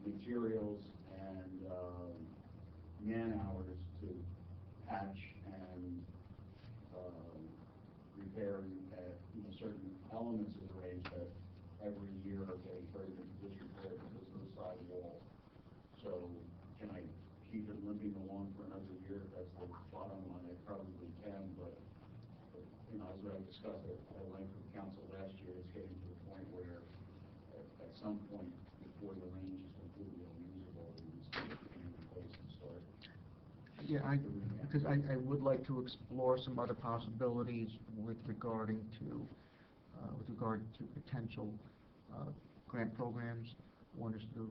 materials and, man-hours to patch and, repair, certain elements of the range that every year are getting further disrepair because of the side wall. So can I keep it limping along for another year? That's the bottom line. I probably can, but as I discussed at length with council last year, it's getting to the point where at some point before the range is completely unusable, it needs to be replaced and start. Yeah, because I would like to explore some other possibilities with regard to potential grant programs. One is through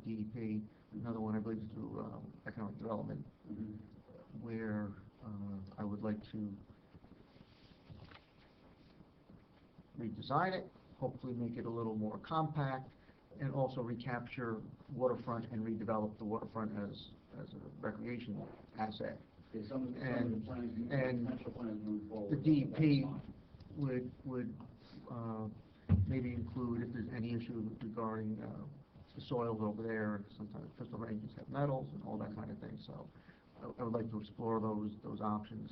DEP, another one I believe is through economic development, where I would like to redesign it, hopefully make it a little more compact, and also recapture waterfront and redevelop the waterfront as a recreation asset. Okay, some of the plans, potential plans move forward. The DEP would maybe include if there's any issue regarding the soils over there. Sometimes pistol ranges have metals and all that kind of thing. So I would like to explore those options.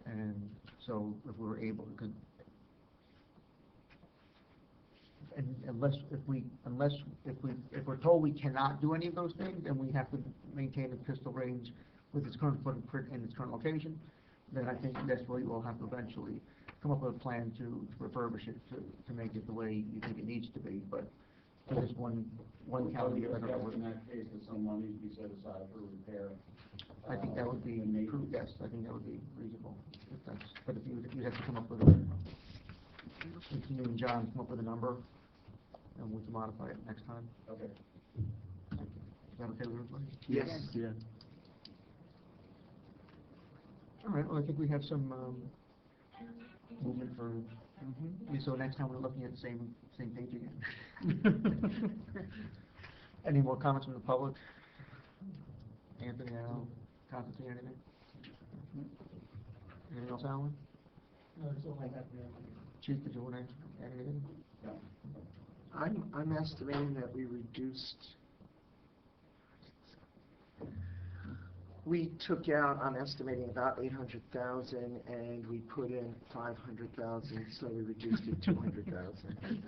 And so if we were able to, if we're told we cannot do any of those things, and we have to maintain the pistol range with its current footprint and its current location, then I think that's where you will have to eventually come up with a plan to refurbish it to make it the way you think it needs to be. But for this one calendar year, I don't know what. In that case, that some money be set aside for repair. I think that would be true. Yes, I think that would be reasonable. But if you have to come up with if you and John come up with a number, and we can modify it next time. Okay. Thank you. Is that okay with everybody? Yes. Yeah. All right, well, I think we have some movement for, so next time we're looking at the same page again. Any more comments from the public? Anthony, Al, Constantine, anything? Anything else, Alan? No, that's all I have there. Chief, did you want to add anything? Yeah. I'm estimating that we reduced. We took out, I'm estimating about 800,000, and we put in 500,000, so we reduced it 200,000.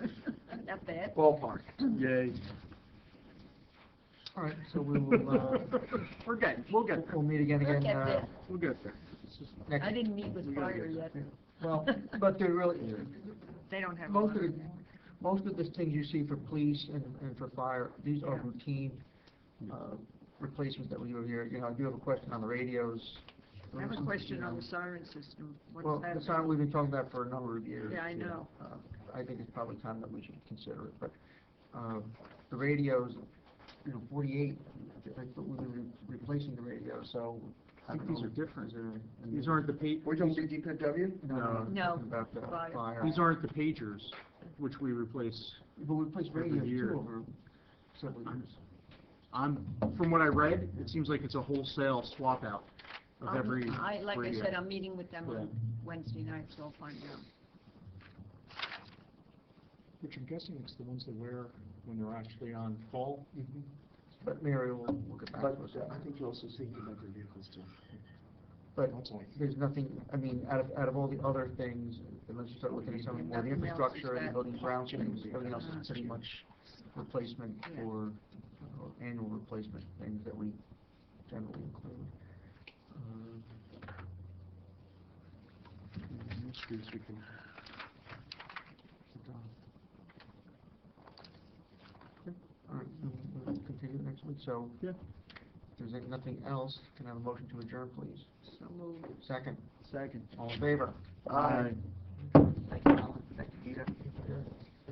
Not bad. Ballpark. Yay. All right, so we will, We'll get there. we'll meet again. We'll get there. We'll get there. Next. I didn't meet with We gotta fire get yet. Well, but they're really, They don't have. most of the things you see for police and for fire, these are routine replacements that we do here. You know, I do have a question on the radios. I have a question on the siren system. Well, What's that? the siren we've been talking about for a number of years. Yeah, I know. I think it's probably time that we should consider it, but the radios, 48, I thought we were replacing the radios, so. I think these are different. These aren't the We're doing DPW? No, No, talking about the fire. fire. These aren't the pagers, which we replace. But we replaced every radios year. too over several years. From what I read, it seems like it's a wholesale swap out of every Like I radio. said, I'm meeting with them Yeah. on Wednesday night, so I'll find out. Which I'm guessing it's the ones they wear when they're actually on call. But Mary will get back But to us. I think you also see other vehicles too. But That's only- there's nothing, I mean, out of all the other things, unless you start looking at some more of the Nothing else is infrastructure, the that- building ground things, everything else is pretty much replacement Yeah. or annual replacement things that we generally include. Streets we can. All right, we'll continue next week, so. Yeah. If there's nothing else, can I have a motion to adjourn, please? So moved. Second, Second. all in favor? Aye.